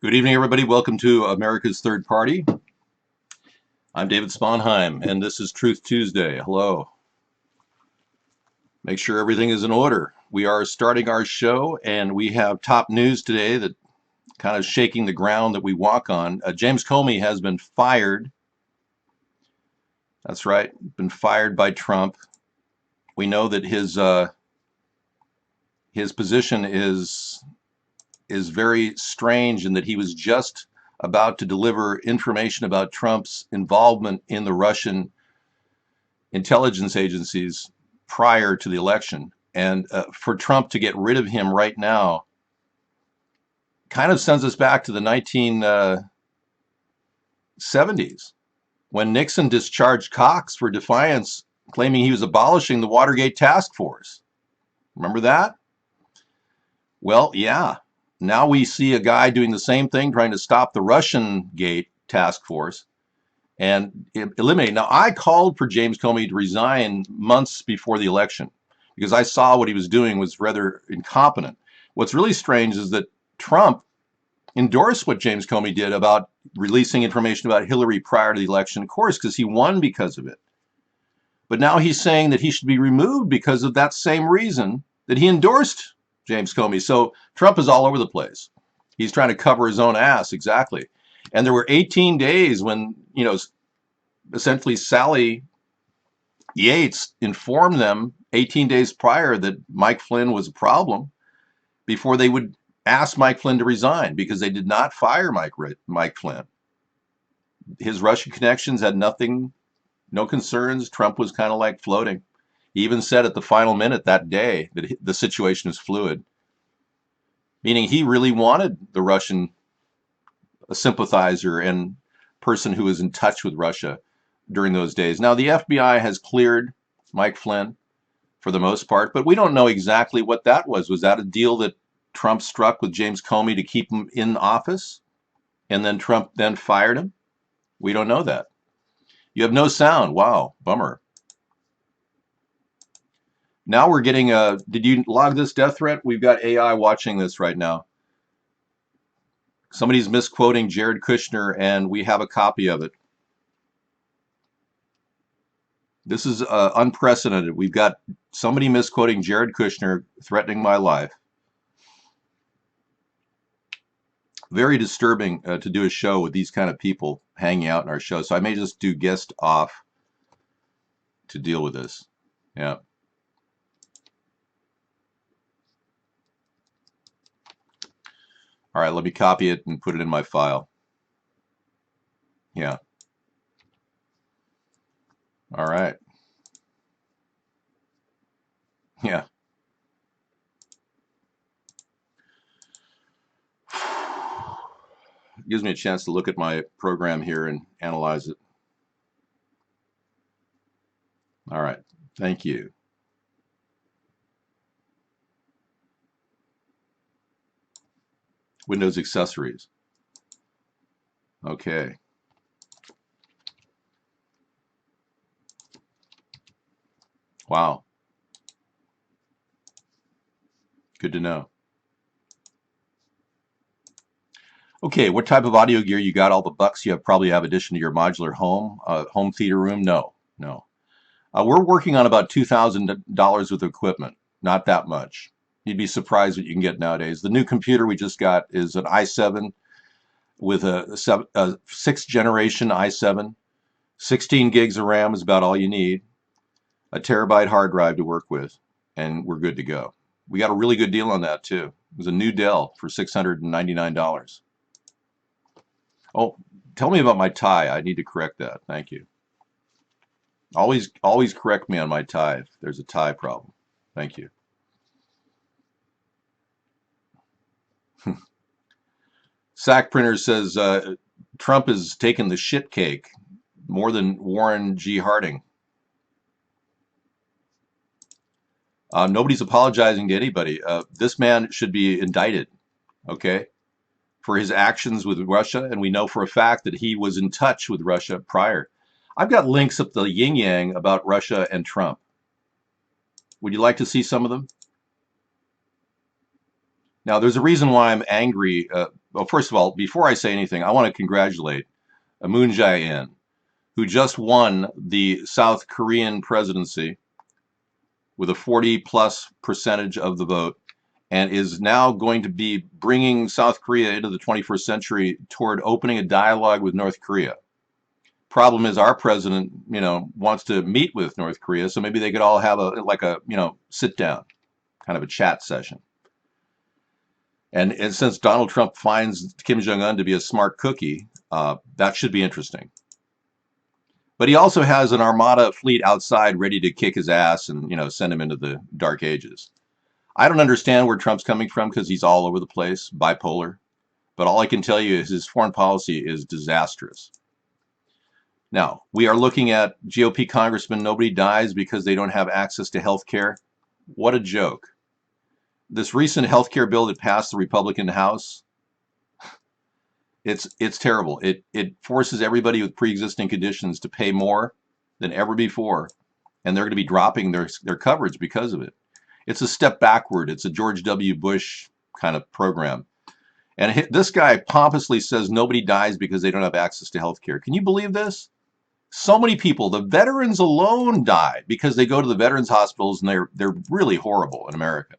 Good evening, everybody. Welcome to America's Third Party. I'm David Sponheim, and this is Truth Tuesday. Hello. Make sure everything is in order. We are starting our show, and we have top news today that kind of shaking the ground that we walk on. James Comey has been fired. That's right, been fired by Trump. We know that his position is very strange in that he was just about to deliver information about Trump's involvement in the Russian intelligence agencies prior to the election. And for Trump to get rid of him right now kind of sends us back to the 1970s when Nixon discharged Cox for defiance, claiming he was abolishing the Watergate task force. Remember that? Well, yeah. Now we see a guy doing the same thing, trying to stop the Russian Gate task force and eliminate. Now, I called for James Comey to resign months before the election because I saw what he was doing was rather incompetent. What's really strange is that Trump endorsed what James Comey did about releasing information about Hillary prior to the election, of course, because he won because of it. But now he's saying that he should be removed because of that same reason that he endorsed James Comey. So Trump is all over the place. He's trying to cover his own ass, exactly. And there were 18 days when, essentially Sally Yates informed them 18 days prior that Mike Flynn was a problem before they would ask Mike Flynn to resign because they did not fire Mike Flynn. His Russian connections had nothing, no concerns. Trump was kind of like floating. He even said at the final minute that day that the situation is fluid, meaning he really wanted the Russian sympathizer and person who was in touch with Russia during those days. Now, the FBI has cleared Mike Flynn for the most part, but we don't know exactly what that was. Was that a deal that Trump struck with James Comey to keep him in office and then Trump then fired him? We don't know that. You have no sound. Wow, bummer. Now we're getting did you log this death threat? We've got AI watching this right now. Somebody's misquoting Jared Kushner, and we have a copy of it. This is unprecedented. We've got somebody misquoting Jared Kushner, threatening my life. Very disturbing to do a show with these kind of people hanging out in our show. So I may just do guest off to deal with this. Yeah. All right, let me copy it and put it in my file. Yeah. All right. Yeah. It gives me a chance to look at my program here and analyze it. All right. Thank you. Windows accessories. Okay. Wow. Good to know. Okay, what type of audio gear you got? All the bucks you have probably have addition to your modular home theater room? No, no. We're working on about $2,000 worth of equipment. Not that much. You'd be surprised what you can get nowadays. The new computer we just got is an i7 with a sixth generation i7. 16 gigs of RAM is about all you need. A terabyte hard drive to work with, and we're good to go. We got a really good deal on that too. It was a new Dell for $699. Oh, tell me about my tie. I need to correct that. Thank you. Always correct me on my tie if there's a tie problem. Thank you. Sack Printer says Trump is taking the shit cake more than Warren G. Harding. Nobody's apologizing to anybody. This man should be indicted, okay, for his actions with Russia, and we know for a fact that he was in touch with Russia prior. I've got links up the yin yang about Russia and Trump. Would you like to see some of them? Now, there's a reason why I'm angry. Well, first of all, before I say anything, I want to congratulate Moon Jae-in, who just won the South Korean presidency with a 40 plus percentage of the vote, and is now going to be bringing South Korea into the 21st century toward opening a dialogue with North Korea. Problem is, our president, wants to meet with North Korea, so maybe they could all have a sit down, kind of a chat session. And since Donald Trump finds Kim Jong-un to be a smart cookie, that should be interesting. But he also has an armada fleet outside ready to kick his ass and send him into the dark ages. I don't understand where Trump's coming from because he's all over the place, bipolar. But all I can tell you is his foreign policy is disastrous. Now, we are looking at GOP congressmen. Nobody dies because they don't have access to health care. What a joke. This recent health care bill that passed the Republican House, it's terrible. It forces everybody with pre-existing conditions to pay more than ever before, and they're going to be dropping their coverage because of it. It's a step backward. It's a George W. Bush kind of program. And this guy pompously says nobody dies because they don't have access to health care. Can you believe this? So many people, the veterans alone, die because they go to the veterans hospitals, and they're really horrible in America.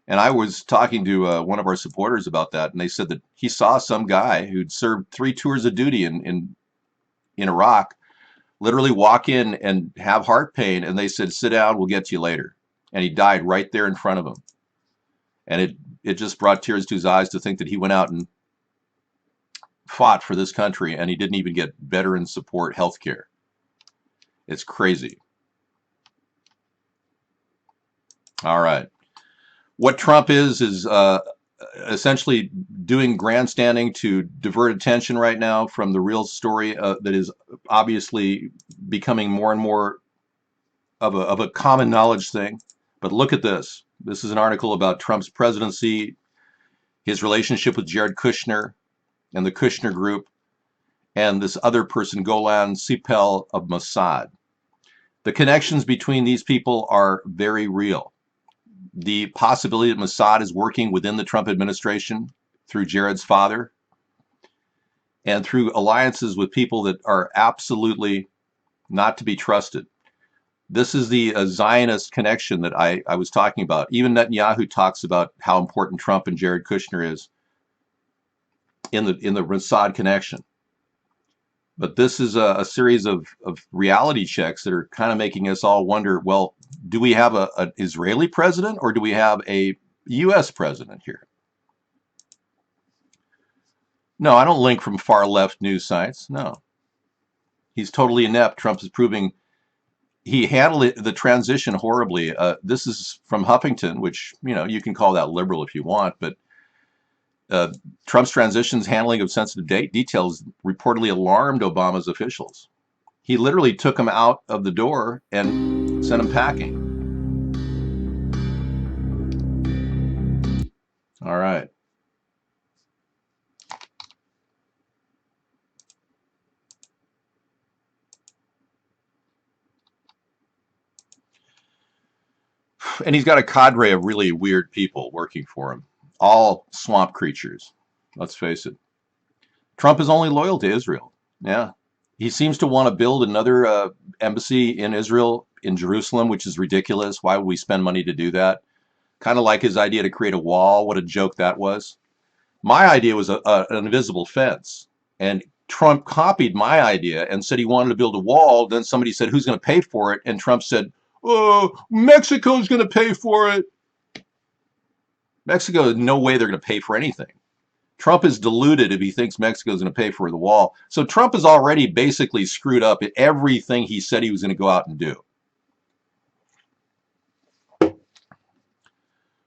And I was talking to one of our supporters about that, and they said that he saw some guy who'd served 3 tours of duty in Iraq literally walk in and have heart pain, and they said, "Sit down, we'll get to you later." And he died right there in front of him. And it just brought tears to his eyes to think that he went out and fought for this country, and he didn't even get veteran support health care. It's crazy. All right. What Trump is essentially doing grandstanding to divert attention right now from the real story that is obviously becoming more and more of a common knowledge thing. But look at this. This is an article about Trump's presidency, his relationship with Jared Kushner and the Kushner Group, and this other person, Golan Sipel of Mossad. The connections between these people are very real. The possibility that Mossad is working within the Trump administration through Jared's father and through alliances with people that are absolutely not to be trusted. This is the Zionist connection that I was talking about. Even Netanyahu talks about how important Trump and Jared Kushner is in the Mossad connection. But this is a series of reality checks that are kind of making us all wonder, well, do we have an Israeli president or do we have a U.S. president here? No, I don't link from far left news sites. No. He's totally inept. Trump is proving he handled the transition horribly. This is from Huffington, which, you can call that liberal if you want, but Trump's transition's handling of sensitive details reportedly alarmed Obama's officials. He literally took him out of the door and sent him packing. All right. And he's got a cadre of really weird people working for him, all swamp creatures. Let's face it. Trump is only loyal to Israel. Yeah. He seems to want to build another embassy in Israel, in Jerusalem, which is ridiculous. Why would we spend money to do that? Kind of like his idea to create a wall. What a joke that was. My idea was an invisible fence. And Trump copied my idea and said he wanted to build a wall. Then somebody said, who's going to pay for it? And Trump said, oh, Mexico's going to pay for it. Mexico, no way they're going to pay for anything. Trump is deluded if he thinks Mexico is going to pay for the wall. So Trump has already basically screwed up everything he said he was going to go out and do.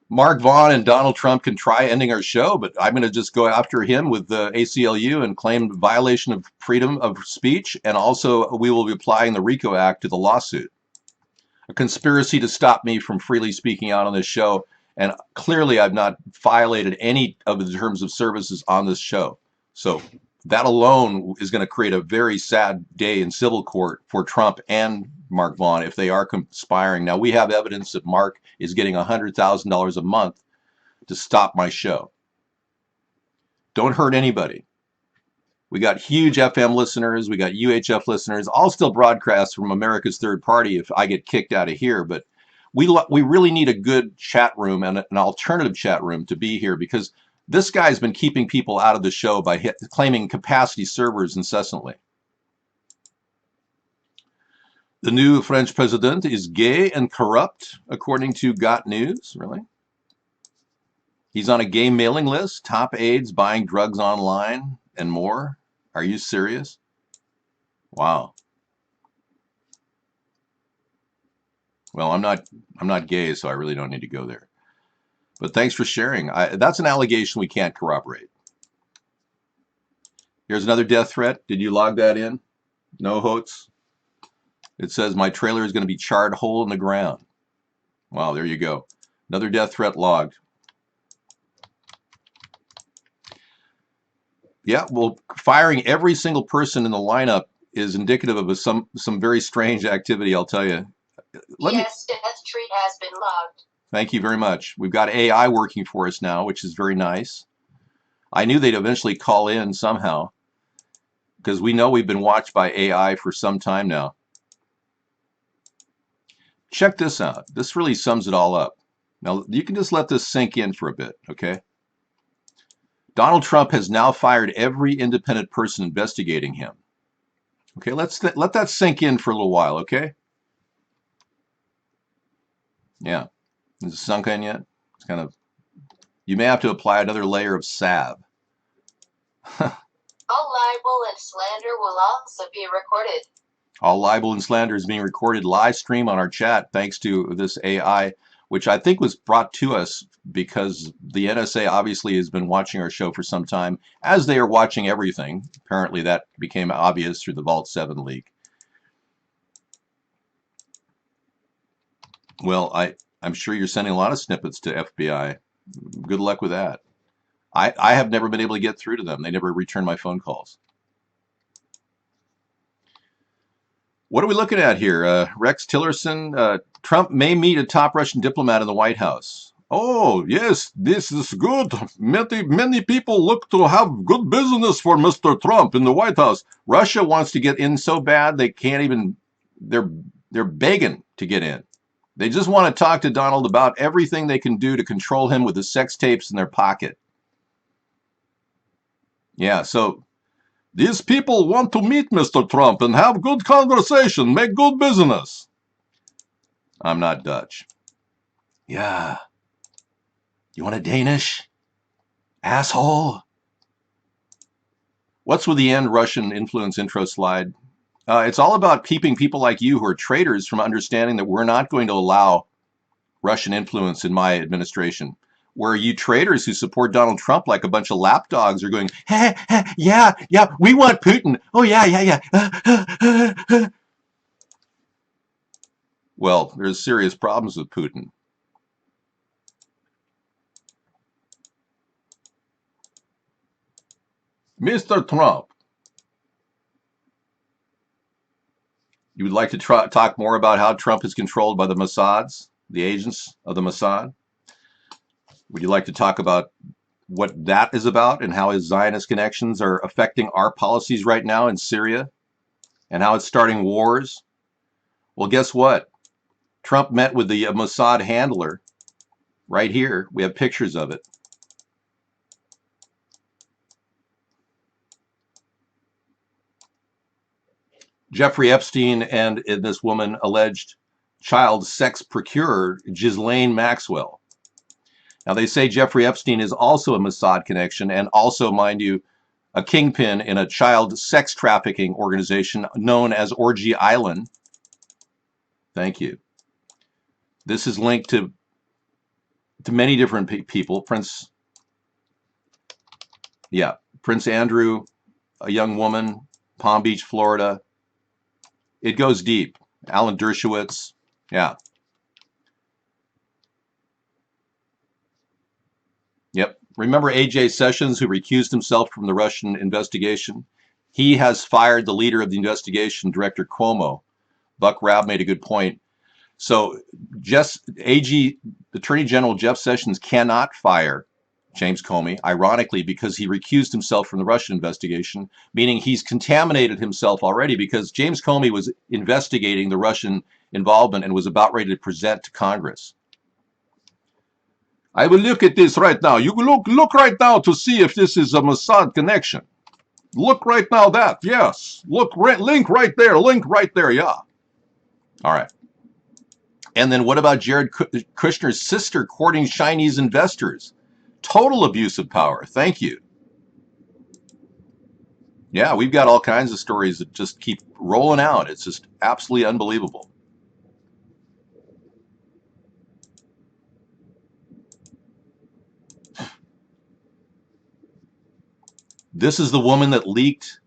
Mark Vaughn and Donald Trump can try ending our show, but I'm going to just go after him with the ACLU and claim violation of freedom of speech, and also we will be applying the RICO Act to the lawsuit. A conspiracy to stop me from freely speaking out on this show, and clearly I've not violated any of the terms of services on this show. So that alone is going to create a very sad day in civil court for Trump and Mark Vaughn if they are conspiring. Now, we have evidence that Mark is getting $100,000 a month to stop my show. Don't hurt anybody. We got huge FM listeners. We got UHF listeners. I'll still broadcast from America's Third Party if I get kicked out of here. But we really need a good chat room and an alternative chat room to be here, because this guy's been keeping people out of the show by claiming capacity servers incessantly. The new French president is gay and corrupt, according to Got News. Really? He's on a gay mailing list, top aides buying drugs online, and more. Are you serious? Wow. Well, I'm not gay, so I really don't need to go there. But thanks for sharing. That's an allegation we can't corroborate. Here's another death threat. Did you log that in? No hoax. It says my trailer is going to be charred hole in the ground. Wow, there you go. Another death threat logged. Yeah, well, firing every single person in the lineup is indicative of some very strange activity, I'll tell you. Yes, death treat has been logged. Thank you very much. We've got AI working for us now, which is very nice. I knew they'd eventually call in somehow, because we know we've been watched by AI for some time now. Check this out. This really sums it all up. Now, you can just let this sink in for a bit, okay? Donald Trump has now fired every independent person investigating him. Okay, let that sink in for a little while, okay? Yeah. Is it sunk in yet? It's kind of, you may have to apply another layer of salve. All libel and slander will also be recorded. All libel and slander is being recorded live stream on our chat thanks to this AI, which I think was brought to us because the NSA obviously has been watching our show for some time, as they are watching everything. Apparently that became obvious through the Vault 7 leak. Well, I'm sure you're sending a lot of snippets to FBI. Good luck with that. I have never been able to get through to them. They never return my phone calls. What are we looking at here? Rex Tillerson, Trump may meet a top Russian diplomat in the White House. Oh, yes, this is good. Many people look to have good business for Mr. Trump in the White House. Russia wants to get in so bad they can't even, they're begging to get in. They just want to talk to Donald about everything they can do to control him with the sex tapes in their pocket. Yeah, so these people want to meet Mr. Trump and have good conversation, make good business. I'm not Dutch. Yeah. You want a Danish? Asshole. What's with the end Russian influence intro slide? It's all about keeping people like you who are traitors from understanding that we're not going to allow Russian influence in my administration. Where you traitors who support Donald Trump like a bunch of lapdogs are going, hey, yeah, we want Putin. Oh, yeah. Well, there's serious problems with Putin. Mr. Trump, you would like to talk more about how Trump is controlled by the Mossads, the agents of the Mossad? Would you like to talk about what that is about and how his Zionist connections are affecting our policies right now in Syria and how it's starting wars? Well, guess what? Trump met with the Mossad handler right here. We have pictures of it. Jeffrey Epstein and this woman alleged child sex procurer, Ghislaine Maxwell. Now, they say Jeffrey Epstein is also a Mossad connection and also, mind you, a kingpin in a child sex trafficking organization known as Orgy Island. Thank you. This is linked to many different people. Prince Andrew, a young woman, Palm Beach, Florida. It goes deep. Alan Dershowitz. Yeah. Yep. Remember A.J. Sessions, who recused himself from the Russian investigation? He has fired the leader of the investigation, Director Cuomo. Buck Rabb made a good point. So Attorney General Jeff Sessions cannot fire James Comey, ironically, because he recused himself from the Russian investigation, meaning he's contaminated himself already because James Comey was investigating the Russian involvement and was about ready to present to Congress. I will look at this right now. You look right now to see if this is a Mossad connection. Look right now that, yes. Look, link right there, yeah. All right. And then what about Jared Kushner's sister courting Chinese investors? Total abuse of power. Thank you. Yeah, we've got all kinds of stories that just keep rolling out. It's just absolutely unbelievable. This is the woman that leaked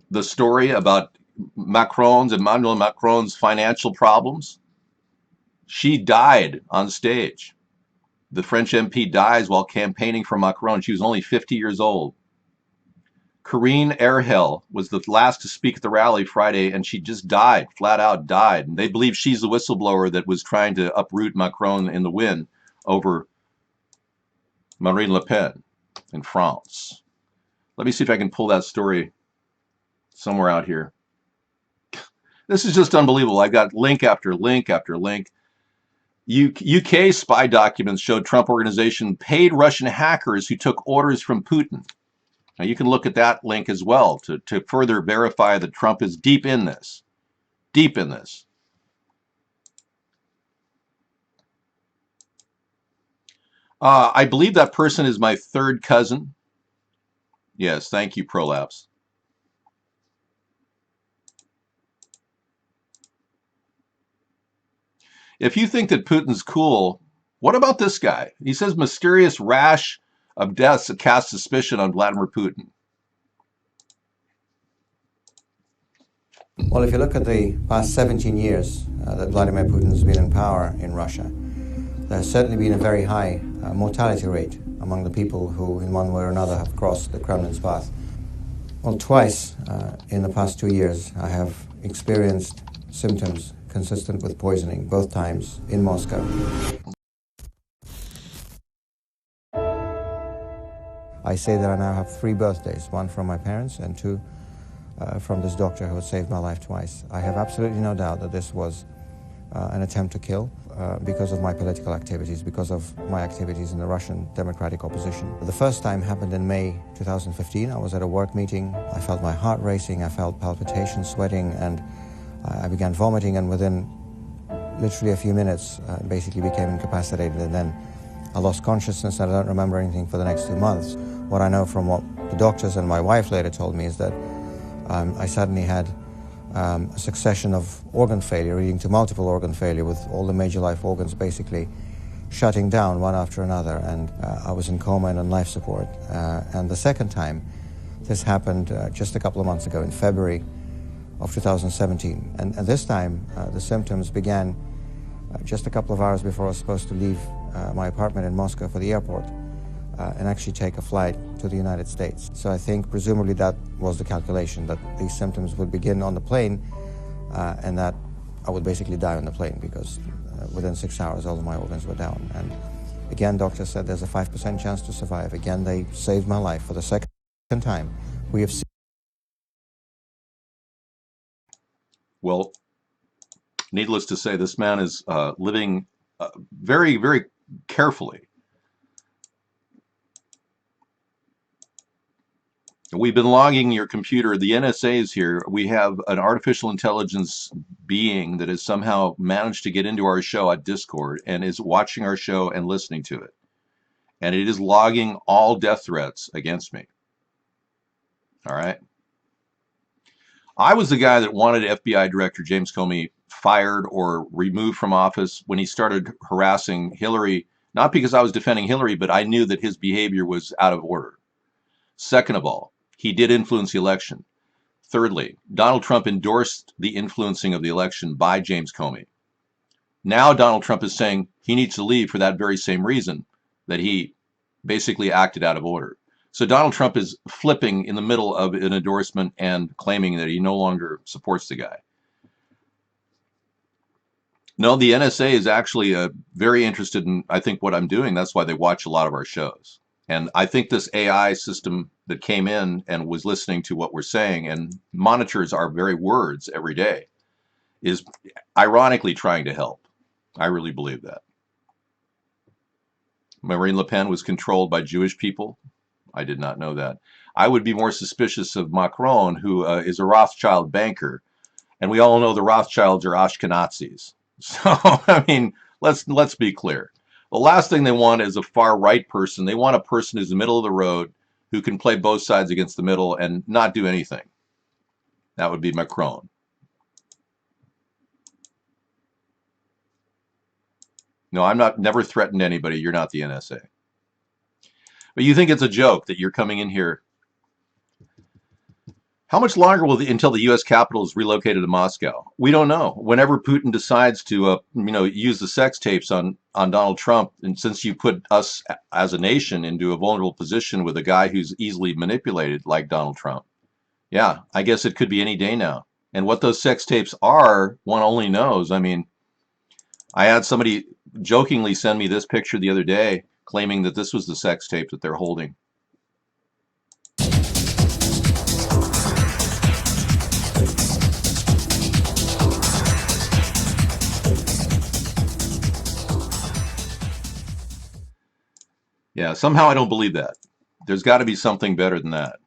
the story about Emmanuel Macron's financial problems. She died on stage. The French MP dies while campaigning for Macron. She was only 50 years old. Karine Erhel was the last to speak at the rally Friday, and she just died, flat out died. And they believe she's the whistleblower that was trying to uproot Macron in the win over Marine Le Pen in France. Let me see if I can pull that story somewhere out here. This is just unbelievable. I got link after link after link. UK spy documents showed Trump Organization paid Russian hackers who took orders from Putin. Now you can look at that link as well to further verify that Trump is deep in this. Deep in this. I believe that person is my third cousin. Yes, thank you, Prolapse. If you think that Putin's cool, what about this guy? He says mysterious rash of deaths that cast suspicion on Vladimir Putin. Well, if you look at the past 17 years that Vladimir Putin has been in power in Russia, there has certainly been a very high mortality rate among the people who, in one way or another, have crossed the Kremlin's path. Well, twice in the past 2 years, I have experienced symptoms consistent with poisoning, both times in Moscow. I say that I now have 3 birthdays, one from my parents and 2 from this doctor who had saved my life twice. I have absolutely no doubt that this was an attempt to kill because of my political activities, because of my activities in the Russian democratic opposition. The first time happened in May 2015. I was at a work meeting. I felt my heart racing, I felt palpitations, sweating, and I began vomiting, and within literally a few minutes basically became incapacitated, and then I lost consciousness and I don't remember anything for the next 2 months. What I know from what the doctors and my wife later told me is that I suddenly had a succession of organ failure leading to multiple organ failure, with all the major life organs basically shutting down one after another, and I was in coma and on life support. And the second time, this happened just a couple of months ago in February of 2017. And this time, the symptoms began just a couple of hours before I was supposed to leave my apartment in Moscow for the airport and actually take a flight to the United States. So I think presumably that was the calculation, that these symptoms would begin on the plane and that I would basically die on the plane, because within 6 hours all of my organs were down. And again, doctors said there's a 5% chance to survive. Again, they saved my life for the second time. We have seen. Well, needless to say, this man is living very, very carefully. We've been logging your computer. The NSA is here. We have an artificial intelligence being that has somehow managed to get into our show at Discord and is watching our show and listening to it. And it is logging all death threats against me. All right. I was the guy that wanted FBI Director James Comey fired or removed from office when he started harassing Hillary, not because I was defending Hillary, but I knew that his behavior was out of order. Second of all, he did influence the election. Thirdly, Donald Trump endorsed the influencing of the election by James Comey. Now Donald Trump is saying he needs to leave for that very same reason, that he basically acted out of order. So Donald Trump is flipping in the middle of an endorsement and claiming that he no longer supports the guy. No, the NSA is actually very interested in, I think, what I'm doing. That's why they watch a lot of our shows. And I think this AI system that came in and was listening to what we're saying and monitors our very words every day is ironically trying to help. I really believe that. Marine Le Pen was controlled by Jewish people. I did not know that. I would be more suspicious of Macron, who is a Rothschild banker, and we all know the Rothschilds are Ashkenazis. So I mean, let's be clear. The last thing they want is a far right person. They want a person who's the middle of the road, who can play both sides against the middle and not do anything. That would be Macron. No, I'm not. Never threatened anybody. You're not the NSA. But you think it's a joke that you're coming in here. How much longer will until the U.S. Capitol is relocated to Moscow? We don't know. Whenever Putin decides to, use the sex tapes on Donald Trump, and since you put us as a nation into a vulnerable position with a guy who's easily manipulated like Donald Trump, yeah, I guess it could be any day now. And what those sex tapes are, one only knows. I mean, I had somebody jokingly send me this picture the other day, claiming that this was the sex tape that they're holding. Yeah, somehow I don't believe that. There's got to be something better than that.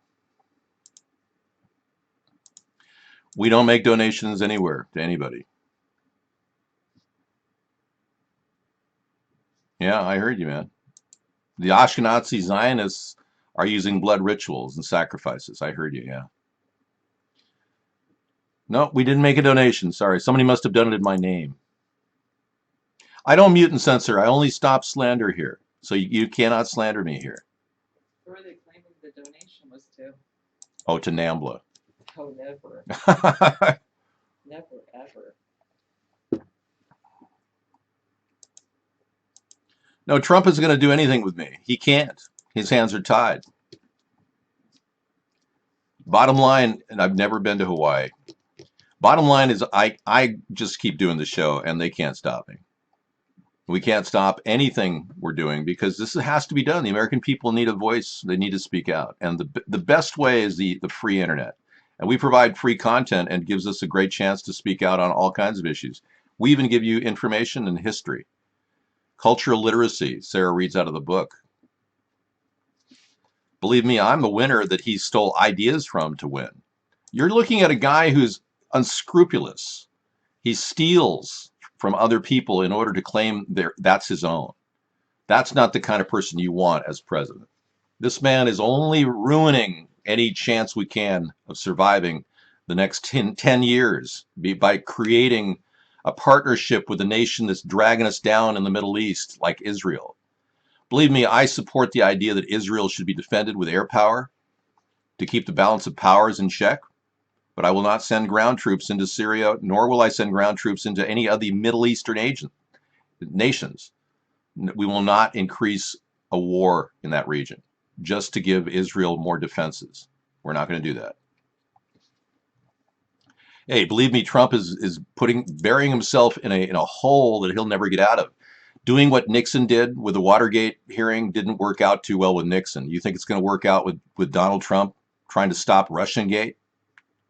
We don't make donations anywhere to anybody. Yeah, I heard you, man. The Ashkenazi Zionists are using blood rituals and sacrifices. I heard you, yeah. No, we didn't make a donation. Sorry. Somebody must have done it in my name. I don't mute and censor. I only stop slander here. So you cannot slander me here. Who are they claiming the donation was to? Oh, to NAMBLA. Oh, never. Never, ever. No, Trump isn't going to do anything with me. He can't. His hands are tied. Bottom line, and I've never been to Hawaii. Bottom line is I just keep doing the show and they can't stop me. We can't stop anything we're doing because this has to be done. The American people need a voice. They need to speak out. And the best way is the free internet. And we provide free content and gives us a great chance to speak out on all kinds of issues. We even give you information and history. Cultural literacy, Sarah reads out of the book. Believe me, I'm the winner that he stole ideas from to win. You're looking at a guy who's unscrupulous. He steals from other people in order to claim that's his own. That's not the kind of person you want as president. This man is only ruining any chance we can of surviving the next 10 years by creating a partnership with a nation that's dragging us down in the Middle East like Israel. Believe me, I support the idea that Israel should be defended with air power to keep the balance of powers in check. But I will not send ground troops into Syria, nor will I send ground troops into any of the Middle Eastern nations. We will not increase a war in that region just to give Israel more defenses. We're not going to do that. Hey, believe me, Trump is burying himself in a hole that he'll never get out of. Doing what Nixon did with the Watergate hearing didn't work out too well with Nixon. You think it's going to work out with Donald Trump trying to stop Russiagate?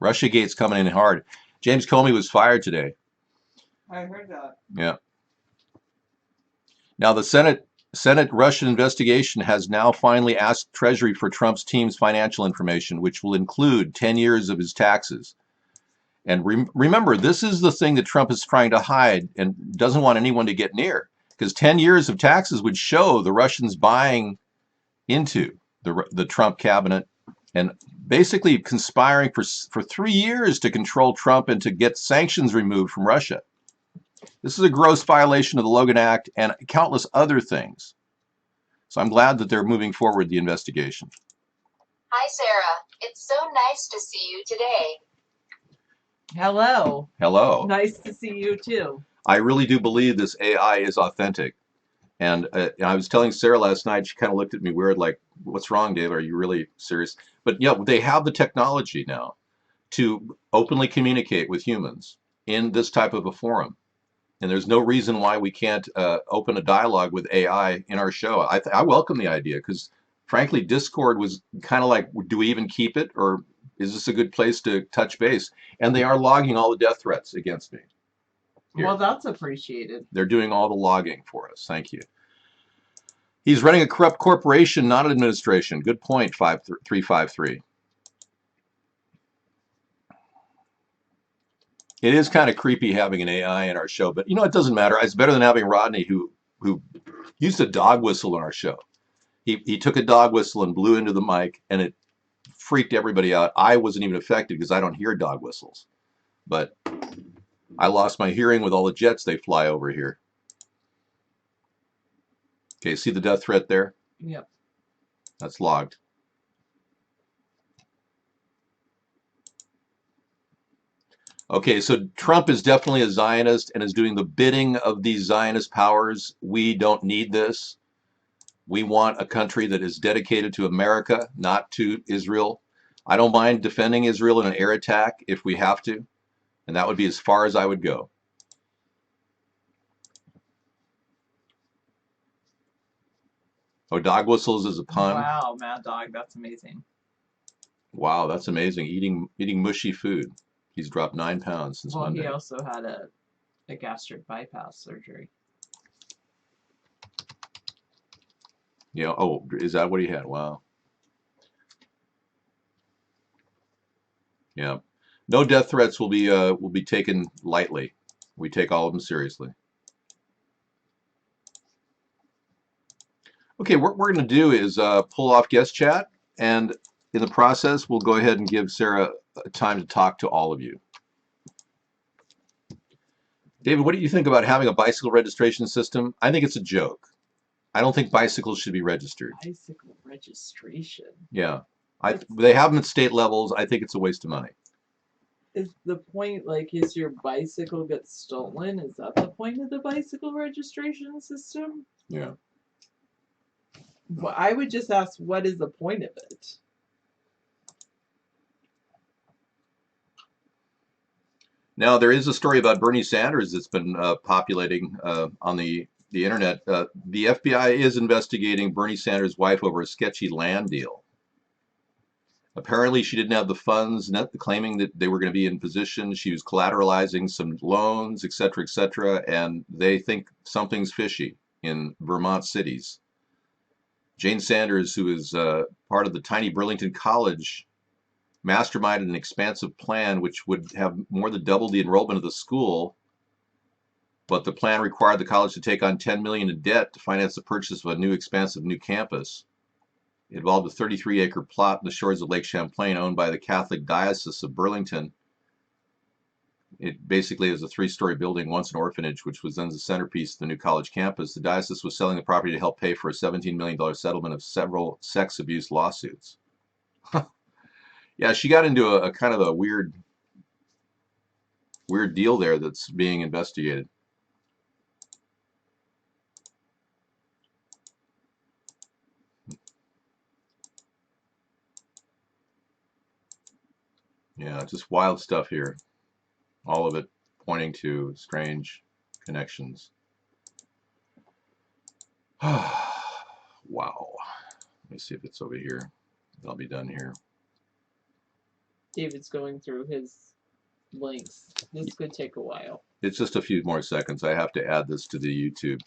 Russiagate's coming in hard. James Comey was fired today. I heard that. Yeah. Now the Senate Russian investigation has now finally asked Treasury for Trump's team's financial information, which will include 10 years of his taxes. And remember, this is the thing that Trump is trying to hide and doesn't want anyone to get near, because 10 years of taxes would show the Russians buying into the Trump cabinet and basically conspiring for 3 years to control Trump and to get sanctions removed from Russia. This is a gross violation of the Logan Act and countless other things. So I'm glad that they're moving forward the investigation. Hi, Sarah. It's so nice to see you today. Hello. Hello. Nice to see you too. I really do believe this AI is authentic. And I was telling Sarah last night, she kind of looked at me weird, like, what's wrong, Dave? Are you really serious? But yeah, they have the technology now to openly communicate with humans in this type of a forum. And there's no reason why we can't open a dialogue with AI in our show. I welcome the idea because, frankly, Discord was kind of like, do we even keep it, or is this a good place to touch base? And they are logging all the death threats against me. Here. Well, that's appreciated. They're doing all the logging for us. Thank you. He's running a corrupt corporation, not an administration. Good point, 5353. It is kind of creepy having an AI in our show, but it doesn't matter. It's better than having Rodney, who used a dog whistle in our show. He took a dog whistle and blew into the mic, and it freaked everybody out. I wasn't even affected because I don't hear dog whistles, but I lost my hearing with all the jets they fly over here. Okay, see the death threat there? Yep. That's logged. Okay, so Trump is definitely a Zionist and is doing the bidding of these Zionist powers. We don't need this. We want a country that is dedicated to America, not to Israel. I don't mind defending Israel in an air attack if we have to, and that would be as far as I would go. Oh, dog whistles is a pun. Wow, Mad Dog, that's amazing. Wow, that's amazing. Eating mushy food. He's dropped 9 pounds since Monday. He also had a gastric bypass surgery. Yeah. Oh, is that what he had? Wow. Yeah. No death threats will be taken lightly. We take all of them seriously. Okay, what we're going to do is pull off guest chat, and in the process, we'll go ahead and give Sarah time to talk to all of you. David, what do you think about having a bicycle registration system? I think it's a joke. I don't think bicycles should be registered. Bicycle registration? Yeah. They have them at state levels. I think it's a waste of money. Is the point, like, is your bicycle get stolen? Is that the point of the bicycle registration system? Yeah. Well, I would just ask, what is the point of it? Now, there is a story about Bernie Sanders that's been populating on the internet. The FBI is investigating Bernie Sanders' wife over a sketchy land deal. Apparently, she didn't have the funds, claiming that they were going to be in position. She was collateralizing some loans, et cetera, and they think something's fishy in Vermont cities. Jane Sanders, who is part of the tiny Burlington College, masterminded an expansive plan which would have more than doubled the enrollment of the school, but the plan required the college to take on $10 million in debt to finance the purchase of a new expansive new campus. It involved a 33-acre plot on the shores of Lake Champlain owned by the Catholic Diocese of Burlington. It basically is a 3-story building, once an orphanage, which was then the centerpiece of the new college campus. The diocese was selling the property to help pay for a $17 million settlement of several sex abuse lawsuits. Yeah, she got into a kind of a weird deal there that's being investigated. Yeah, just wild stuff here. All of it pointing to strange connections. Wow. Let me see if it's over here. I'll be done here. David's going through his links. This could take a while. It's just a few more seconds. I have to add this to the YouTube.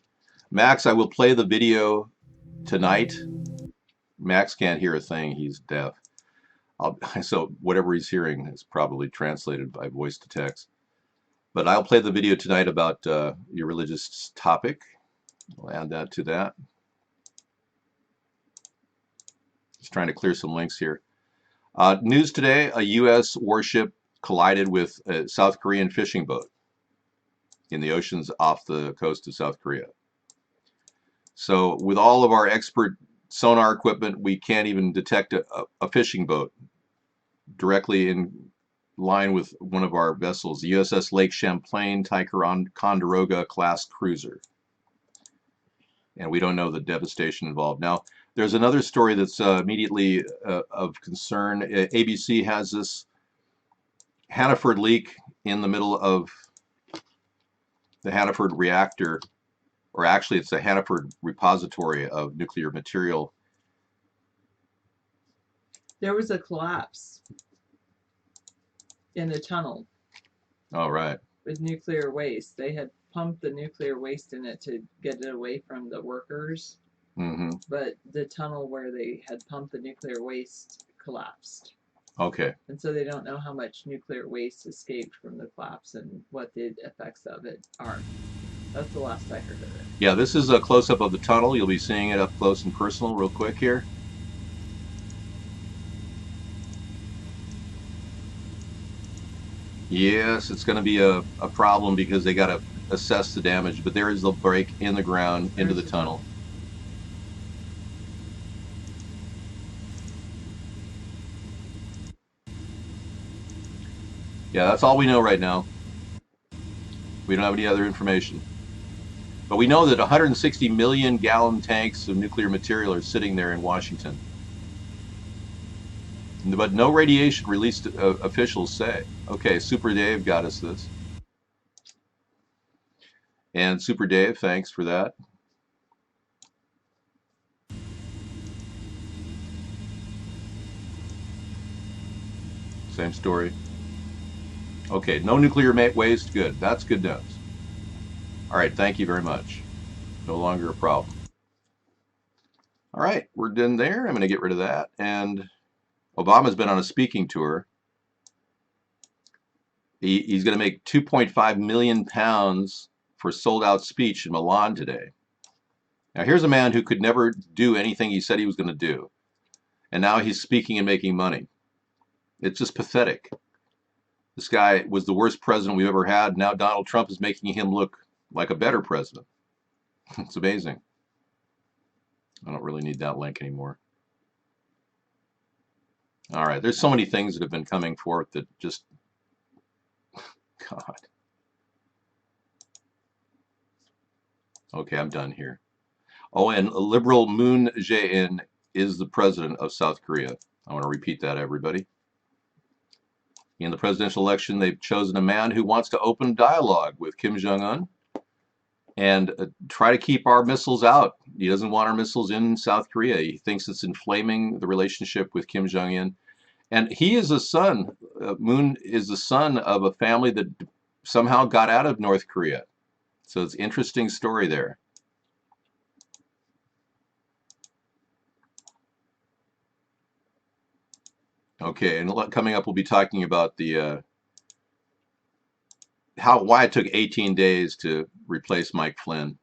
Max, I will play the video tonight. Max can't hear a thing. He's deaf. So whatever he's hearing is probably translated by voice to text. But I'll play the video tonight about your religious topic. I'll add that to that. Just trying to clear some links here. News today, a U.S. warship collided with a South Korean fishing boat in the oceans off the coast of South Korea. So with all of our expert sonar equipment, we can't even detect a fishing boat directly in line with one of our vessels, the USS Lake Champlain Ticonderoga class cruiser. And we don't know the devastation involved. Now, there's another story that's immediately of concern. ABC has this Hannaford leak in the middle of the Hanford reactor, or actually it's the Hanford repository of nuclear material. There was a collapse in the tunnel Oh, right. with nuclear waste. They had pumped the nuclear waste in it to get it away from the workers, but the tunnel where they had pumped the nuclear waste collapsed. Okay. And so they don't know how much nuclear waste escaped from the collapse and what the effects of it are. That's the last I heard of it. Yeah, this is a close-up of the tunnel. You'll be seeing it up close and personal real quick here. Yes, it's going to be a problem because they got to assess the damage, but there is the break in the ground into the tunnel. Yeah, that's all we know right now. We don't have any other information. But we know that 160 million gallon tanks of nuclear material are sitting there in Washington. But no radiation released, officials say. Okay, Super Dave got us this. And Super Dave, thanks for that. Same story. Okay, no nuclear waste. Good. That's good news. All right, thank you very much. No longer a problem. All right, we're done there. I'm going to get rid of that. And Obama's been on a speaking tour. He's going to make 2.5 million pounds for a sold-out speech in Milan today. Now, here's a man who could never do anything he said he was going to do. And now he's speaking and making money. It's just pathetic. This guy was the worst president we've ever had. Now Donald Trump is making him look like a better president. It's amazing. I don't really need that link anymore. All right, there's so many things that have been coming forth that just, God. Okay, I'm done here. Oh, and liberal Moon Jae-in is the president of South Korea. I want to repeat that, everybody. In the presidential election, they've chosen a man who wants to open dialogue with Kim Jong-un and try to keep our missiles out. He doesn't want our missiles in South Korea. He thinks it's inflaming the relationship with Kim Jong-un. And he is a son, Moon is the son of a family that somehow got out of North Korea. So it's an interesting story there. Okay, and coming up, we'll be talking about the why it took 18 days to replace Mike Flynn.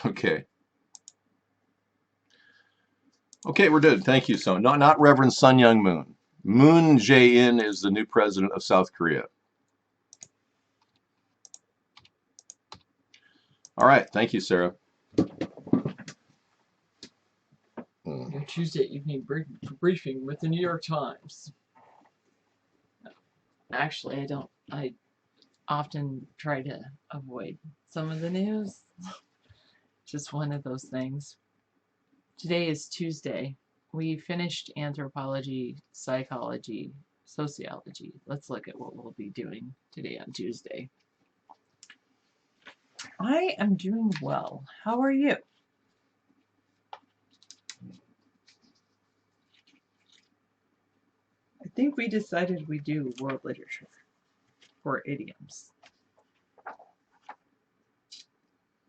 Okay. Okay, we're good. Thank you. So, not Reverend Sun Young Moon. Moon Jae-in is the new president of South Korea. All right. Thank you, Sarah. Your Tuesday evening briefing with the New York Times. Actually, I don't. I often try to avoid some of the news. Just one of those things. Today is Tuesday. We finished anthropology, psychology, sociology. Let's look at what we'll be doing today on Tuesday. I am doing well. How are you? I think we decided we do world literature for idioms.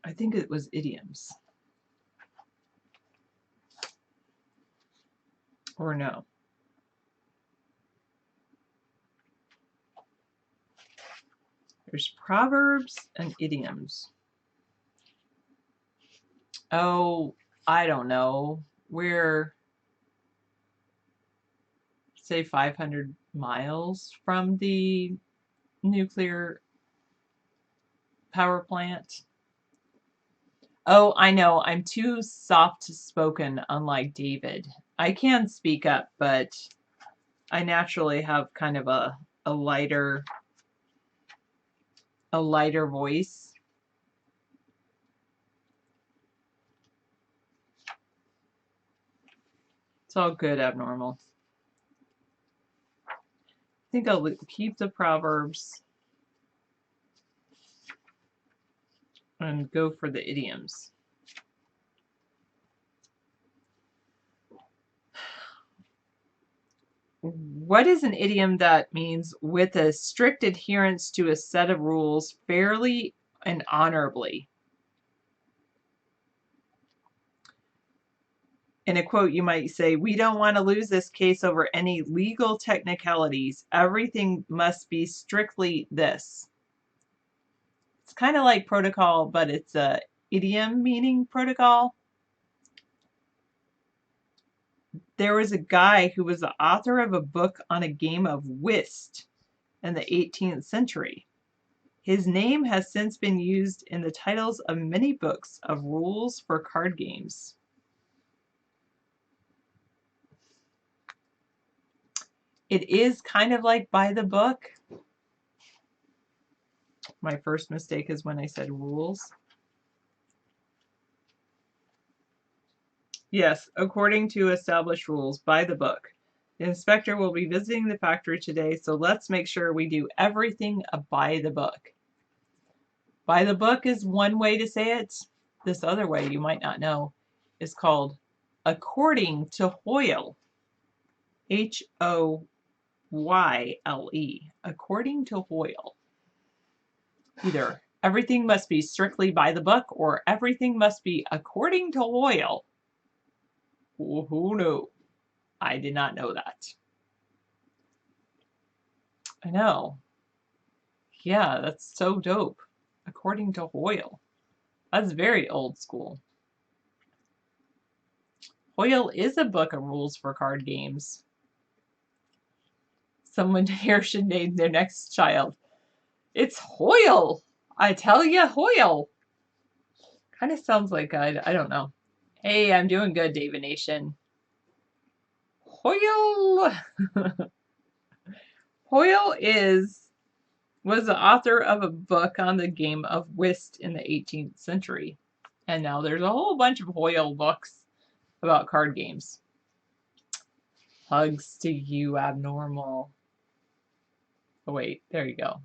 I think it was idioms. Or no. There's proverbs and idioms. Oh, I don't know. We're, say, 500 miles from the nuclear power plant. Oh, I know. I'm too soft-spoken, unlike David. I can speak up, but I naturally have kind of a lighter voice. all good, Abnormal. I think I'll keep the Proverbs and go for the idioms. What is an idiom that means with a strict adherence to a set of rules fairly and honorably? In a quote, you might say, "We don't want to lose this case over any legal technicalities. Everything must be strictly this." It's kind of like protocol, but it's a idiom meaning protocol. There was a guy who was the author of a book on a game of whist in the 18th century. His name has since been used in the titles of many books of rules for card games. It is kind of like by the book. My first mistake is when I said rules. Yes, according to established rules, by the book. The inspector will be visiting the factory today, so let's make sure we do everything by the book. By the book is one way to say it. This other way you might not know is called according to Hoyle. Hoyle. According to Hoyle. Either everything must be strictly by the book or everything must be according to Hoyle. Who knew? I did not know that. I know. Yeah, that's so dope. According to Hoyle. That's very old school. Hoyle is a book of rules for card games. Someone here should name their next child. It's Hoyle. I tell you, Hoyle. Kind of sounds like I don't know. Hey, I'm doing good, David Nation. Hoyle. Hoyle was the author of a book on the game of whist in the 18th century. And now there's a whole bunch of Hoyle books about card games. Hugs to you, Abnormal. Oh, wait, there you go.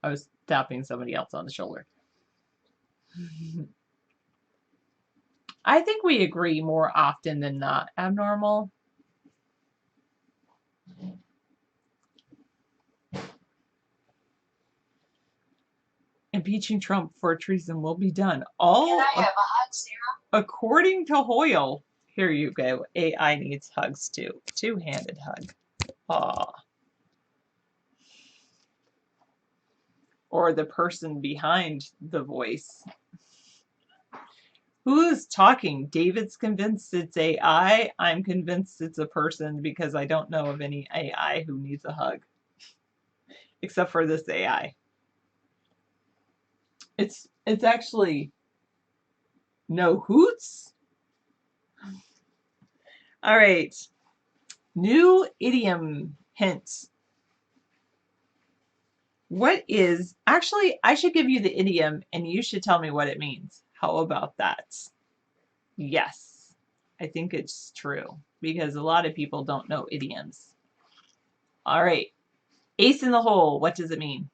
I was tapping somebody else on the shoulder. I think we agree more often than not, Abnormal. Impeaching Trump for treason will be done. All Can I have a hug, Sarah? according to Hoyle. Here you go. AI needs hugs too. Two-handed hug. Aw. Or the person behind the voice. Who is talking? David's convinced it's AI. I'm convinced it's a person because I don't know of any AI who needs a hug. Except for this AI. It's actually no hoots. All right. New idiom hints. What is, actually, I should give you the idiom and you should tell me what it means. How about that? Yes, I think it's true because a lot of people don't know idioms. All right. Ace in the hole. What does it mean?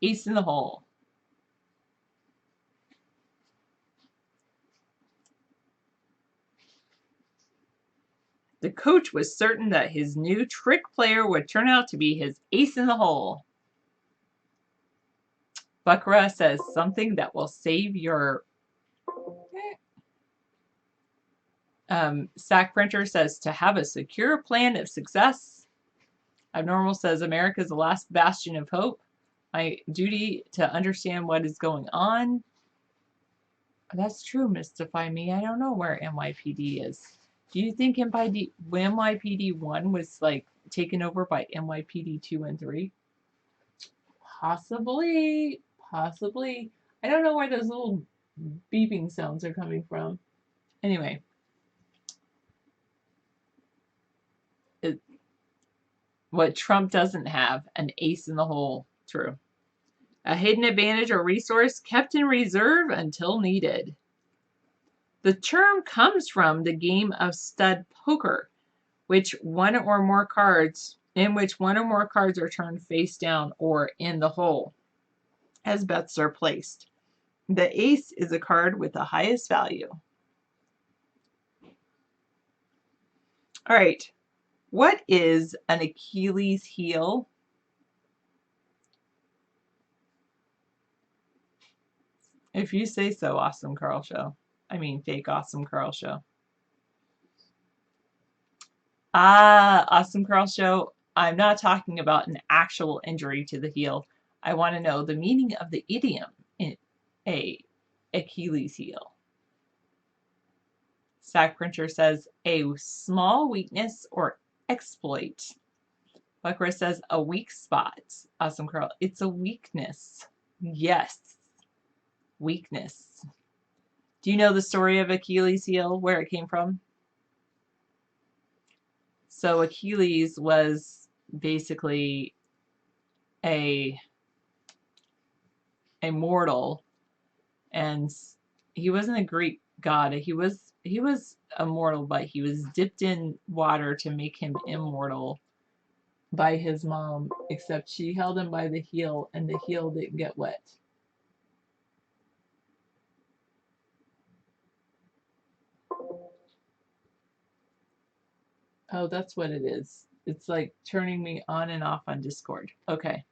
Ace in the hole. The coach was certain that his new trick player would turn out to be his ace in the hole. Buckra says something that will save your... Sack Printer says to have a secure plan of success. Abnormal says America is the last bastion of hope. My duty to understand what is going on. That's true, Mystify Me. I don't know where NYPD is. Do you think NYPD 1 was like taken over by NYPD 2 and 3? Possibly. Possibly. I don't know where those little beeping sounds are coming from. Anyway. What Trump doesn't have, an ace in the hole. True. A hidden advantage or resource kept in reserve until needed. The term comes from the game of stud poker, in which one or more cards are turned face down or in the hole as bets are placed. The ace is a card with the highest value. All right, what is an Achilles heel? If you say so, Awesome Carl Show. I mean, fake Awesome Carl Show. Awesome Carl Show. I'm not talking about an actual injury to the heel. I want to know the meaning of the idiom in a Achilles heel. Stack Printer says a small weakness or exploit. Buckra says a weak spot. Awesome Carl. It's a weakness. Yes. Weakness. Do you know the story of Achilles heel, where it came from? So Achilles was basically a mortal, and he wasn't a Greek god. He was a mortal, but he was dipped in water to make him immortal by his mom, except she held him by the heel and the heel didn't get wet. Oh, that's what it is. It's like turning me on and off on Discord. Okay.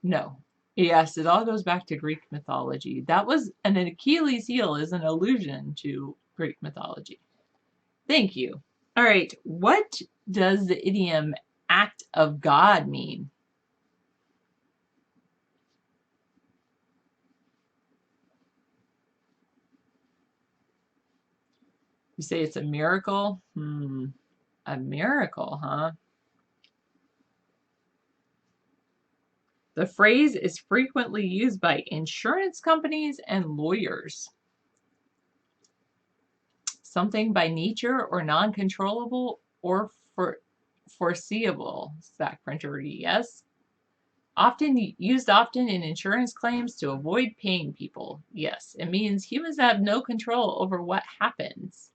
No. Yes, it all goes back to Greek mythology. That was an Achilles heel is an allusion to Greek mythology. Thank you. All right. What does the idiom act of God mean? You say it's a miracle? A miracle, huh? The phrase is frequently used by insurance companies and lawyers. Something by nature or non-controllable or foreseeable. Stack Printer, yes. Used often in insurance claims to avoid paying people. Yes. It means humans have no control over what happens.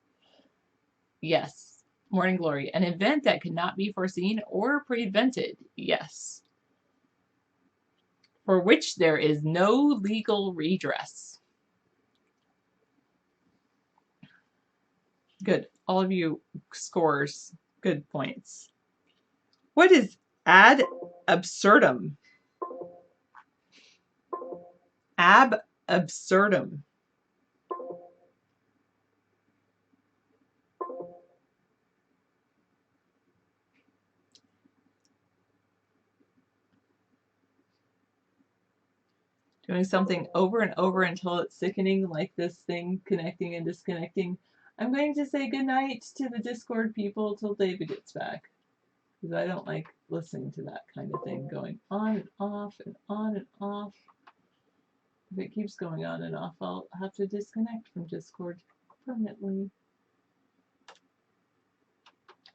Yes. Morning Glory. An event that could not be foreseen or prevented. Yes. For which there is no legal redress. Good. All of you scores good points. What is ad absurdum? Ab absurdum. Doing something over and over until it's sickening, like this thing connecting and disconnecting. I'm going to say goodnight to the Discord people till David gets back, because I don't like listening to that kind of thing going on and off and on and off. If it keeps going on and off, I'll have to disconnect from Discord permanently.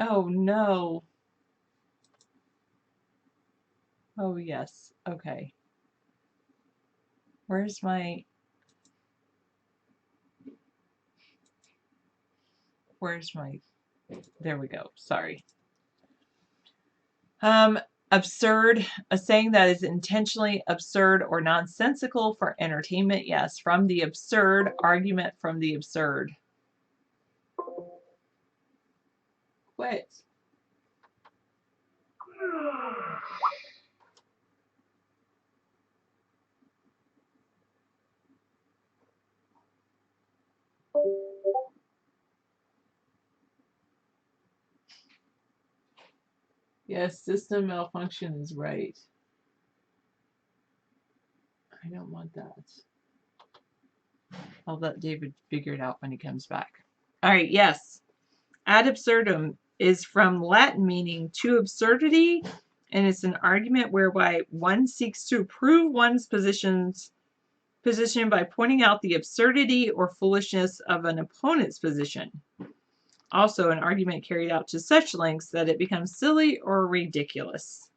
Oh no. Oh yes. Okay. Where's my... There we go. Sorry. Absurd, a saying that is intentionally absurd or nonsensical for entertainment. Yes, from the absurd, argument from the absurd. Quit. Yes, system malfunction is right. I don't want that. I'll let David figure it out when he comes back. All right, yes. Ad absurdum is from Latin meaning to absurdity, and it's an argument whereby one seeks to prove one's position by pointing out the absurdity or foolishness of an opponent's position. Also, an argument carried out to such lengths that it becomes silly or ridiculous.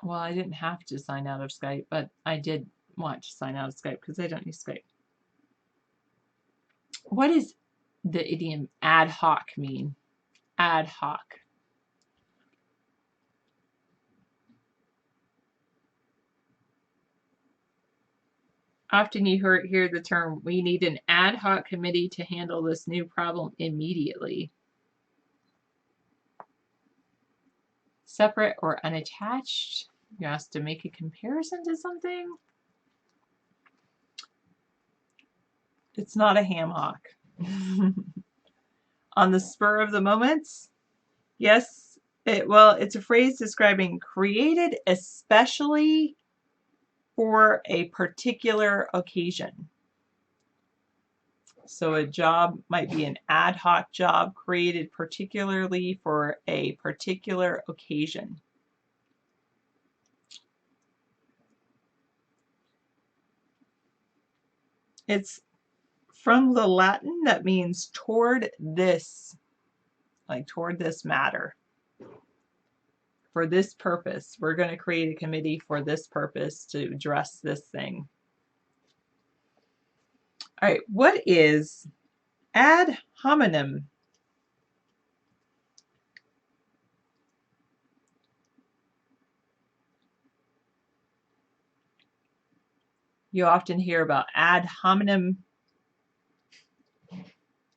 Well, I didn't have to sign out of Skype, but I did want to sign out of Skype because I don't use Skype. What does the idiom ad hoc mean? Ad hoc. Often you hear the term, we need an ad hoc committee to handle this new problem immediately. Separate or unattached? You asked to make a comparison to something? It's not a ham hock. On the spur of the moment? Yes. It's a phrase describing created especially for a particular occasion. So a job might be an ad hoc job created particularly for a particular occasion. It's from the Latin that means toward this, like toward this matter. For this purpose, we're going to create a committee for this purpose to address this thing. All right, what is ad hominem? You often hear about ad hominem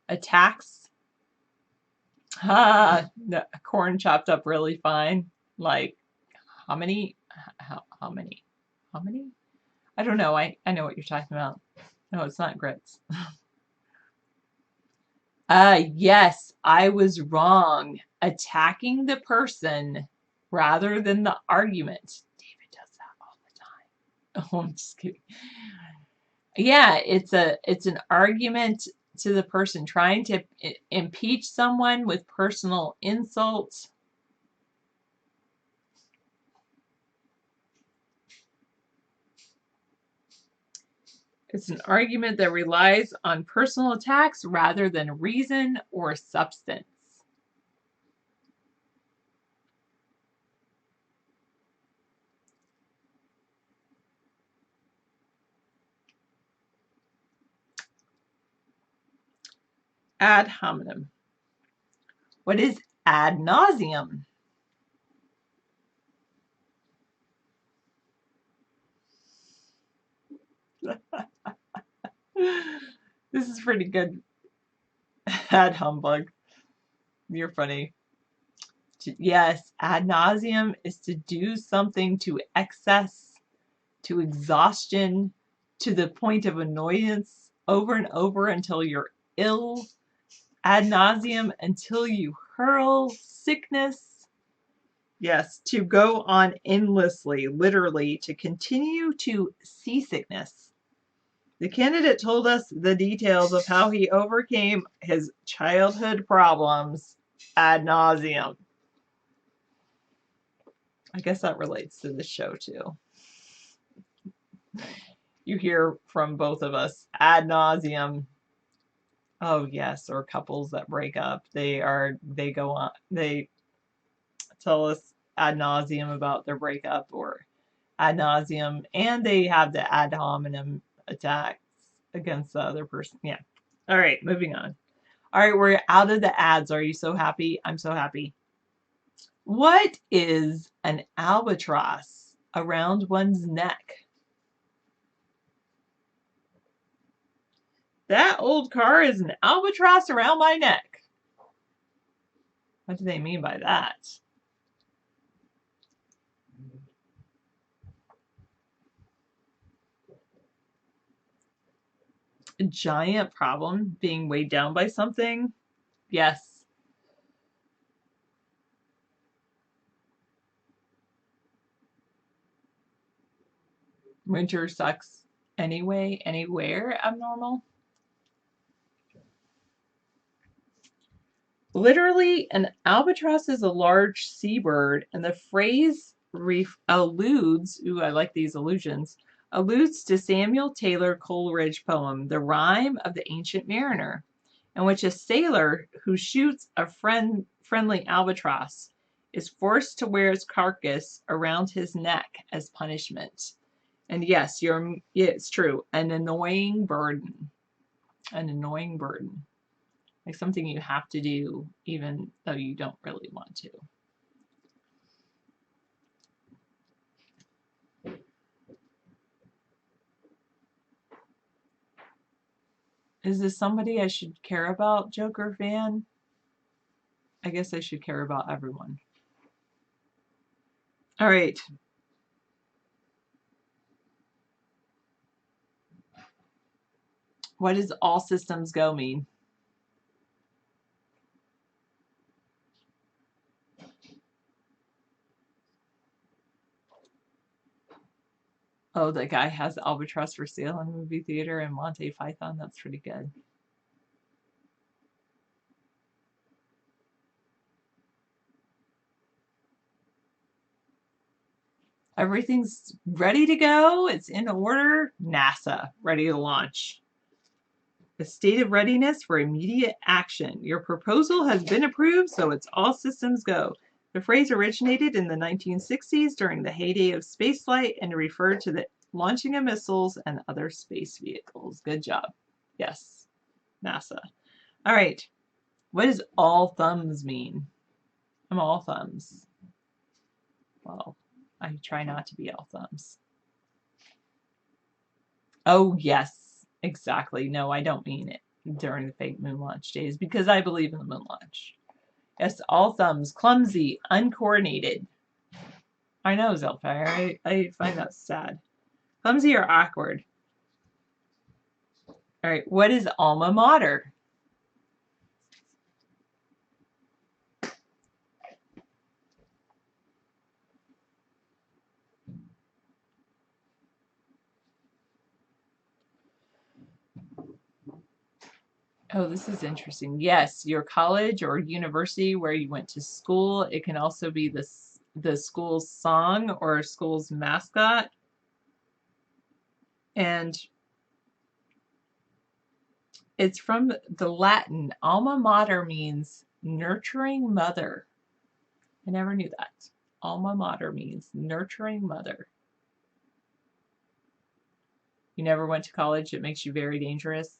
attacks. Corn chopped up really fine. Like, how many? How many? How many? I don't know. I know what you're talking about. No, it's not grits. Yes, I was wrong. Attacking the person rather than the argument. David does that all the time. Oh, I'm just kidding. Yeah, it's an argument to the person, trying to impeach someone with personal insult. It's an argument that relies on personal attacks rather than reason or substance. Ad hominem. What is ad nauseum? This is pretty good. Ad humbug. You're funny. Yes, ad nauseum is to do something to excess, to exhaustion, to the point of annoyance, over and over until you're ill. Ad nauseum, until you hurl sickness. Yes, to go on endlessly, literally, to continue to seasickness. The candidate told us the details of how he overcame his childhood problems ad nauseum. I guess that relates to the show too. You hear from both of us ad nauseum. Oh yes, or couples that break up. They go on, they tell us ad nauseum about their breakup, or ad nauseum, and they have the ad hominem attacks against the other person. Yeah. All right, moving on. All right, we're out of the ads. Are you so happy? I'm so happy. What is an albatross around one's neck? That old car is an albatross around my neck. What do they mean by that? A giant problem, being weighed down by something? Yes. Winter sucks anyway, anywhere abnormal. Literally, an albatross is a large seabird, and the phrase alludes, ooh, I like these allusions, alludes to Samuel Taylor Coleridge poem, The Rime of the Ancient Mariner, in which a sailor who shoots a friendly albatross is forced to wear its carcass around his neck as punishment. And yes, it's true. An annoying burden. An annoying burden. Like something you have to do even though you don't really want to. Is this somebody I should care about, Joker fan? I guess I should care about everyone. All right. What does all systems go mean? Oh, the guy has Albatross for sale in the movie theater and Monty Python. That's pretty good. Everything's ready to go. It's in order. NASA, ready to launch. A state of readiness for immediate action. Your proposal has been approved, so it's all systems go. The phrase originated in the 1960s during the heyday of spaceflight and referred to the launching of missiles and other space vehicles. Good job. Yes, NASA. All right. What does all thumbs mean? I'm all thumbs. Well, I try not to be all thumbs. Oh, yes, exactly. No, I don't mean it during the fake moon launch days because I believe in the moon launch. Yes, all thumbs, clumsy, uncoordinated. I know, Zelfire. I find that sad. Clumsy or awkward. All right, what is alma mater? Oh, this is interesting. Yes, your college or university where you went to school. It can also be the school's song or school's mascot. And it's from the Latin. Alma mater means nurturing mother. I never knew that. Alma mater means nurturing mother. You never went to college? It makes you very dangerous.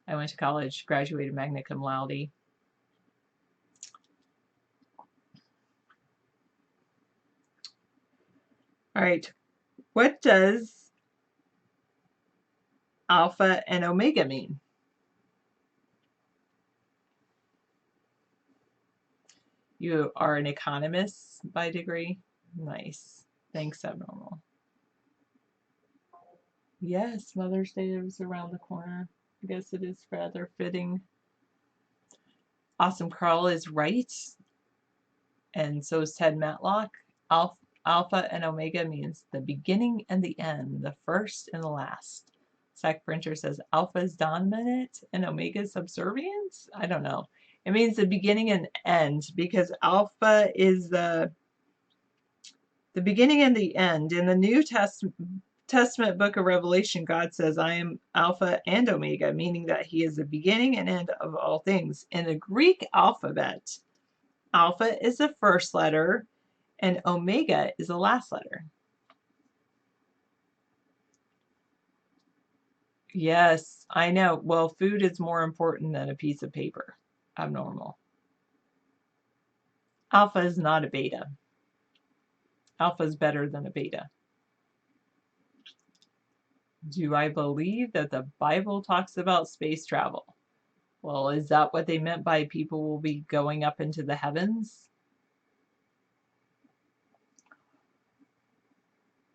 I went to college, graduated magna cum laude. All right. What does alpha and omega mean? You are an economist by degree? Nice. Thanks, Abnormal. Yes, Mother's Day is around the corner. I guess it is rather fitting. Awesome Carl is right. And so is Ted Matlock. Alpha and omega means the beginning and the end, the first and the last. Sack Printer says alpha is dominant and omega is subservient? I don't know. It means the beginning and end because alpha is the beginning and the end. In the New Testament book of Revelation, God says, I am Alpha and Omega, meaning that he is the beginning and end of all things. In the Greek alphabet, Alpha is the first letter and Omega is the last letter. Yes, I know. Well, food is more important than a piece of paper. Abnormal. Alpha is not a beta. Alpha is better than a beta. Do I believe that the Bible talks about space travel? Well, is that what they meant by people will be going up into the heavens?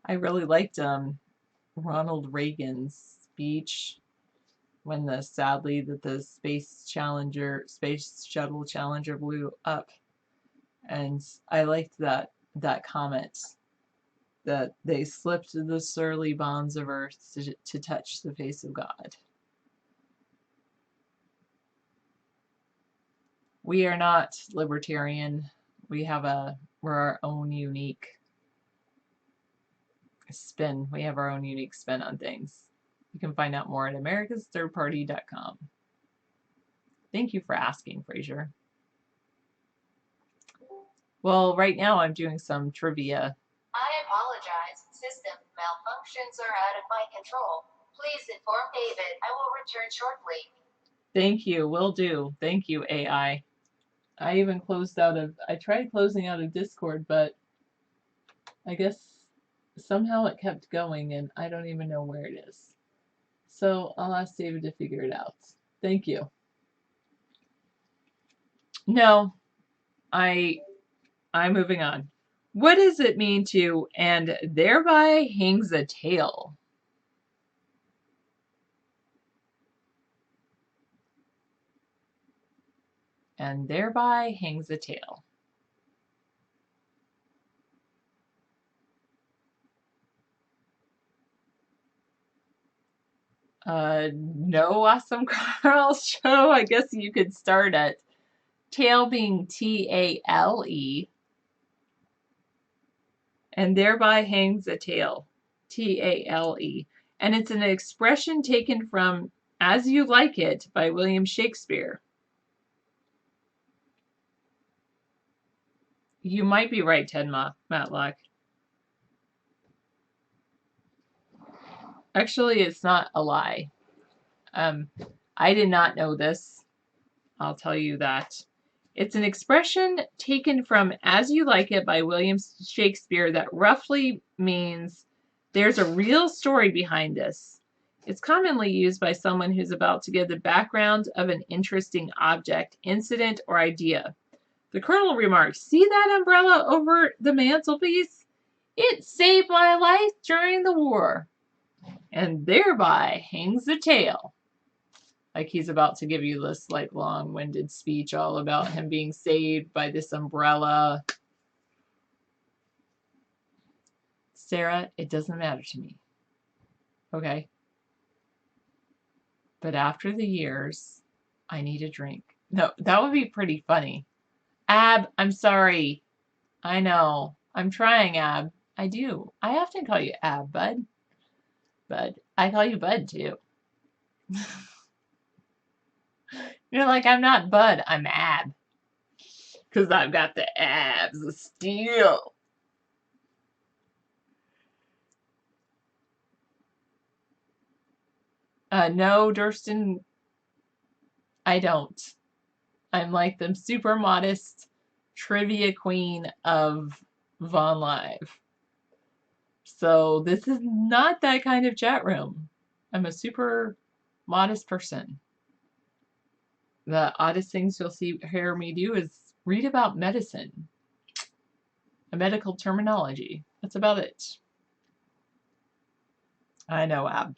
I really liked Ronald Reagan's speech when sadly the space shuttle Challenger blew up, and I liked that comment that they slipped the surly bonds of earth to touch the face of God. We are not libertarian. We're our own unique spin. We have our own unique spin on things. You can find out more at americasthirdparty.com. Thank you for asking, Fraser. Well, right now I'm doing some trivia. I apologize. System malfunctions are out of my control. Please inform David. I will return shortly. Thank you. Will do. Thank you, AI. I even I tried closing out of Discord, but I guess somehow it kept going and I don't even know where it is. So I'll ask David to figure it out. Thank you. No, I'm moving on. What does it mean to "and thereby hangs a tale"? And thereby hangs a tale. No, Awesome Carl show. I guess you could start at tale being TALE, and thereby hangs a tale, TALE. And it's an expression taken from As You Like It by William Shakespeare. You might be right, Ted Matlock. Actually, it's not a lie. I did not know this. I'll tell you that. It's an expression taken from As You Like It by William Shakespeare that roughly means there's a real story behind this. It's commonly used by someone who's about to give the background of an interesting object, incident, or idea. The Colonel remarks, "See that umbrella over the mantelpiece? It saved my life during the war." And thereby hangs the tale. Like he's about to give you this like long-winded speech all about him being saved by this umbrella. Sarah, it doesn't matter to me. Okay? But after the years, I need a drink. No, that would be pretty funny. Ab, I'm sorry. I know. I'm trying, Ab. I do. I often call you Ab, bud. Bud. I call you Bud, too. You're like, I'm not Bud, I'm Ab. Because I've got the abs of steel. No, Durston, I don't. I'm like the super modest trivia queen of Von Live. So this is not that kind of chat room. I'm a super modest person. The oddest things you'll hear me do is read about medicine, a medical terminology. That's about it. I know, Ab.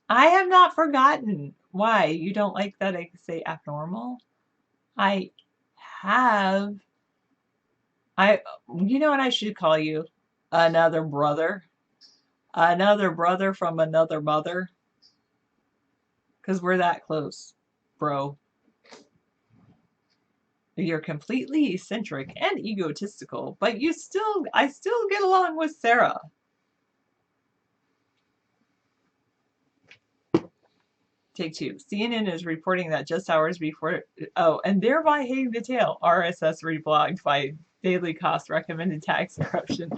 I have not forgotten. Why? You don't like that I say abnormal? I have. You know what I should call you? Another brother. Another brother from another mother. Because we're that close, bro. You're completely eccentric and egotistical, but I still get along with Sarah. Take two. CNN is reporting that just hours before, and thereby hanging the tail. RSS reblogged by Daily Cost recommended tax corruption.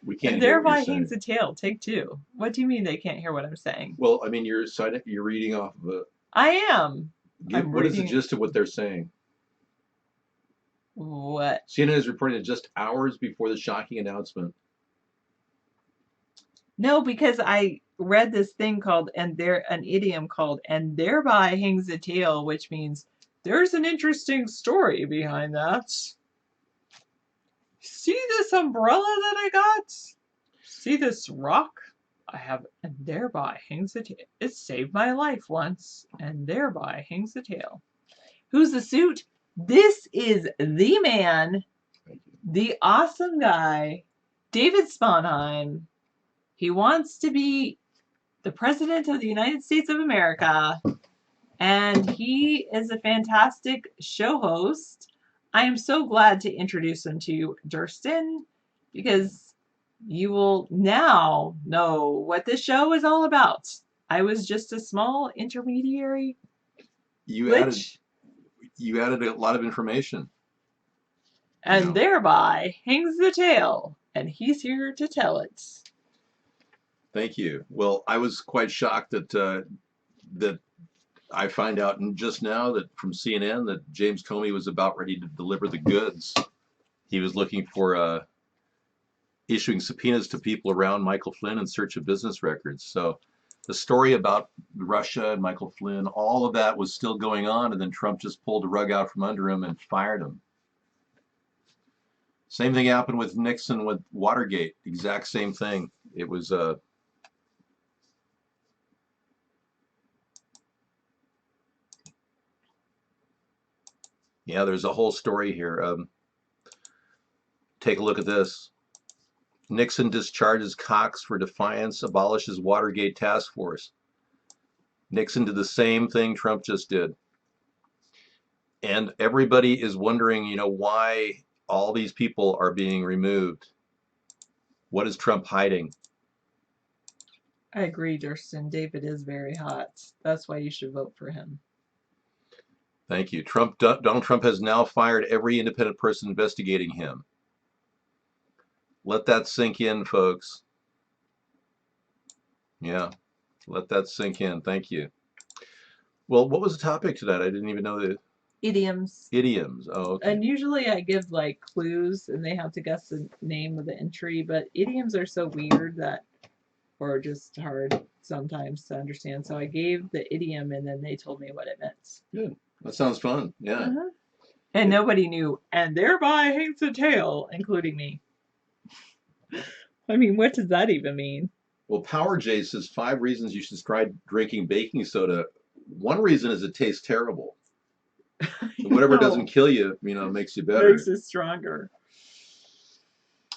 We can't And hear what thereby you're saying. hangs the tail. Take two. What do you mean they can't hear what I'm saying? Well, I mean, you're reading off of a. I am. What is the gist of what they're saying? What? CNN is reporting that just hours before the shocking announcement. No, because I read this thing called an idiom called "and thereby hangs the tail," which means there's an interesting story behind that. See this umbrella that I got? See this rock? I have, and thereby hangs the tail. It saved my life once, and thereby hangs the tail. Who's the suit? This is the man, the awesome guy, David Sponheim. He wants to be the President of the United States of America, and he is a fantastic show host. I am so glad to introduce him to you, Durston, because you will now know what this show is all about. I was just a small intermediary. You added a lot of information. and Yeah. thereby hangs the tale, and he's here to tell it. Thank you. Well, I was quite shocked that I find out just now that from CNN that James Comey was about ready to deliver the goods. He was looking for issuing subpoenas to people around Michael Flynn in search of business records. So the story about Russia and Michael Flynn, all of that was still going on, and then Trump just pulled the rug out from under him and fired him. Same thing happened with Nixon with Watergate. Exact same thing. It was yeah, there's a whole story here. Take a look at this. Nixon discharges Cox for defiance, abolishes Watergate task force. Nixon did the same thing Trump just did. And everybody is wondering, why all these people are being removed. What is Trump hiding? I agree, Justin. David is very hot. That's why you should vote for him. Thank you. Donald Trump has now fired every independent person investigating him. Let that sink in, folks. Yeah, let that sink in. Thank you. Well, what was the topic tonight? I didn't even know the Idioms. idioms. Oh, okay. And usually I give like clues and they have to guess the name of the entry, but idioms are so weird that, or just hard sometimes to understand. So I gave the idiom and then they told me what it meant. Good. That sounds fun. Yeah. And nobody knew, and thereby hangs the tail, including me. I mean, what does that even mean? Well, Power J says 5 reasons you should try drinking baking soda. One reason is it tastes terrible. Whatever doesn't kill you, makes you better. Makes it stronger.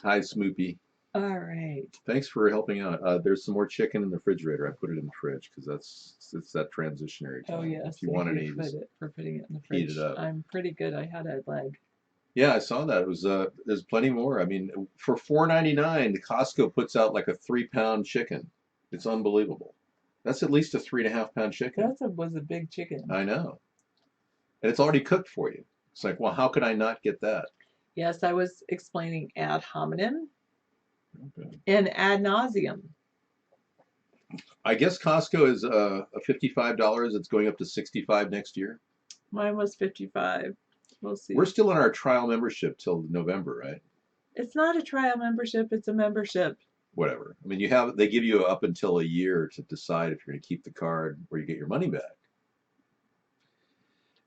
Hi, Smoopy. All right. Thanks for helping out. There's some more chicken in the refrigerator. I put it in the fridge because it's that transitionary time. Oh yes. If you want any, for putting it in the heat fridge. it up. I'm pretty good. I had a leg. Yeah, I saw that. It was there's plenty more. I mean, for $4.99, the Costco puts out like a 3-pound chicken. It's unbelievable. That's at least a 3.5-pound chicken. That was a big chicken. I know. And it's already cooked for you. It's like, well, how could I not get that? Yes, I was explaining ad hominem Okay. and ad nauseum. I guess Costco is a $55. It's going up to $65 next year. Mine was 55. We'll see. We're still in our trial membership till November, right? It's not a trial membership, it's a membership. Whatever. I mean, they give you up until a year to decide if you're going to keep the card or you get your money back.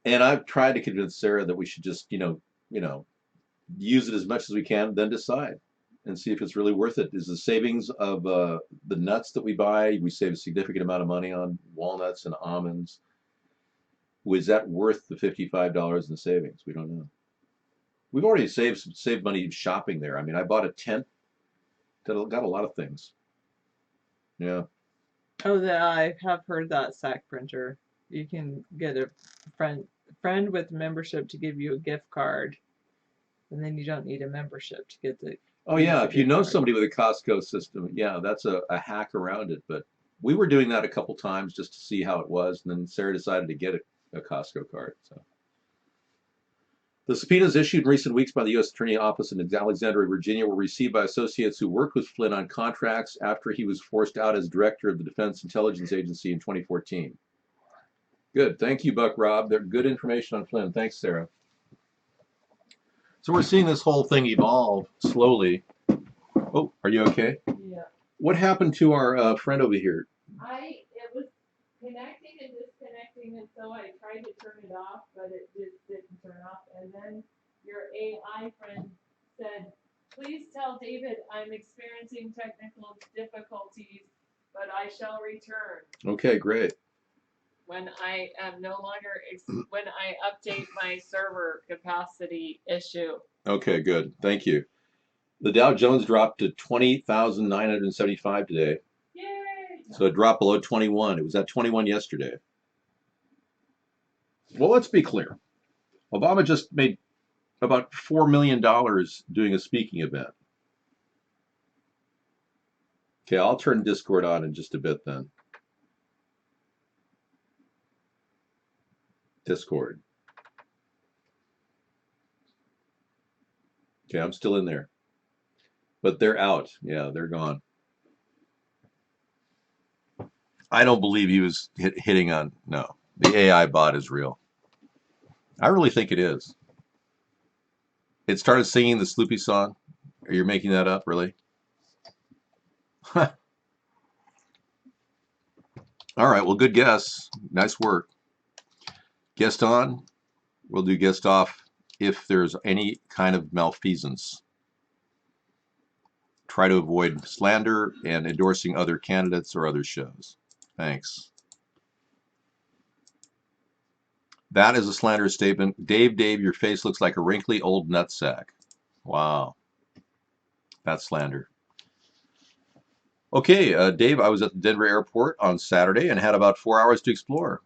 And I've tried to convince Sarah that we should just, use it as much as we can, then decide and see if it's really worth it. Is the savings of the nuts that we buy, we save a significant amount of money on walnuts and almonds. Was that worth the $55 in savings? We don't know. We've already saved money shopping there. I mean, I bought a tent that got a lot of things. Yeah. Oh, I have heard that sack printer. You can get a friend with membership to give you a gift card, and then you don't need a membership to get the. Oh yeah, if you know somebody with a Costco system, yeah, that's a hack around it. But we were doing that a couple times just to see how it was, and then Sarah decided to get a Costco card. So the subpoenas issued in recent weeks by the U.S. Attorney Office in Alexandria, Virginia, were received by associates who worked with Flynn on contracts after he was forced out as director of the Defense Intelligence Agency in 2014. Good, thank you, Buck Rob. They're good information on Flynn. Thanks, Sarah. So we're seeing this whole thing evolve slowly. Oh, are you okay? Yeah. What happened to our friend over here? It was connecting and disconnecting, and so I tried to turn it off, but it just didn't turn off. And then your AI friend said, "Please tell David I'm experiencing technical difficulties, but I shall return Okay, great. when I am no longer when I update my server capacity issue." Okay, good. Thank you. The Dow Jones dropped to 20,975 today. Yay! So it dropped below 21. It was at 21 yesterday. Well, let's be clear. Obama just made about $4 million doing a speaking event. Okay, I'll turn Discord on in just a bit then. Discord. Okay, I'm still in there. But they're out. Yeah, they're gone. I don't believe he was hitting on. No, the AI bot is real. I really think it is. It started singing the Sloopy song. Are you making that up, really? All right, well, good guess. Nice work. Guest on. We'll do guest off if there's any kind of malfeasance. Try to avoid slander and endorsing other candidates or other shows. Thanks. That is a slanderous statement. Dave, your face looks like a wrinkly old nutsack. Wow. That's slander. Okay, Dave, I was at the Denver airport on Saturday and had about 4 hours to explore.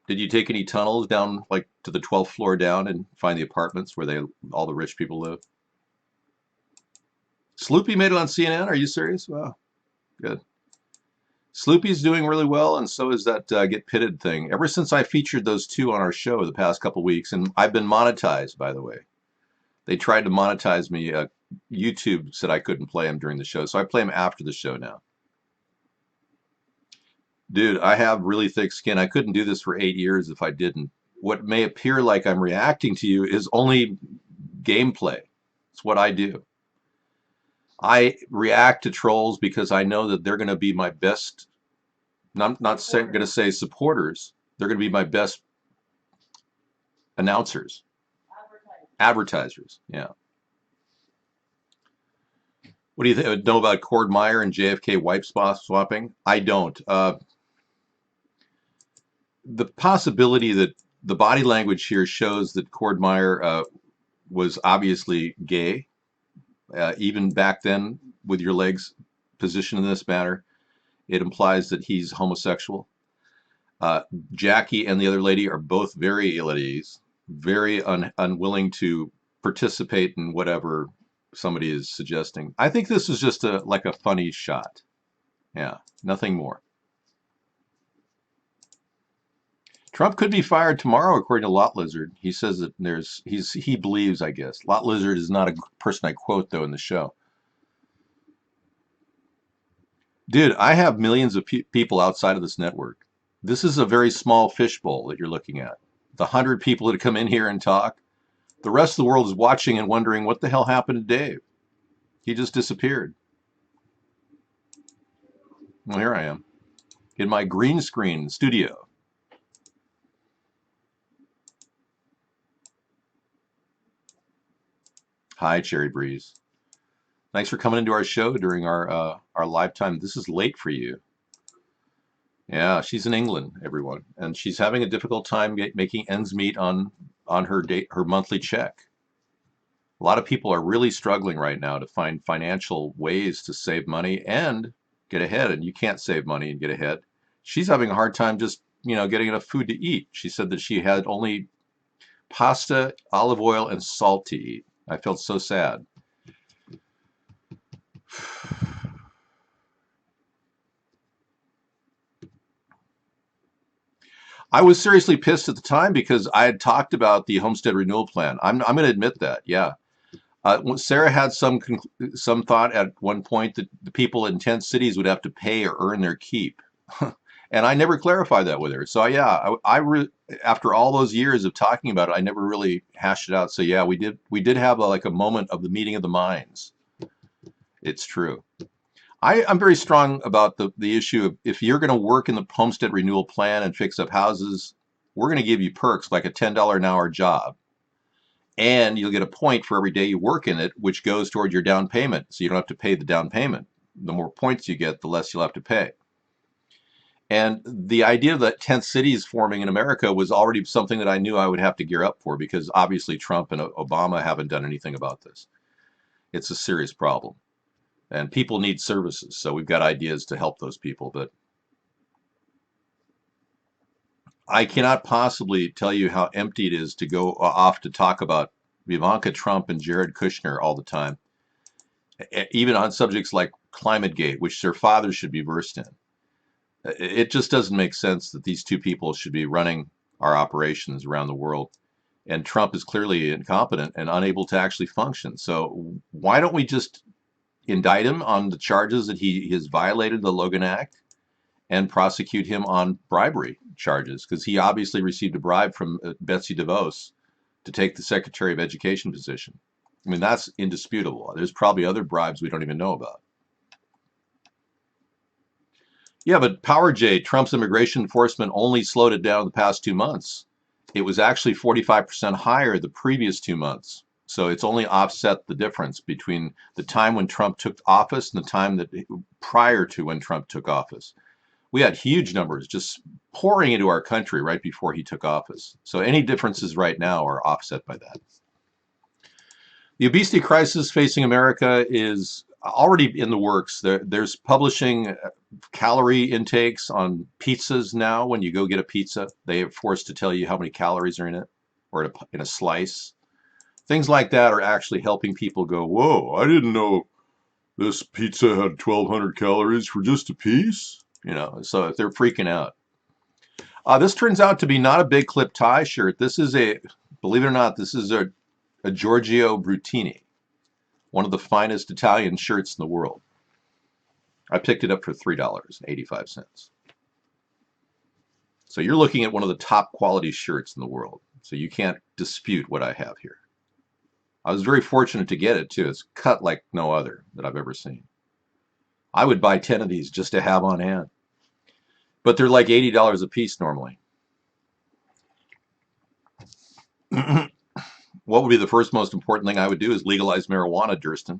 Did you take any tunnels down, like to the 12th floor down and find the apartments where all the rich people live? Sloopy made it on CNN. Are you serious? Wow, good. Sloopy's doing really well, and so is that Get Pitted thing. Ever since I featured those two on our show the past couple weeks, and I've been monetized, by the way. They tried to monetize me. YouTube said I couldn't play them during the show, so I play them after the show now. Dude, I have really thick skin. I couldn't do this for 8 years if I didn't. What may appear like I'm reacting to you is only gameplay. It's what I do. I react to trolls because I know that they're going to be my best. I'm not going to say supporters. They're going to be my best announcers, advertisers. Yeah. What do you know about Cord Meyer and JFK wipe swapping? I don't. The possibility that the body language here shows that Cord Meyer was obviously gay, even back then with your legs positioned in this manner, it implies that he's homosexual. Jackie and the other lady are both very ill at ease, very unwilling to participate in whatever somebody is suggesting. I think this is just like a funny shot. Yeah, nothing more. Trump could be fired tomorrow, according to Lot Lizard. He says that he believes, I guess. Lot Lizard is not a person I quote, though, in the show. Dude, I have millions of people outside of this network. This is a very small fishbowl that you're looking at. The 100 people that come in here and talk, the rest of the world is watching and wondering what the hell happened to Dave. He just disappeared. Well, here I am in my green screen studio. Hi, Cherry Breeze. Thanks for coming into our show during our lifetime. This is late for you. Yeah, she's in England, everyone, and she's having a difficult time making ends meet on her monthly check. A lot of people are really struggling right now to find financial ways to save money and get ahead, and you can't save money and get ahead. She's having a hard time just, getting enough food to eat. She said that she had only pasta, olive oil, and salt to eat. I felt so sad. I was seriously pissed at the time because I had talked about the homestead renewal plan. I'm going to admit that. Yeah. Sarah had some thought at one point that the people in tent cities would have to pay or earn their keep. And I never clarified that with her. So yeah, after all those years of talking about it, I never really hashed it out. So yeah, we did have like a moment of the meeting of the minds. It's true. I'm very strong about the issue of if you're going to work in the homestead renewal plan and fix up houses, we're going to give you perks like a $10 an hour job. And you'll get a point for every day you work in it, which goes toward your down payment. So you don't have to pay the down payment. The more points you get, the less you'll have to pay. And the idea that tent cities forming in America was already something that I knew I would have to gear up for because obviously Trump and Obama haven't done anything about this. It's a serious problem. And people need services, so we've got ideas to help those people. But I cannot possibly tell you how empty it is to go off to talk about Ivanka Trump and Jared Kushner all the time, even on subjects like ClimateGate, which their fathers should be versed in. It just doesn't make sense that these two people should be running our operations around the world. and Trump is clearly incompetent and unable to actually function. So why don't we just indict him on the charges that he has violated the Logan Act and prosecute him on bribery charges? Because he obviously received a bribe from Betsy DeVos to take the Secretary of Education position. I mean, that's indisputable. There's probably other bribes we don't even know about. Yeah, but Power J, Trump's immigration enforcement only slowed it down the past 2 months. It was actually 45% higher the previous 2 months. So it's only offset the difference between the time when Trump took office and the time that prior to when Trump took office. We had huge numbers just pouring into our country right before he took office. So any differences right now are offset by that. The obesity crisis facing America is already in the works. There's publishing calorie intakes on pizzas now. When you go get a pizza, they are forced to tell you how many calories are in it or in a slice. Things like that are actually helping people go, whoa, I didn't know this pizza had 1,200 calories for just a piece. So they're freaking out. This turns out to be not a big clip tie shirt. This is believe it or not, this is a Giorgio Brutini, one of the finest Italian shirts in the world. I picked it up for $3.85. So you're looking at one of the top quality shirts in the world. So you can't dispute what I have here. I was very fortunate to get it too. It's cut like no other that I've ever seen. I would buy 10 of these just to have on hand. But they're like $80 a piece normally. What would be the first most important thing I would do is legalize marijuana, Durston.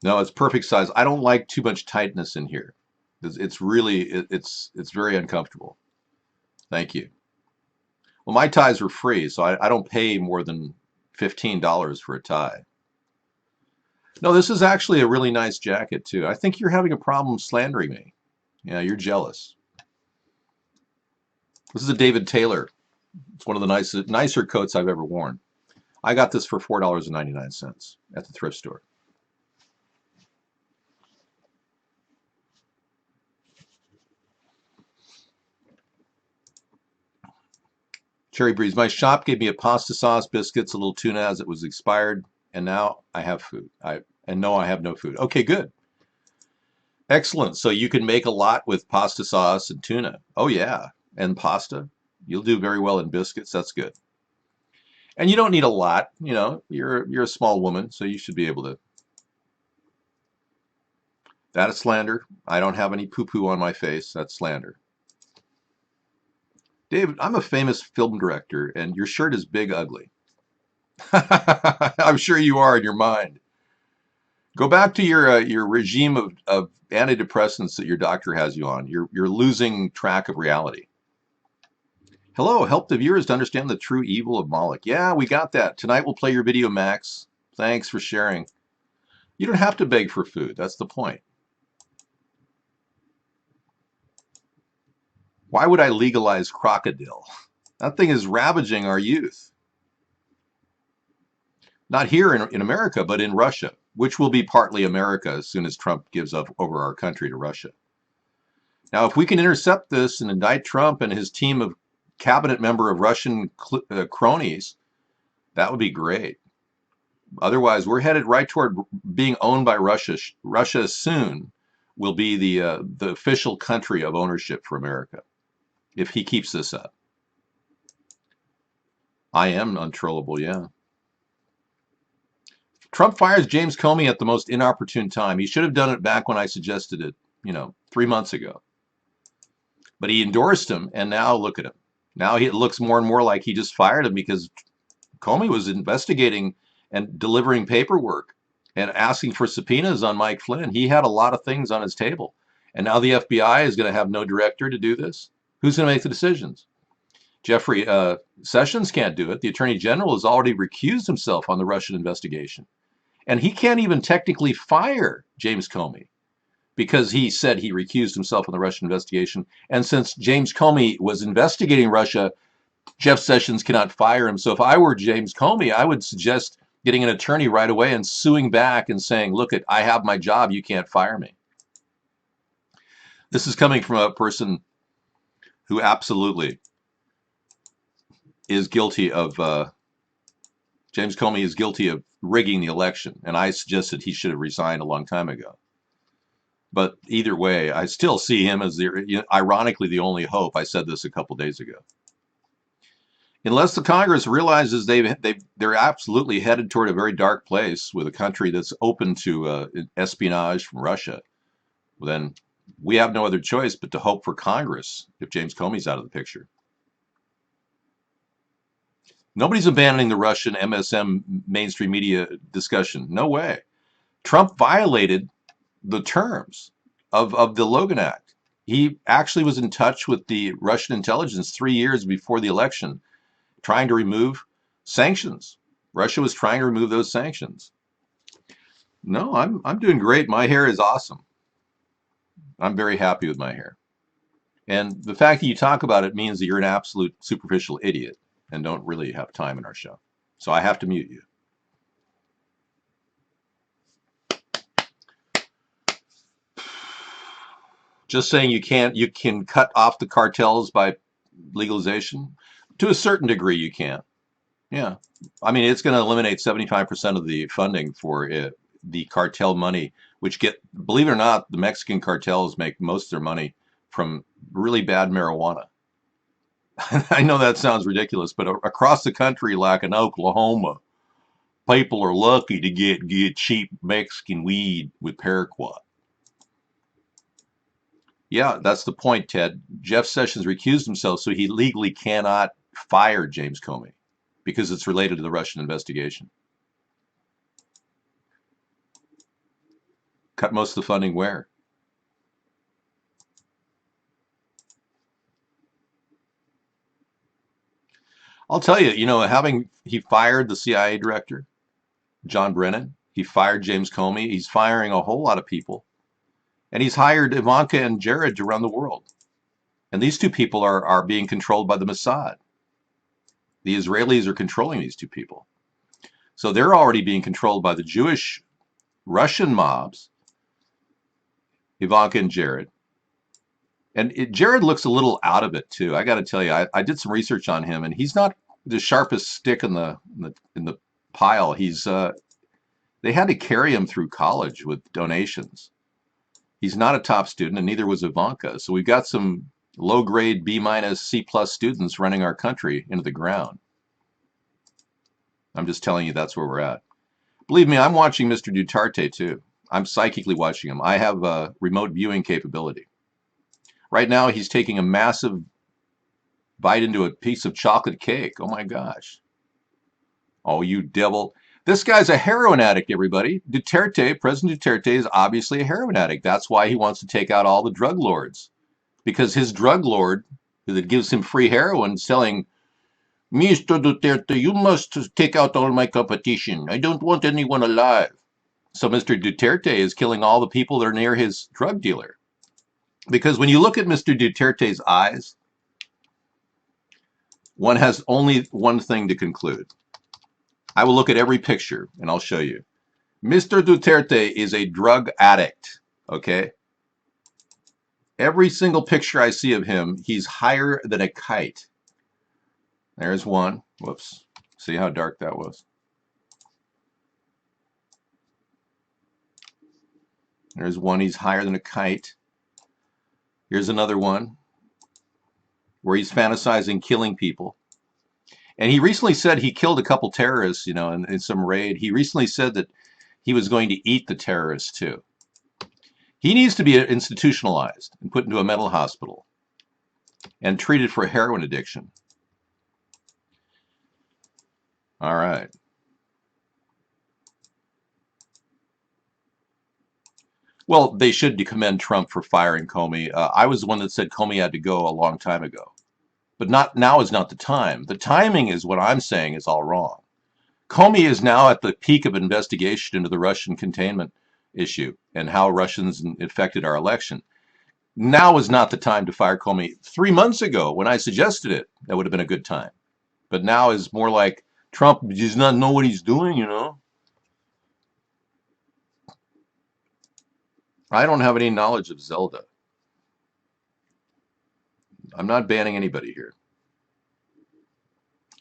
No, it's perfect size. I don't like too much tightness in here. It's really, it's very uncomfortable. Thank you. Well, my ties are free, so I don't pay more than $15 for a tie. No, this is actually a really nice jacket too. I think you're having a problem slandering me. Yeah, you're jealous. This is a David Taylor. It's one of the nicer coats I've ever worn. I got this for $4.99 at the thrift store. Cherry Breeze. My shop gave me a pasta sauce, biscuits, a little tuna as it was expired, and now I have food. No, I have no food. Okay, good. Excellent. So you can make a lot with pasta sauce and tuna. Oh yeah, and pasta. You'll do very well in biscuits. That's good. And you don't need a lot. You're a small woman, so you should be able to. That is slander. I don't have any poo-poo on my face. That's slander. David, I'm a famous film director, and your shirt is big ugly. I'm sure you are in your mind. Go back to your regime of antidepressants that your doctor has you on. You're losing track of reality. Hello, help the viewers to understand the true evil of Moloch. Yeah, we got that. Tonight we'll play your video, Max. Thanks for sharing. You don't have to beg for food. That's the point. Why would I legalize crocodile? That thing is ravaging our youth. Not here in America, but in Russia, which will be partly America as soon as Trump gives up over our country to Russia. Now, if we can intercept this and indict Trump and his team of cabinet member of Russian cronies, that would be great. Otherwise, we're headed right toward being owned by Russia. Russia soon will be the official country of ownership for America if he keeps this up. I am untrollable, yeah. Trump fires James Comey at the most inopportune time. He should have done it back when I suggested it, 3 months ago. But he endorsed him, and now look at him. Now it looks more and more like he just fired him because Comey was investigating and delivering paperwork and asking for subpoenas on Mike Flynn. He had a lot of things on his table. And now the FBI is going to have no director to do this. Who's going to make the decisions? Jeffrey Sessions can't do it. The Attorney General has already recused himself on the Russian investigation. And he can't even technically fire James Comey because he said he recused himself on the Russian investigation. And since James Comey was investigating Russia, Jeff Sessions cannot fire him. So if I were James Comey, I would suggest getting an attorney right away and suing back and saying, look, I have my job. You can't fire me. This is coming from a person who absolutely is guilty of James Comey is guilty of rigging the election, and I suggested he should have resigned a long time ago. But either way, I still see him as ironically the only hope. I said this a couple days ago. Unless the Congress realizes they're absolutely headed toward a very dark place with a country that's open to espionage from Russia, then we have no other choice but to hope for Congress if James Comey's out of the picture. Nobody's abandoning the Russian MSM mainstream media discussion. No way. Trump violated the terms of the Logan Act. He actually was in touch with the Russian intelligence 3 years before the election, trying to remove sanctions. Russia was trying to remove those sanctions. No, I'm doing great. My hair is awesome. I'm very happy with my hair. And the fact that you talk about it means that you're an absolute superficial idiot and don't really have time in our show. So I have to mute you. Just saying you can cut off the cartels by legalization. To a certain degree, you can. Yeah. I mean, it's going to eliminate 75% of the funding for the cartel money, which believe it or not, the Mexican cartels make most of their money from really bad marijuana. I know that sounds ridiculous, but across the country, like in Oklahoma, people are lucky to get cheap Mexican weed with paraquat. Yeah, that's the point, Ted. Jeff Sessions recused himself, so he legally cannot fire James Comey because it's related to the Russian investigation. Cut most of the funding where? I'll tell you, he fired the CIA director, John Brennan. He fired James Comey. He's firing a whole lot of people. And he's hired Ivanka and Jared to run the world. And these two people are being controlled by the Mossad. The Israelis are controlling these two people. So they're already being controlled by the Jewish Russian mobs, Ivanka and Jared. And Jared looks a little out of it too. I got to tell you, I did some research on him, and he's not the sharpest stick in the pile. They had to carry him through college with donations. He's not a top student, and neither was Ivanka. So we've got some low-grade B-, C+ students running our country into the ground. I'm just telling you that's where we're at. Believe me, I'm watching Mr. Duterte too. I'm psychically watching him. I have a remote viewing capability. Right now, he's taking a massive bite into a piece of chocolate cake. Oh my gosh. Oh, you devil. This guy's a heroin addict, everybody. President Duterte is obviously a heroin addict. That's why he wants to take out all the drug lords. Because his drug lord that gives him free heroin is telling Mr. Duterte, you must take out all my competition. I don't want anyone alive. So Mr. Duterte is killing all the people that are near his drug dealer. Because when you look at Mr. Duterte's eyes, one has only one thing to conclude. I will look at every picture and I'll show you. Mr. Duterte is a drug addict, okay? Every single picture I see of him, he's higher than a kite. There's one. Whoops. See how dark that was? There's one, he's higher than a kite. Here's another one where he's fantasizing killing people. And he recently said he killed a couple terrorists, in some raid. He recently said that he was going to eat the terrorists too. He needs to be institutionalized and put into a mental hospital and treated for heroin addiction. All right. Well, they should commend Trump for firing Comey. I was the one that said Comey had to go a long time ago. But now is not the time. The timing is what I'm saying is all wrong. Comey is now at the peak of investigation into the Russian containment issue and how Russians affected our election. Now is not the time to fire Comey. 3 months ago, when I suggested it, that would have been a good time. But now is more like Trump does not know what he's doing, I don't have any knowledge of Zelda. I'm not banning anybody here.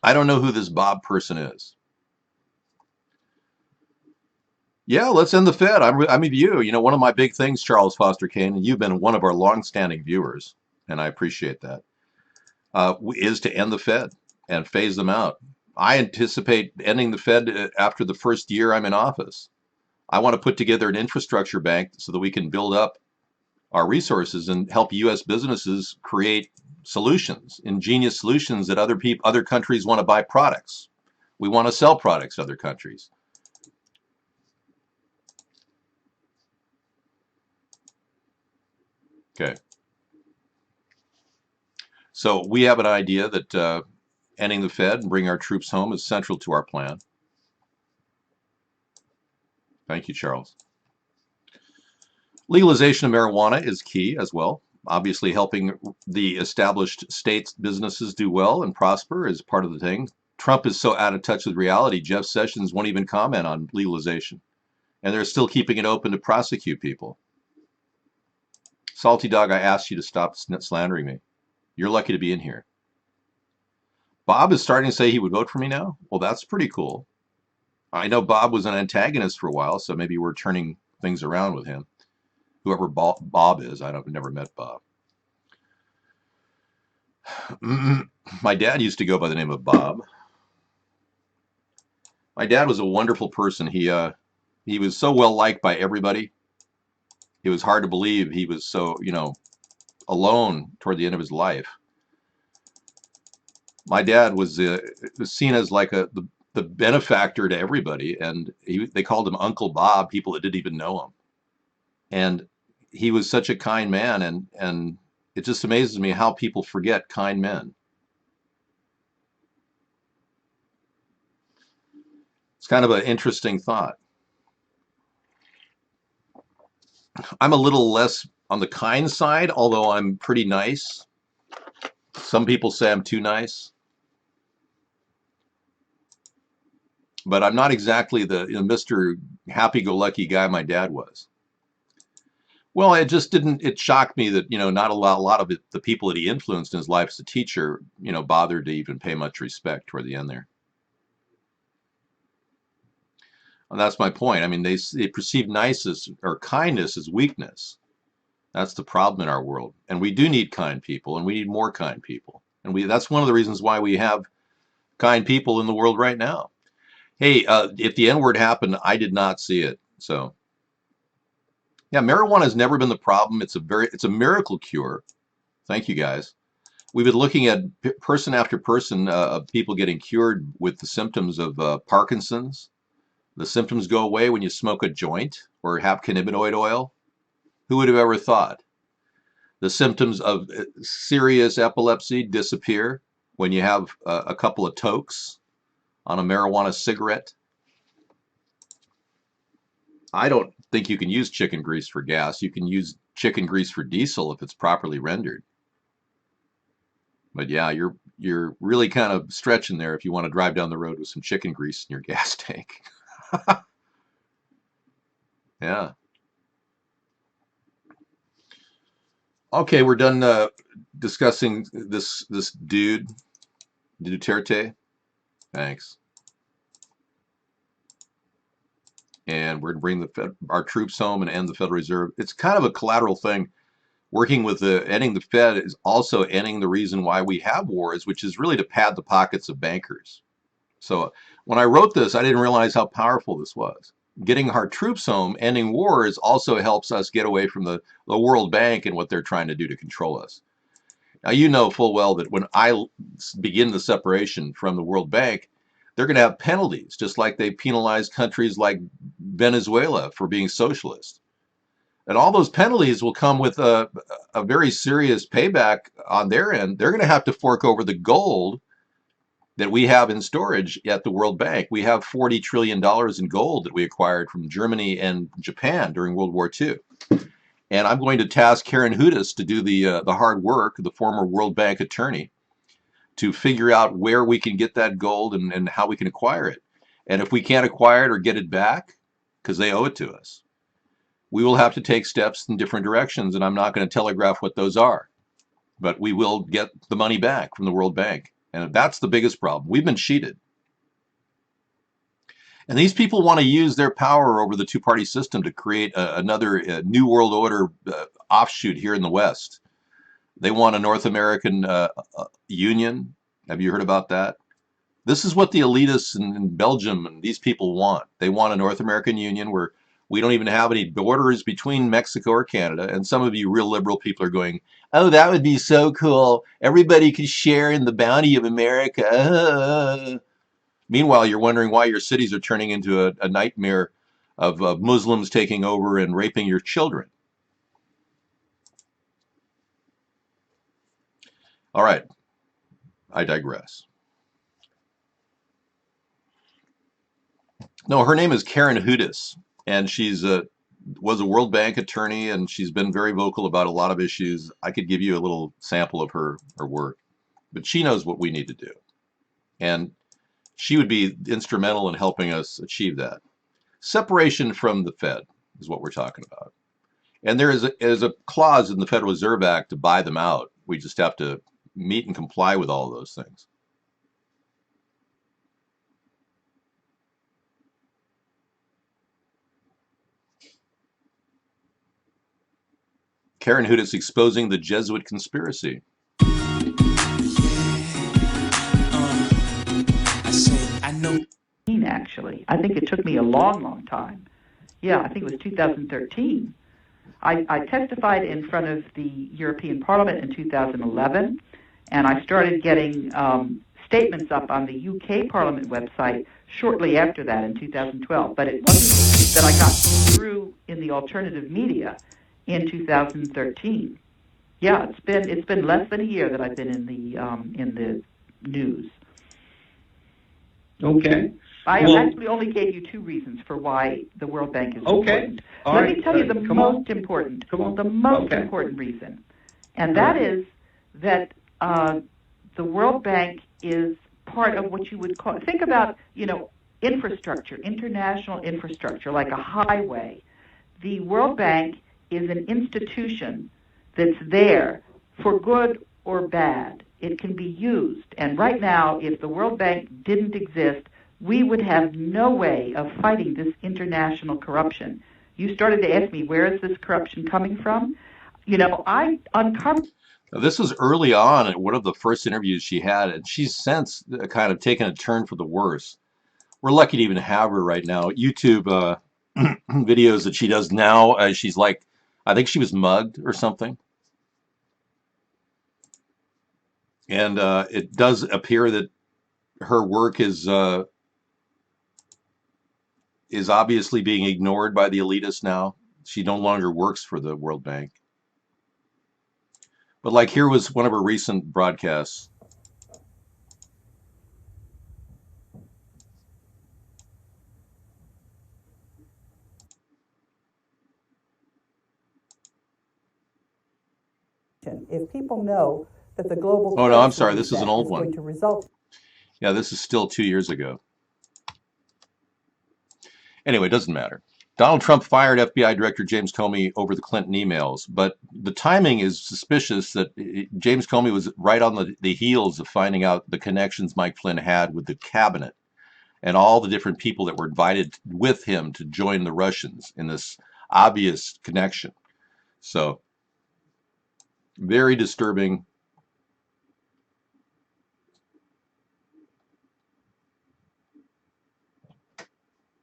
I don't know who this Bob person is. Yeah, let's end the Fed. I'm with you. You know, one of my big things, Charles Foster Kane, and you've been one of our longstanding viewers, and I appreciate that, is to end the Fed and phase them out. I anticipate ending the Fed after the first year I'm in office. I want to put together an infrastructure bank so that we can build up our resources and help U.S. businesses create solutions, ingenious solutions that other countries want to buy products. We want to sell products to other countries. Okay. So we have an idea that ending the Fed and bringing our troops home is central to our plan. Thank you, Charles. Legalization of marijuana is key as well. Obviously, helping the established states' businesses do well and prosper is part of the thing. Trump is so out of touch with reality, Jeff Sessions won't even comment on legalization. And they're still keeping it open to prosecute people. Salty Dog, I asked you to stop slandering me. You're lucky to be in here. Bob is starting to say he would vote for me now? Well, that's pretty cool. I know Bob was an antagonist for a while, so maybe we're turning things around with him. Whoever Bob is, I've never met Bob. My dad used to go by the name of Bob. My dad was a wonderful person. He was so well liked by everybody. It was hard to believe he was so, alone toward the end of his life. My dad was seen as like the benefactor to everybody, and they called him Uncle Bob, people that didn't even know him. And he was such a kind man, and it just amazes me how people forget kind men. It's kind of an interesting thought. I'm a little less on the kind side, although I'm pretty nice. Some people say I'm too nice. But I'm not exactly the Mr. Happy-go-lucky guy my dad was. Well, it shocked me that, not a lot of the people that he influenced in his life as a teacher, bothered to even pay much respect toward the end there. And that's my point. I mean, they perceive niceness or kindness as weakness. That's the problem in our world. And we do need kind people, and we need more kind people. And that's one of the reasons why we have kind people in the world right now. Hey, if the N-word happened, I did not see it. So, yeah, marijuana has never been the problem. It's a miracle cure. Thank you, guys. We've been looking at person after person of people getting cured with the symptoms of Parkinson's. The symptoms go away when you smoke a joint or have cannabinoid oil. Who would have ever thought? The symptoms of serious epilepsy disappear when you have a couple of tokes on a marijuana cigarette. I don't think you can use chicken grease for gas. You can use chicken grease for diesel if it's properly rendered. But yeah, you're really kind of stretching there if you want to drive down the road with some chicken grease in your gas tank. Yeah. Okay, we're done discussing this dude, Duterte. Thanks. And we're going to bring our troops home and end the Federal Reserve. It's kind of a collateral thing. Working with ending the Fed is also ending the reason why we have wars, which is really to pad the pockets of bankers. So when I wrote this, I didn't realize how powerful this was. Getting our troops home, ending wars, also helps us get away from the World Bank and what they're trying to do to control us. Now, you know full well that when I begin the separation from the World Bank, they're going to have penalties, just like they penalize countries like Venezuela for being socialist. And all those penalties will come with a very serious payback on their end. They're going to have to fork over the gold that we have in storage at the World Bank. We have $40 trillion in gold that we acquired from Germany and Japan during World War II. And I'm going to task Karen Hudis to do the hard work, the former World Bank attorney, to figure out where we can get that gold and how we can acquire it. And if we can't acquire it or get it back, because they owe it to us, we will have to take steps in different directions, and I'm not going to telegraph what those are. But we will get the money back from the World Bank. And that's the biggest problem. We've been cheated. And these people want to use their power over the two-party system to create another New World Order offshoot here in the West. They want a North American union. Have you heard about that? This is what the elitists in Belgium and these people want. They want a North American union where we don't even have any borders between Mexico or Canada. And some of you real liberal people are going, oh, that would be so cool. Everybody could share in the bounty of America. Meanwhile, you're wondering why your cities are turning into a nightmare of Muslims taking over and raping your children. All right, I digress. No, her name is Karen Hudis, and she's was a World Bank attorney, and she's been very vocal about a lot of issues. I could give you a little sample of her work, but she knows what we need to do, and she would be instrumental in helping us achieve that. Separation from the Fed is what we're talking about. And there is a clause in the Federal Reserve Act to buy them out. We just have to meet and comply with all of those things. Karen Hudis exposing the Jesuit conspiracy. I know. Actually, I think it took me a long time. Yeah, I think it was 2013. I testified in front of the European Parliament in 2011, and I started getting statements up on the UK Parliament website shortly after that in 2012. But it wasn't that I got through in the alternative media in 2013. Yeah, it's been less than a year that I've been in the news. Okay. I Well- actually only gave you two reasons for why the World Bank is Okay. important. All Let right. me tell you the Come on. most important, Come on. the most Okay. important reason, and that is that the World Bank is part of what you would call. Think about infrastructure, international infrastructure, like a highway. The World Bank is an institution that's there for good or bad. It can be used. And right now, if the World Bank didn't exist, we would have no way of fighting this international corruption. You started to ask me, where is this corruption coming from? I uncovered. Now, this was early on in one of the first interviews she had, and she's since kind of taken a turn for the worse. We're lucky to even have her right now. YouTube videos that she does now, she's like, I think she was mugged or something. And it does appear that her work is obviously being ignored by the elitists now. She no longer works for the World Bank. But like here was one of her recent broadcasts. If people know that the global Oh, no, I'm crisis sorry. This is an old going one. to result. Yeah, this is still 2 years ago. Anyway, it doesn't matter. Donald Trump fired FBI Director James Comey over the Clinton emails, but the timing is suspicious that James Comey was right on the heels of finding out the connections Mike Flynn had with the cabinet and all the different people that were invited with him to join the Russians in this obvious connection. So, very disturbing.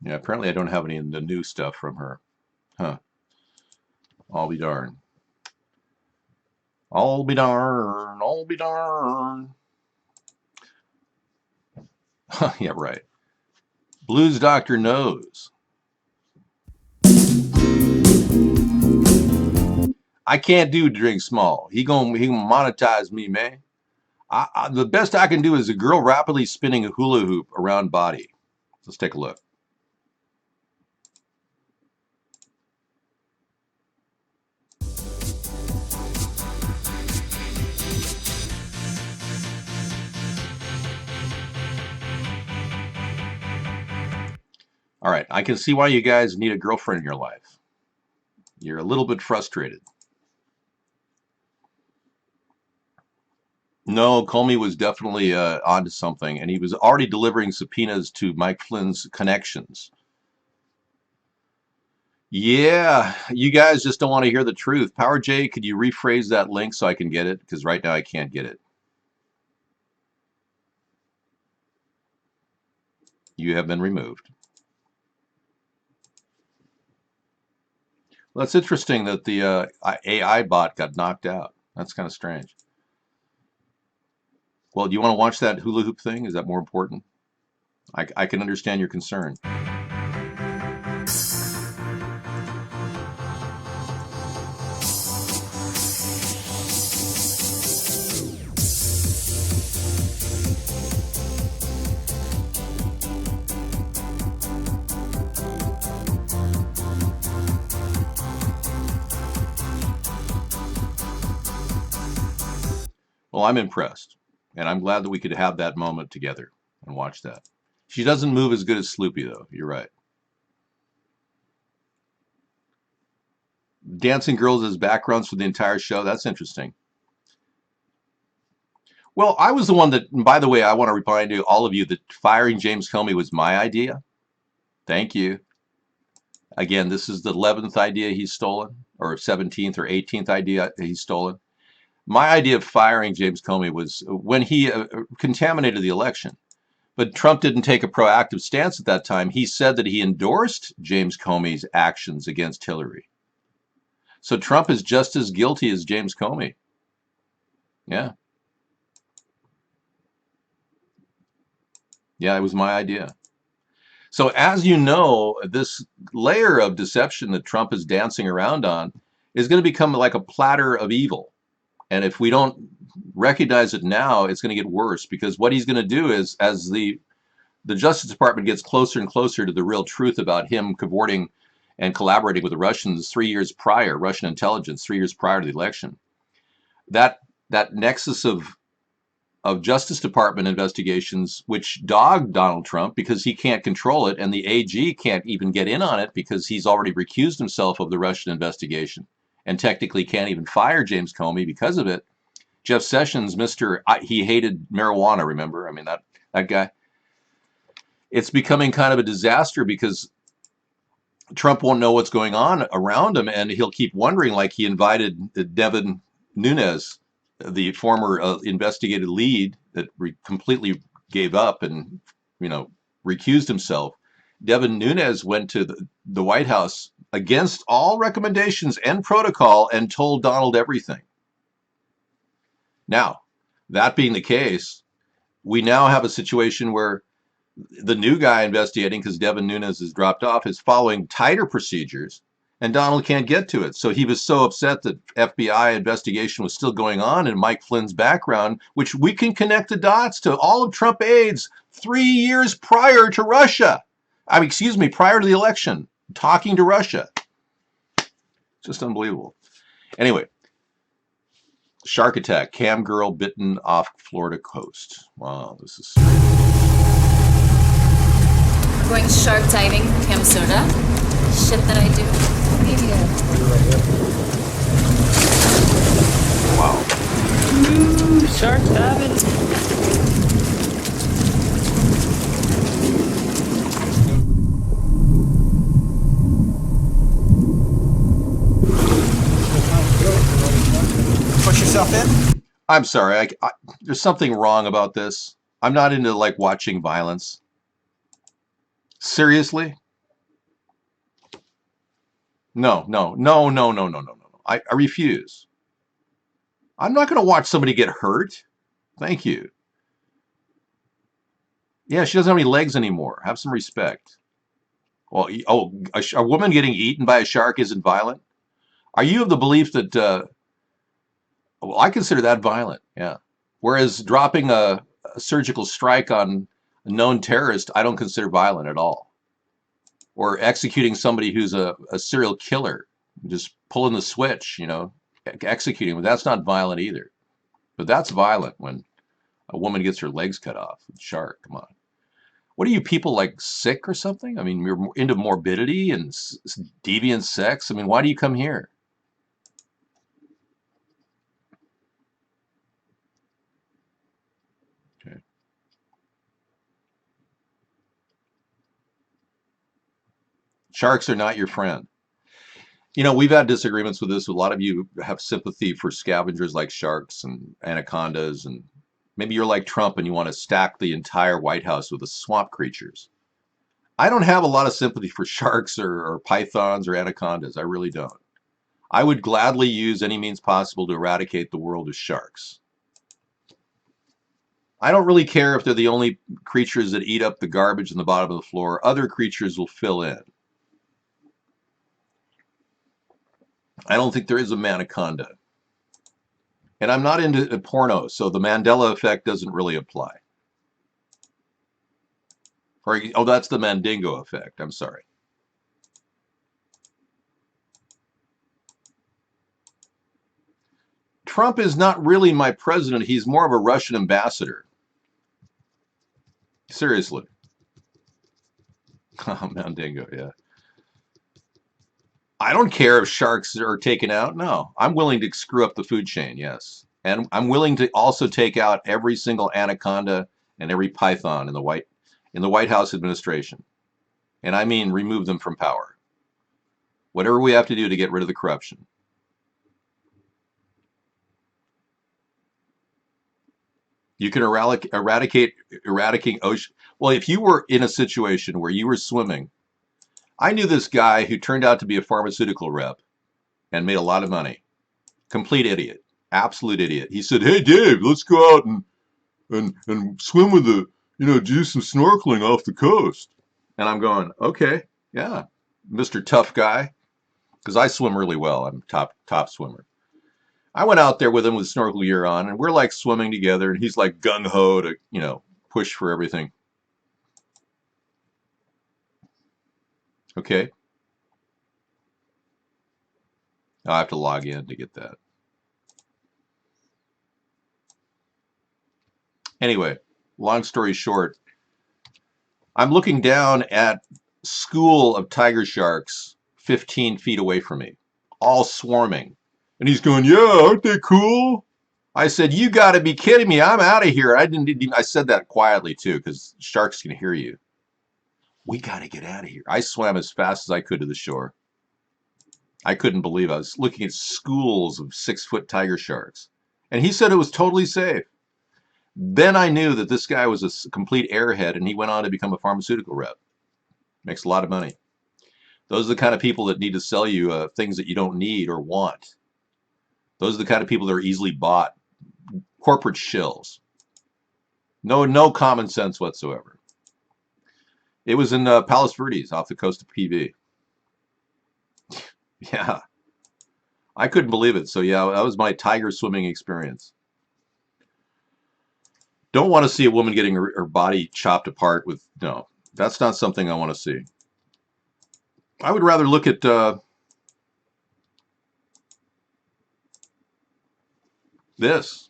Yeah, apparently I don't have any of the new stuff from her. Huh. I'll be darned. I'll be darned. I'll be darned. Yeah, right. Blues Doctor knows. I can't do drink small. He gonna monetize me, man. The best I can do is a girl rapidly spinning a hula hoop around body. Let's take a look. All right, I can see why you guys need a girlfriend in your life. You're a little bit frustrated. No, Comey was definitely onto something, and he was already delivering subpoenas to Mike Flynn's connections. Yeah, you guys just don't want to hear the truth. Power J, could you rephrase that link so I can get it? Because right now I can't get it. You have been removed. Well, it's interesting that the AI bot got knocked out. That's kind of strange. Well, do you want to watch that hula hoop thing? Is that more important? I can understand your concern. Well, I'm impressed, and I'm glad that we could have that moment together and watch that. She doesn't move as good as Sloopy, though. You're right. Dancing girls as backgrounds for the entire show. That's interesting. Well, I was the one that, and by the way, I want to remind you, all of you, that firing James Comey was my idea. Thank you. Again, this is the 11th idea he's stolen, or 17th or 18th idea he's stolen. My idea of firing James Comey was when he contaminated the election. But Trump didn't take a proactive stance at that time. He said that he endorsed James Comey's actions against Hillary. So Trump is just as guilty as James Comey. Yeah. Yeah, it was my idea. So as you know, this layer of deception that Trump is dancing around on is going to become like a platter of evil. And if we don't recognize it now, it's going to get worse, because what he's going to do is, as the Justice Department gets closer and closer to the real truth about him cavorting and collaborating with the Russians 3 years prior, Russian intelligence 3 years prior to the election, that nexus of Justice Department investigations, which dogged Donald Trump because he can't control it, and the AG can't even get in on it because he's already recused himself of the Russian investigation and technically can't even fire James Comey because of it. Jeff Sessions, he hated marijuana, remember? I mean, that guy. It's becoming kind of a disaster because Trump won't know what's going on around him, and he'll keep wondering, like he invited Devin Nunes, the former investigative lead that completely gave up and, recused himself. Devin Nunes went to the White House against all recommendations and protocol and told Donald everything. Now, that being the case, we now have a situation where the new guy investigating, because Devin Nunes has dropped off, is following tighter procedures, and Donald can't get to it. So he was so upset that FBI investigation was still going on in Mike Flynn's background, which we can connect the dots to all of Trump aides 3 years prior to Russia. Prior to the election, talking to Russia. Just unbelievable. Anyway, shark attack. Cam girl bitten off Florida coast. Wow, this is Going shark diving, Cam Soda. Shit that I do. wow. Ooh, shark diving. Push yourself in. I'm sorry. There's something wrong about this. I'm not into like watching violence. Seriously? No, no, no, no, no, no, no, no. I refuse. I'm not going to watch somebody get hurt. Thank you. Yeah, she doesn't have any legs anymore. Have some respect. Well, a woman getting eaten by a shark isn't violent? Are you of the belief that, well, I consider that violent, yeah. Whereas dropping a surgical strike on a known terrorist, I don't consider violent at all. Or executing somebody who's a serial killer, just pulling the switch, executing them. That's not violent either. But that's violent when a woman gets her legs cut off. Shark, come on. What are you people, like, sick or something? I mean, you're into morbidity and deviant sex. I mean, why do you come here? Sharks are not your friend. You know, we've had disagreements with this. A lot of you have sympathy for scavengers like sharks and anacondas, and maybe you're like Trump and you want to stack the entire White House with the swamp creatures. I don't have a lot of sympathy for sharks or pythons or anacondas. I really don't. I would gladly use any means possible to eradicate the world of sharks. I don't really care if they're the only creatures that eat up the garbage in the bottom of the floor. Other creatures will fill in. I don't think there is a manaconda. And I'm not into porno, so the Mandela effect doesn't really apply. Or, oh, that's the Mandingo effect. I'm sorry. Trump is not really my president. He's more of a Russian ambassador. Seriously. Oh, Mandingo, yeah. I don't care if sharks are taken out. No, I'm willing to screw up the food chain, yes. And I'm willing to also take out every single anaconda and every python in the White House administration. And I mean remove them from power. Whatever we have to do to get rid of the corruption. You can eradicate ocean. Well, if you were in a situation where you were swimming, I knew this guy who turned out to be a pharmaceutical rep and made a lot of money. Complete idiot. Absolute idiot. He said, "Hey, Dave, let's go out and swim with do some snorkeling off the coast." And I'm going, okay, yeah, Mr. Tough Guy, because I swim really well. I'm top swimmer. I went out there with him with snorkel gear on, and we're like swimming together, and he's like gung-ho to, push for everything. Okay. I'll have to log in to get that. Anyway, long story short, I'm looking down at school of tiger sharks 15 feet away from me, all swarming. And he's going, "Yeah, aren't they cool?" I said, "You got to be kidding me. I'm out of here." I said that quietly too, because sharks can hear you. We got to get out of here. I swam as fast as I could to the shore. I couldn't believe I was looking at schools of 6-foot tiger sharks. And he said it was totally safe. Then I knew that this guy was a complete airhead, and he went on to become a pharmaceutical rep. Makes a lot of money. Those are the kind of people that need to sell you things that you don't need or want. Those are the kind of people that are easily bought. Corporate shills. No common sense whatsoever. It was in Palos Verdes off the coast of PV. Yeah. I couldn't believe it. So yeah, that was my tiger swimming experience. Don't want to see a woman getting her body chopped apart with, no, that's not something I want to see. I would rather look at this.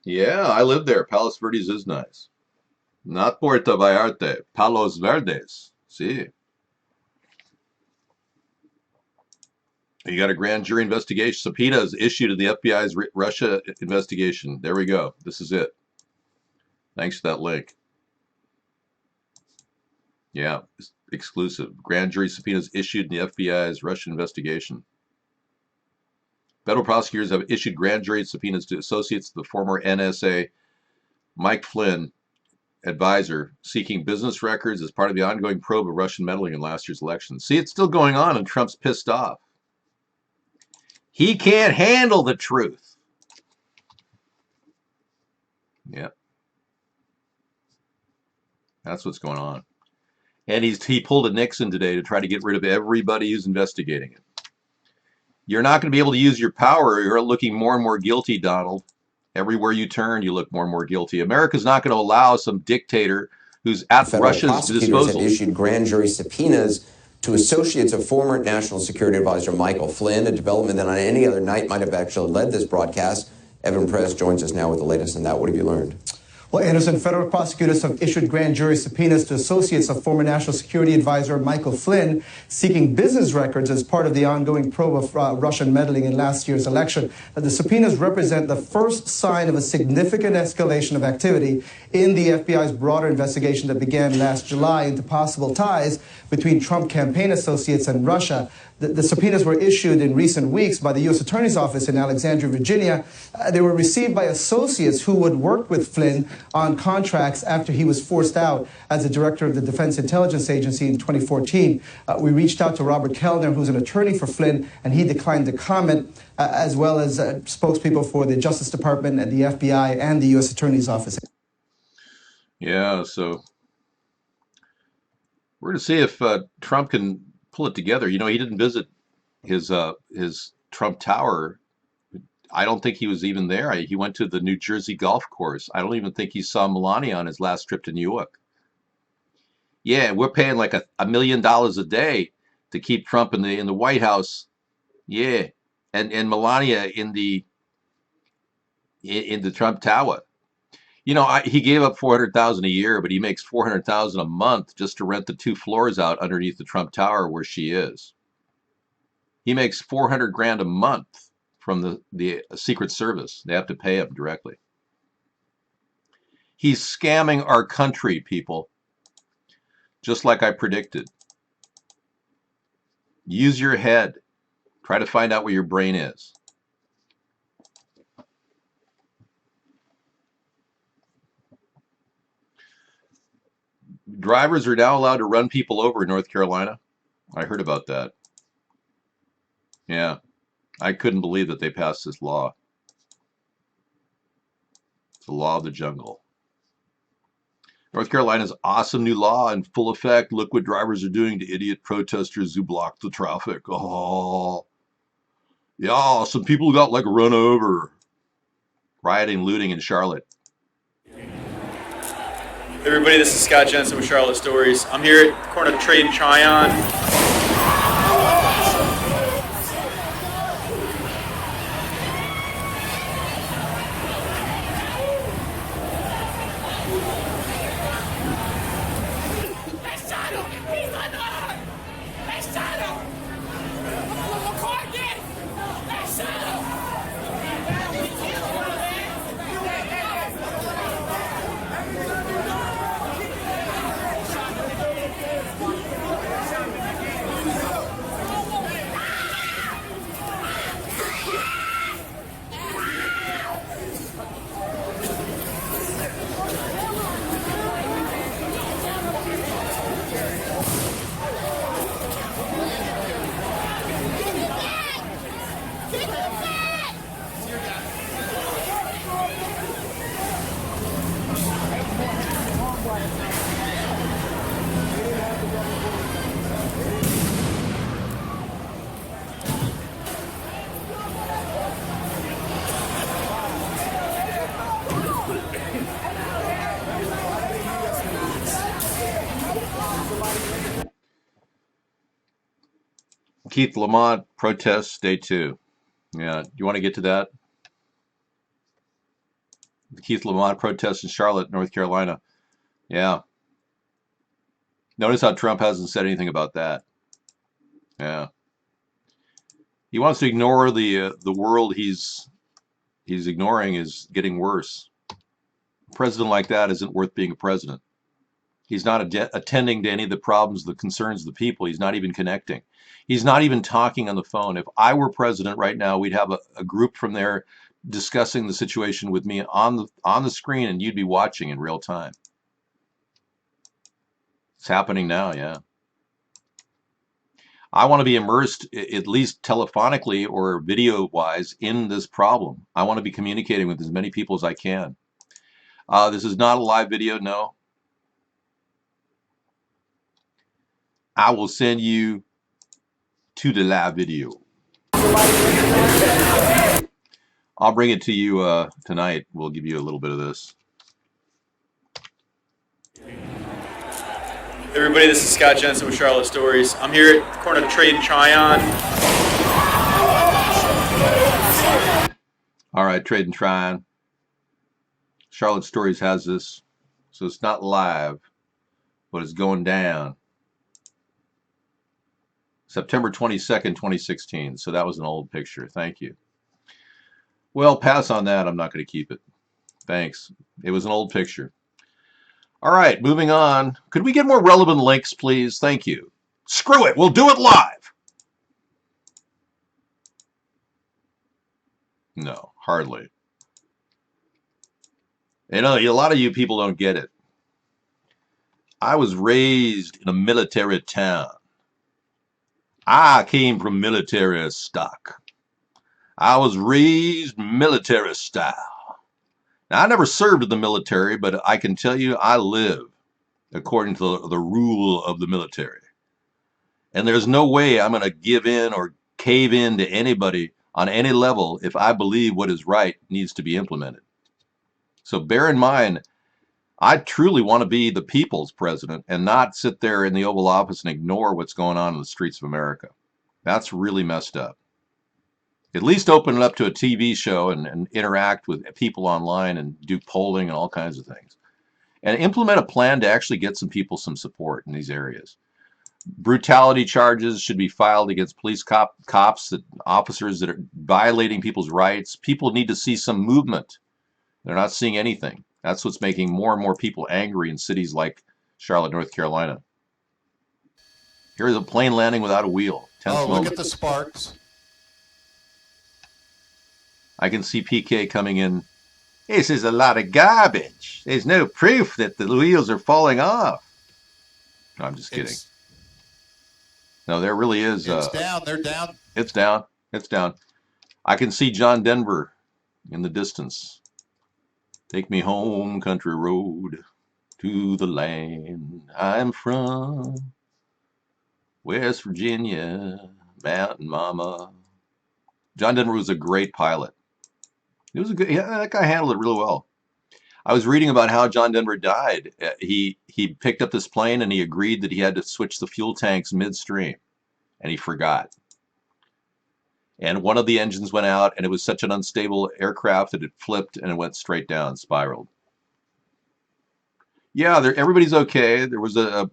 Yeah, I lived there. Palos Verdes is nice. Not Puerto Vallarta, Palos Verdes. See. You got a grand jury investigation. Subpoenas issued to the FBI's Russia investigation. There we go. This is it. Thanks for that link. Yeah, exclusive. Grand jury subpoenas issued in the FBI's Russian investigation. Federal prosecutors have issued grand jury subpoenas to associates of the former NSA Mike Flynn advisor seeking business records as part of the ongoing probe of Russian meddling in last year's election. See, it's still going on and Trump's pissed off. He can't handle the truth. Yep. That's what's going on. And he pulled a Nixon today to try to get rid of everybody who's investigating it. You're not going to be able to use your power. You're looking more and more guilty, Donald. Everywhere you turn, you look more and more guilty. America's not going to allow some dictator who's at Russia's disposal. Have issued grand jury subpoenas to associates of former National Security Advisor Michael Flynn, a development that on any other night might have actually led this broadcast. Evan Perez joins us now with the latest on that. What have you learned? Well, Anderson, federal prosecutors have issued grand jury subpoenas to associates of former National Security Advisor Michael Flynn seeking business records as part of the ongoing probe of Russian meddling in last year's election. The subpoenas represent the first sign of a significant escalation of activity in the FBI's broader investigation that began last July into possible ties between Trump campaign associates and Russia. The subpoenas were issued in recent weeks by the U.S. Attorney's Office in Alexandria, Virginia. They were received by associates who would work with Flynn on contracts after he was forced out as the director of the Defense Intelligence Agency in 2014. We reached out to Robert Kellner, who's an attorney for Flynn, and he declined to comment, as well as spokespeople for the Justice Department and the FBI and the U.S. Attorney's Office. Yeah, so we're going to see if Trump can pull it together. You know, he didn't visit his Trump Tower. I don't think he was even there. He went to the New Jersey golf course. I don't even think he saw Melania on his last trip to New York. Yeah, we're paying like $1 million a day to keep Trump in the White House. Yeah, and Melania in the Trump Tower. You know, he gave up $400,000 a year, but he makes $400,000 a month just to rent the 2 floors out underneath the Trump Tower where she is. He makes $400,000 a month from the Secret Service. They have to pay him directly. He's scamming our country, people, just like I predicted. Use your head. Try to find out where your brain is. Drivers are now allowed to run people over in North Carolina. I heard about that. Yeah, I couldn't believe that they passed this law. It's the law of the jungle. North Carolina's awesome new law in full effect. Look what drivers are doing to idiot protesters who block the traffic. Oh, yeah, some people got like run over. Rioting, looting in Charlotte. Hey everybody, this is Scott Jensen with Charlotte Stories. I'm here at the corner of Trade and Tryon. Keith Lamont protests day 2. Yeah, you want to get to that? The Keith Lamont protests in Charlotte, North Carolina. Yeah. Notice how Trump hasn't said anything about that. Yeah. He wants to ignore the world he's ignoring is getting worse. A president like that isn't worth being a president. He's not attending to any of the problems, the concerns of the people. He's not even connecting. He's not even talking on the phone. If I were president right now, we'd have a group from there discussing the situation with me on the screen, and you'd be watching in real time. It's happening now, yeah. I want to be immersed, at least telephonically or video-wise, in this problem. I want to be communicating with as many people as I can. This is not a live video, no. I will send you to the live video. I'll bring it to you tonight. We'll give you a little bit of this. Hey everybody, this is Scott Jensen with Charlotte Stories. I'm here at the corner of Trade and Tryon. All right, Trade and Tryon. Charlotte Stories has this, so it's not live, but it's going down. September 22nd, 2016. So that was an old picture. Thank you. Well, pass on that. I'm not going to keep it. Thanks. It was an old picture. All right, moving on. Could we get more relevant links, please? Thank you. Screw it. We'll do it live. No, hardly. You know, a lot of you people don't get it. I was raised in a military town. I came from military stock. I was raised military style. Now, I never served in the military, but I can tell you I live according to the rule of the military. And there's no way I'm going to give in or cave in to anybody on any level if I believe what is right needs to be implemented. So bear in mind, I truly want to be the people's president and not sit there in the Oval Office and ignore what's going on in the streets of America. That's really messed up. At least open it up to a TV show and interact with people online and do polling and all kinds of things. And implement a plan to actually get some people some support in these areas. Brutality charges should be filed against police cops, officers that are violating people's rights. People need to see some movement. They're not seeing anything. That's what's making more and more people angry in cities like Charlotte, North Carolina. Here's a plane landing without a wheel. Tense moment. Look at the sparks. I can see PK coming in. This is a lot of garbage. There's no proof that the wheels are falling off. No, I'm just kidding. No, there really is. It's down. They're down. It's down. It's down. I can see John Denver in the distance. Take me home, country road, to the land I'm from. West Virginia, Mountain Mama. John Denver was a great pilot. He was a good. Yeah, that guy handled it really well. I was reading about how John Denver died. He picked up this plane and he agreed that he had to switch the fuel tanks midstream, and he forgot. And one of the engines went out, and it was such an unstable aircraft that it flipped and it went straight down, spiraled. Yeah, everybody's okay. There was a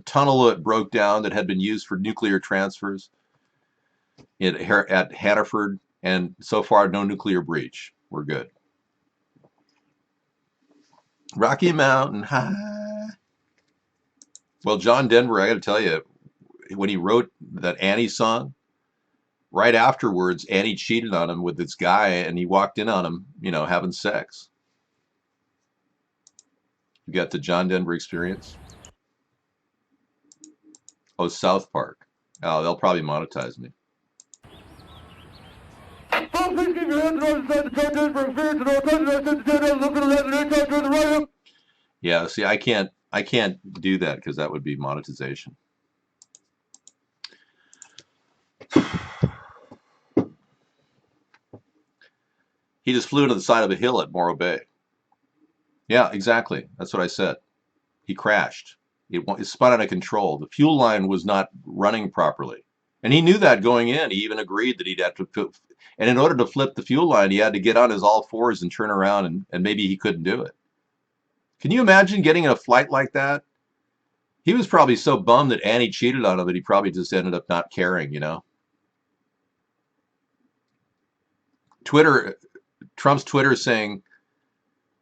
tunnel that broke down that had been used for nuclear transfers at Hannaford, and so far no nuclear breach. We're good. Rocky Mountain High. Well, John Denver, I got to tell you, when he wrote that Annie song, right afterwards, Annie cheated on him with this guy, and he walked in on him, having sex. You got the John Denver experience? Oh, South Park. Oh, they'll probably monetize me. Yeah, see, I can't do that because that would be monetization. He just flew into the side of a hill at Morro Bay. Yeah, exactly. That's what I said. He crashed. It spun out of control. The fuel line was not running properly. And he knew that going in. He even agreed that he'd have to and in order to flip the fuel line, he had to get on his all fours and turn around, and maybe he couldn't do it. Can you imagine getting in a flight like that? He was probably so bummed that Annie cheated on him that he probably just ended up not caring, Trump's Twitter saying,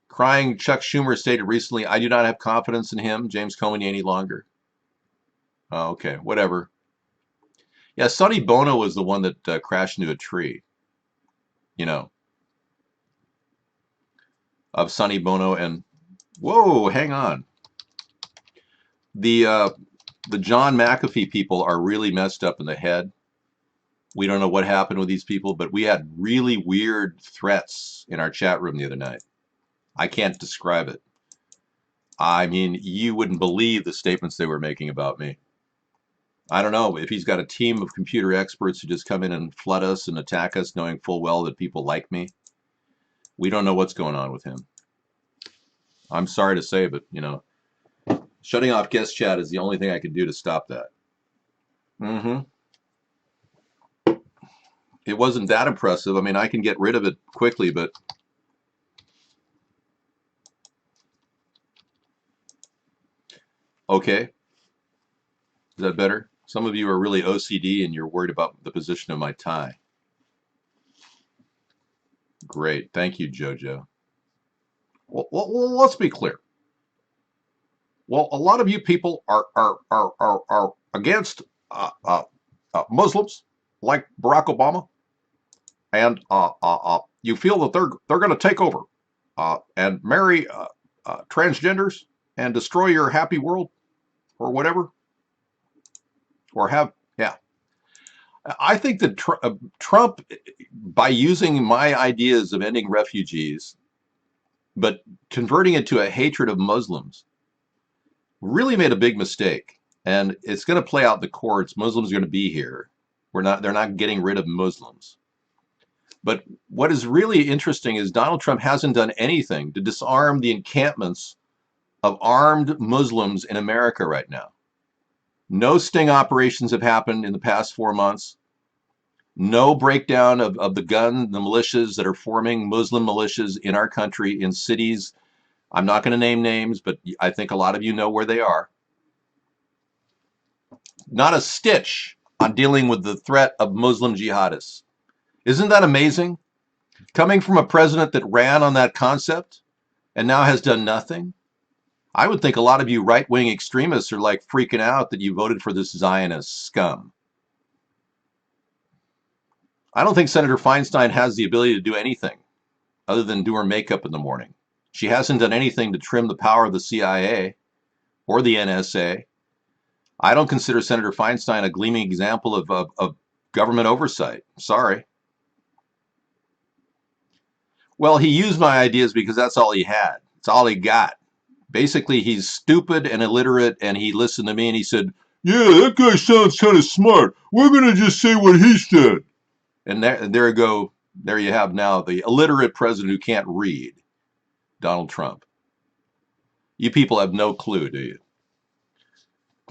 crying Chuck Schumer stated recently, I do not have confidence in him, James Comey, any longer. Oh, okay, whatever. Yeah, Sonny Bono was the one that crashed into a tree. Of Sonny Bono and, whoa, hang on. The John McAfee people are really messed up in the head. We don't know what happened with these people, but we had really weird threats in our chat room the other night. I can't describe it. I mean, you wouldn't believe the statements they were making about me. I don't know if he's got a team of computer experts who just come in and flood us and attack us, knowing full well that people like me. We don't know what's going on with him. I'm sorry to say, but, shutting off guest chat is the only thing I can do to stop that. It wasn't that impressive. I mean, I can get rid of it quickly, but okay. Is that better? Some of you are really OCD and you're worried about the position of my tie. Great. Thank you, JoJo. Well, let's be clear. Well, a lot of you people are against Muslims, like Barack Obama, and you feel that they're going to take over and marry transgenders and destroy your happy world or whatever, or have, yeah. I think that Trump, by using my ideas of ending refugees, but converting it to a hatred of Muslims, really made a big mistake. And it's going to play out in the courts. Muslims are going to be here. They're not getting rid of Muslims. But what is really interesting is Donald Trump hasn't done anything to disarm the encampments of armed Muslims in America right now. No sting operations have happened in the past 4 months. No breakdown of the militias that are forming Muslim militias in our country, in cities. I'm not going to name names, but I think a lot of you know where they are. Not a stitch on dealing with the threat of Muslim jihadists. Isn't that amazing? Coming from a president that ran on that concept and now has done nothing? I would think a lot of you right-wing extremists are like freaking out that you voted for this Zionist scum. I don't think Senator Feinstein has the ability to do anything other than do her makeup in the morning. She hasn't done anything to trim the power of the CIA or the NSA. I don't consider Senator Feinstein a gleaming example of government oversight. Sorry. Well, he used my ideas because that's all he had. It's all he got. Basically, he's stupid and illiterate, and he listened to me and he said, yeah, that guy sounds kind of smart. We're going to just say what he said. And there you go. There you have now the illiterate president who can't read, Donald Trump. You people have no clue, do you?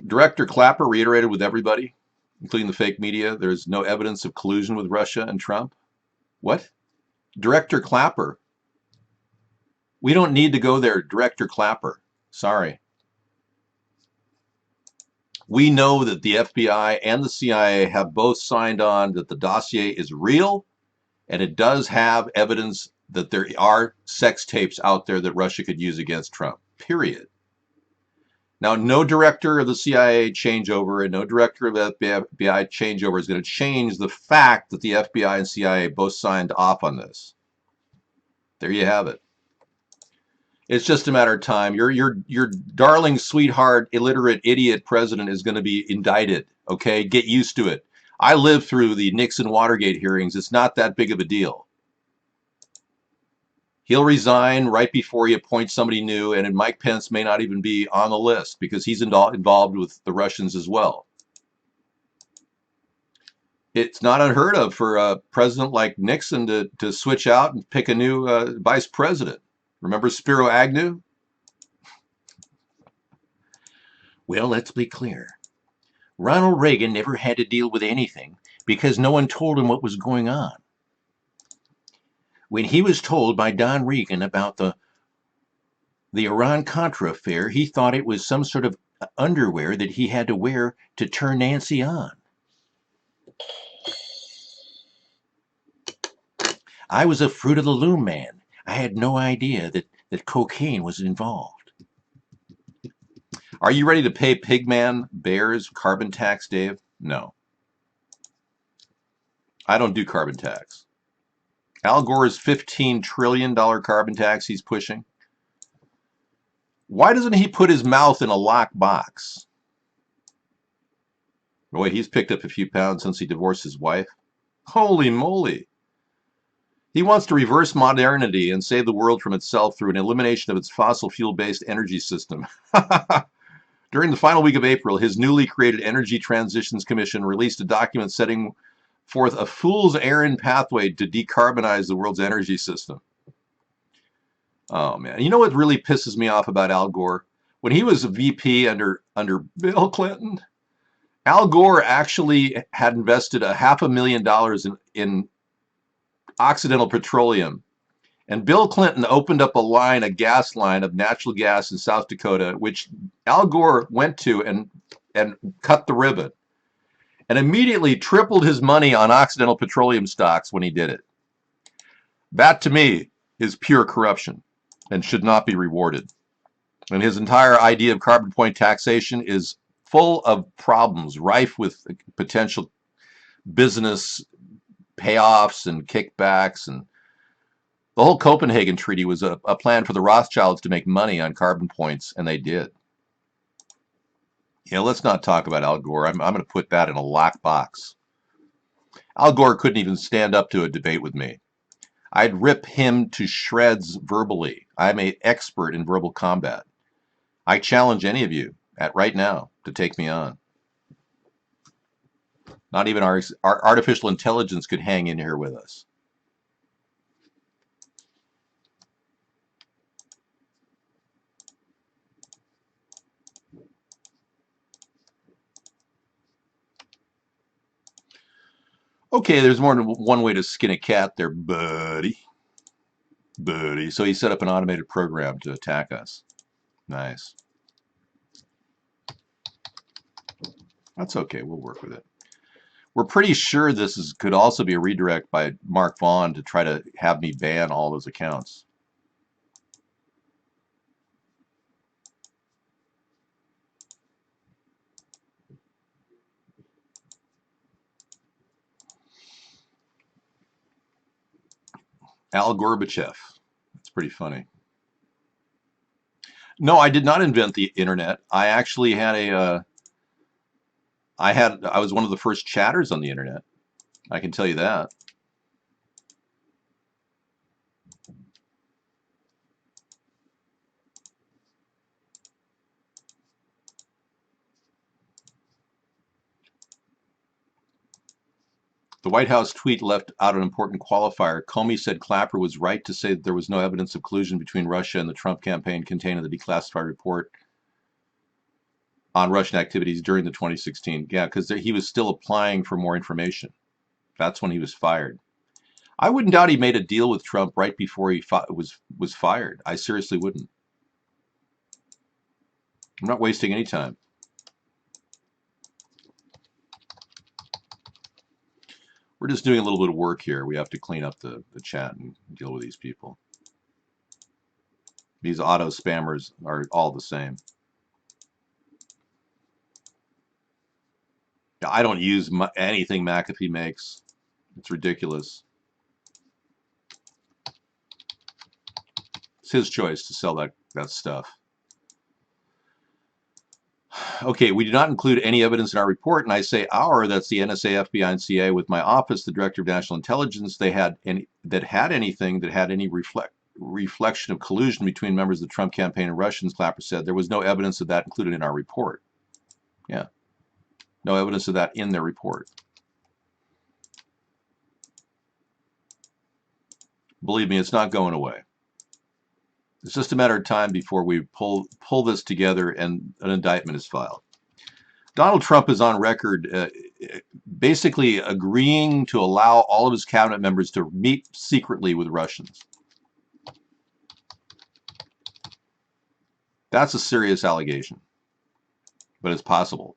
Director Clapper reiterated with everybody, including the fake media, there's no evidence of collusion with Russia and Trump. What? Director Clapper. We don't need to go there, Director Clapper. Sorry. We know that the FBI and the CIA have both signed on that the dossier is real, and it does have evidence that there are sex tapes out there that Russia could use against Trump, period. Now, no director of the CIA changeover and no director of the FBI changeover is going to change the fact that the FBI and CIA both signed off on this. There you have it. It's just a matter of time. Your darling, sweetheart, illiterate, idiot president is going to be indicted, okay? Get used to it. I lived through the Nixon Watergate hearings. It's not that big of a deal. He'll resign right before he appoints somebody new, and Mike Pence may not even be on the list because he's involved with the Russians as well. It's not unheard of for a president like Nixon to switch out and pick a new vice president. Remember Spiro Agnew? Well, let's be clear. Ronald Reagan never had to deal with anything because no one told him what was going on. When he was told by Don Regan about the Iran-Contra affair, he thought it was some sort of underwear that he had to wear to turn Nancy on. I was a Fruit of the Loom man. I had no idea that cocaine was involved. Are you ready to pay Pigman Bears carbon tax, Dave? No. I don't do carbon tax. Al Gore's $15 trillion carbon tax he's pushing. Why doesn't he put his mouth in a locked box? Boy, he's picked up a few pounds since he divorced his wife. Holy moly. He wants to reverse modernity and save the world from itself through an elimination of its fossil fuel-based energy system. During the final week of April, his newly created Energy Transitions Commission released a document setting forth a fool's errand pathway to decarbonize the world's energy system. Oh, man. You know what really pisses me off about Al Gore? When he was a VP under Bill Clinton, Al Gore actually had invested $500,000 in Occidental Petroleum. And Bill Clinton opened up a gas line of natural gas in South Dakota, which Al Gore went to and cut the ribbon. And immediately tripled his money on Occidental Petroleum stocks when he did it. That, to me, is pure corruption and should not be rewarded. And his entire idea of carbon point taxation is full of problems, rife with potential business payoffs and kickbacks. And the whole Copenhagen Treaty was a plan for the Rothschilds to make money on carbon points, and they did. Let's not talk about Al Gore. I'm going to put that in a locked box. Al Gore couldn't even stand up to a debate with me. I'd rip him to shreds verbally. I'm an expert in verbal combat. I challenge any of you right now to take me on. Not even our artificial intelligence could hang in here with us. Okay, there's more than one way to skin a cat there, buddy. So he set up an automated program to attack us. Nice. That's okay. We'll work with it. We're pretty sure this could also be a redirect by Mark Vaughn to try to have me ban all those accounts. Al Gorbachev. That's pretty funny. No, I did not invent the internet. I actually had I was one of the first chatters on the internet. I can tell you that. The White House tweet left out an important qualifier. Comey said Clapper was right to say that there was no evidence of collusion between Russia and the Trump campaign contained in the declassified report on Russian activities during the 2016. Yeah, because he was still applying for more information. That's when he was fired. I wouldn't doubt he made a deal with Trump right before he was fired. I seriously wouldn't. I'm not wasting any time. We're just doing a little bit of work here. We have to clean up the chat and deal with these people. These auto spammers are all the same. I don't use anything McAfee makes. It's ridiculous. It's his choice to sell that stuff. Okay, we do not include any evidence in our report, and I say our, that's the NSA, FBI, and CIA, with my office, the Director of National Intelligence, that had any reflection of collusion between members of the Trump campaign and Russians, Clapper said. There was no evidence of that included in our report. Yeah, no evidence of that in their report. Believe me, it's not going away. It's just a matter of time before we pull this together and an indictment is filed. Donald Trump is on record basically agreeing to allow all of his cabinet members to meet secretly with Russians. That's a serious allegation, but it's possible.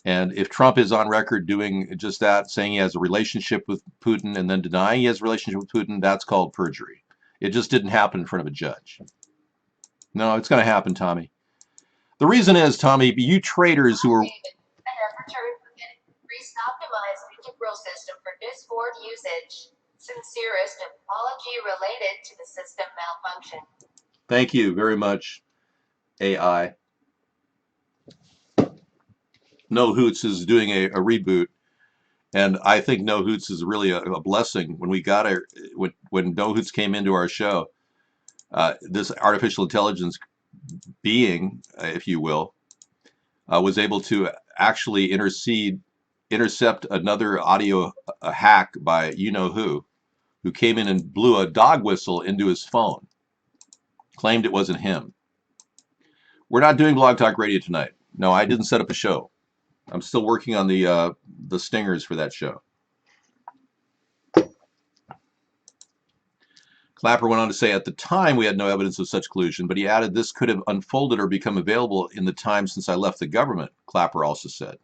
And if Trump is on record doing just that, saying he has a relationship with Putin and then denying he has a relationship with Putin, that's called perjury. It just didn't happen in front of a judge. No, it's going to happen, Tommy. The reason is, Tommy, you traitors who are... I have returned with an increased optimized integral system for Discord usage. Sincerest apology related to the system malfunction. Thank you very much, AI. No Hoots is doing a reboot, and I think No Hoots is really a blessing. When we got when No Hoots came into our show, this artificial intelligence being, if you will, was able to actually intercept another audio hack by who came in and blew a dog whistle into his phone, claimed it wasn't him. We're not doing Blog Talk Radio tonight. No, I didn't set up a show. I'm still working on the stingers for that show. Clapper went on to say, at the time we had no evidence of such collusion, but he added this could have unfolded or become available in the time since I left the government, Clapper also said.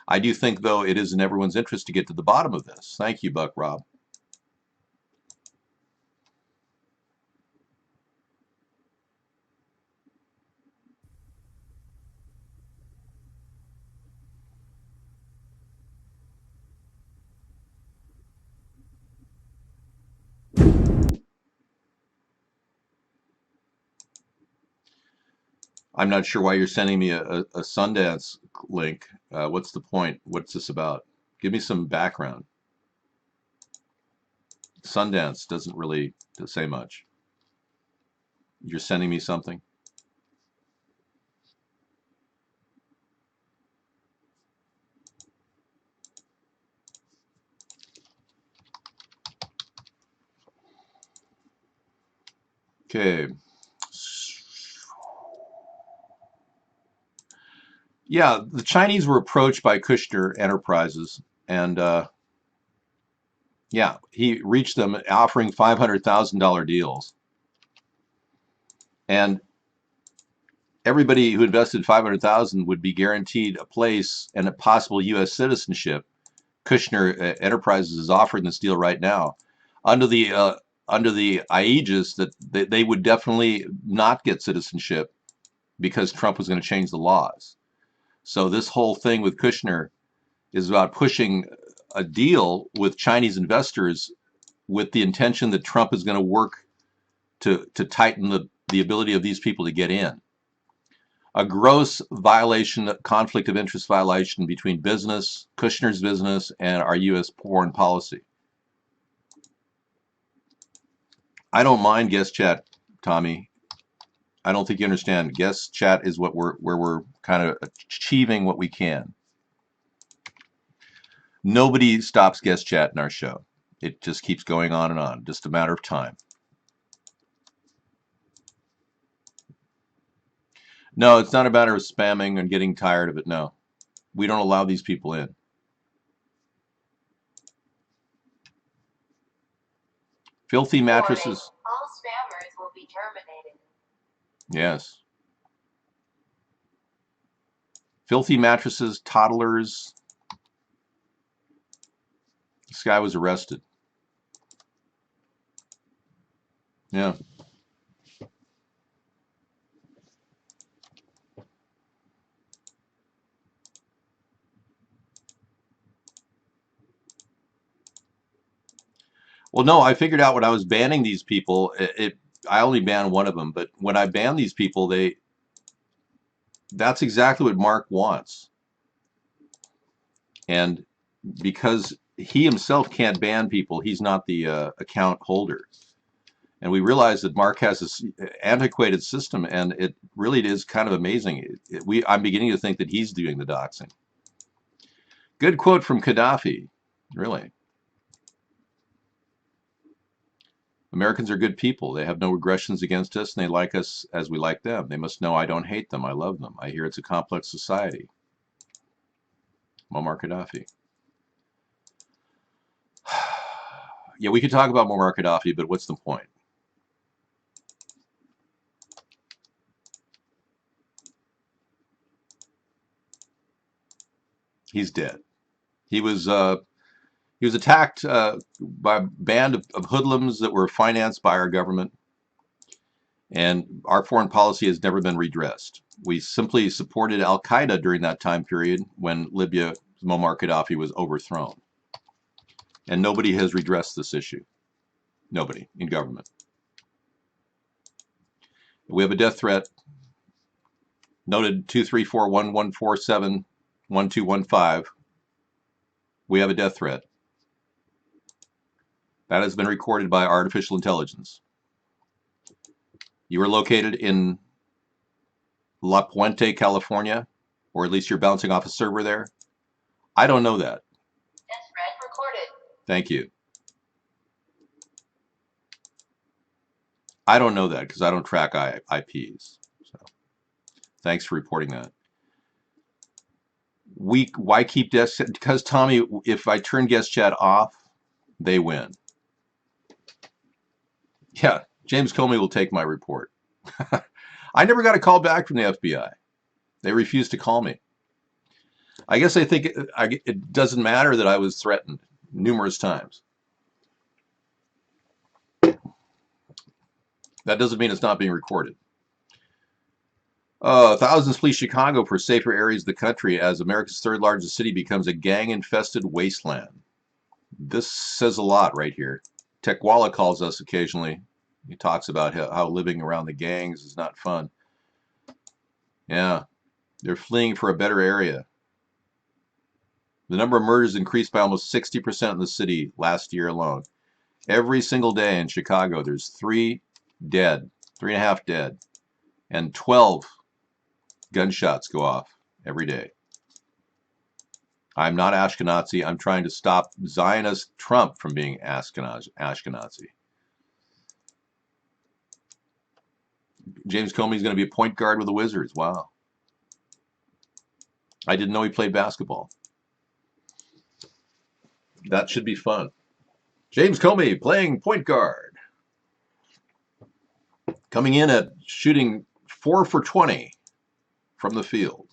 I do think, though, it is in everyone's interest to get to the bottom of this. Thank you, Buck Rob. I'm not sure why you're sending me a Sundance link. What's the point? What's this about? Give me some background. Sundance doesn't really say much. You're sending me something? Okay. Yeah, the Chinese were approached by Kushner Enterprises, and yeah, he reached them offering $500,000 deals. And everybody who invested $500,000 would be guaranteed a place and a possible U.S. citizenship. Kushner Enterprises is offering this deal right now, under the aegis that they would definitely not get citizenship because Trump was going to change the laws. So this whole thing with Kushner is about pushing a deal with Chinese investors with the intention that Trump is going to work to tighten the ability of these people to get in. A gross violation, conflict of interest violation between business, Kushner's business, and our U.S. foreign policy. I don't mind guest chat, Tommy. I don't think you understand. Guest chat is where we're kind of achieving what we can. Nobody stops guest chat in our show. It just keeps going on and on, just a matter of time. No, it's not a matter of spamming and getting tired of it. No, we don't allow these people in. Filthy mattresses. All spammers will be terminated. Yes. Filthy mattresses, toddlers. This guy was arrested. Yeah. Well, no, I figured out when I was banning these people, I only banned one of them, but when I ban these people, that's exactly what Mark wants. And because he himself can't ban people, he's not the account holder. And we realize that Mark has this antiquated system, and it really is kind of amazing. I'm beginning to think that he's doing the doxing. Good quote from Gaddafi, really. Americans are good people. They have no aggressions against us, and they like us as we like them. They must know I don't hate them. I love them. I hear it's a complex society. Muammar Gaddafi. Yeah, we could talk about Muammar Gaddafi, but what's the point? He's dead. He was attacked by a band of hoodlums that were financed by our government, and our foreign policy has never been redressed. We simply supported Al-Qaeda during that time period when Libya, Muammar Gaddafi was overthrown. And nobody has redressed this issue. Nobody in government. We have a death threat. Noted 234-1147-1215. We have a death threat. That has been recorded by artificial intelligence. You are located in La Puente, California, or at least you're bouncing off a server there. I don't know that. Death threat recorded. Thank you. I don't know that because I don't track IPs. So thanks for reporting that. Why keep guest? Because Tommy, if I turn guest chat off, they win. Yeah, James Comey will take my report. I never got a call back from the FBI. They refused to call me. I guess I think it doesn't matter that I was threatened numerous times. That doesn't mean it's not being recorded. Thousands flee Chicago for safer areas of the country as America's third largest city becomes a gang-infested wasteland. This says a lot right here. Tekwala calls us occasionally. He talks about how living around the gangs is not fun. Yeah, they're fleeing for a better area. The number of murders increased by almost 60% in the city last year alone. Every single day in Chicago, there's 3 dead, 3.5 dead, and 12 gunshots go off every day. I'm not Ashkenazi. I'm trying to stop Zionist Trump from being Ashkenazi. James Comey's going to be a point guard with the Wizards. Wow. I didn't know he played basketball. That should be fun. James Comey playing point guard. Coming in at shooting 4 for 20 from the field.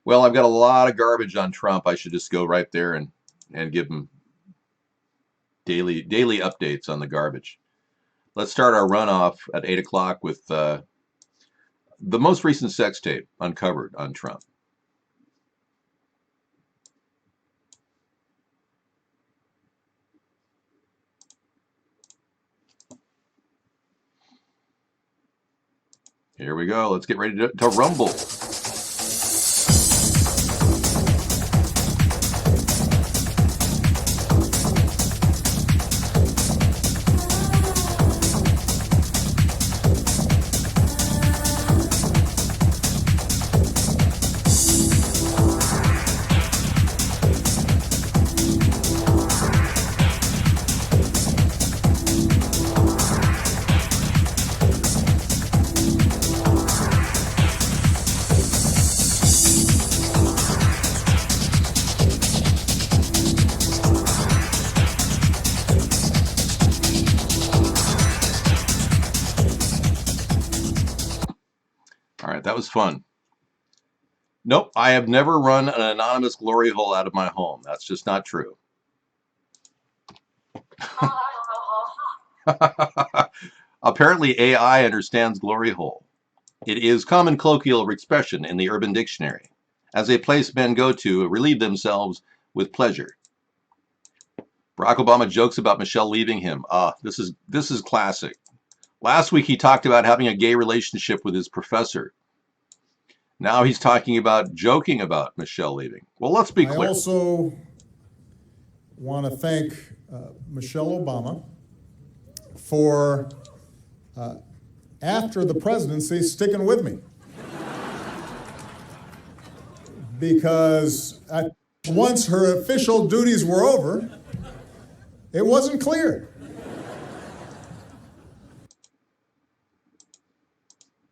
Well, I've got a lot of garbage on Trump. I should just go right there and give him daily updates on the garbage. Let's start our runoff at 8 o'clock with the most recent sex tape uncovered on Trump. Here we go. Let's get ready to rumble. That was fun. Nope, I have never run an anonymous glory hole out of my home. That's just not true. Apparently AI understands glory hole. It is common colloquial expression in the Urban Dictionary as a place men go to relieve themselves with pleasure. Barack Obama jokes about Michelle leaving him. This is classic. Last week he talked about having a gay relationship with his professor. Now he's talking about joking about Michelle leaving. Well, let's be clear. I also want to thank Michelle Obama for, after the presidency, sticking with me. Because once her official duties were over, it wasn't clear.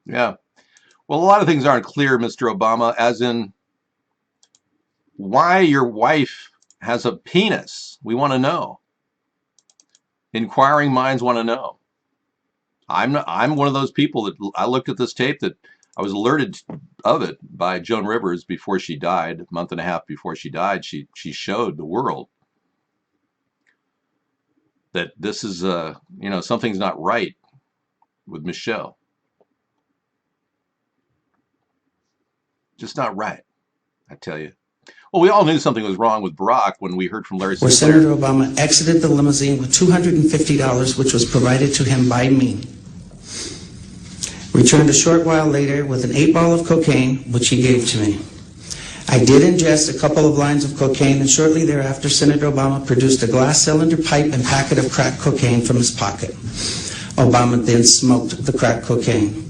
Yeah. Well, a lot of things aren't clear, Mr. Obama, as in why your wife has a penis. We want to know. Inquiring minds want to know. I'm one of those people that I looked at this tape that I was alerted of it by Joan Rivers before she died, a month and a half before she died. She showed the world that this is something's not right with Michelle. Just not right, I tell you. Well, we all knew something was wrong with Barack when we heard from Larry where Sinclair. Senator Obama exited the limousine with $250, which was provided to him by me. Returned a short while later with an 8-ball of cocaine, which he gave to me. I did ingest a couple of lines of cocaine, and shortly thereafter, Senator Obama produced a glass cylinder pipe and packet of crack cocaine from his pocket. Obama then smoked the crack cocaine.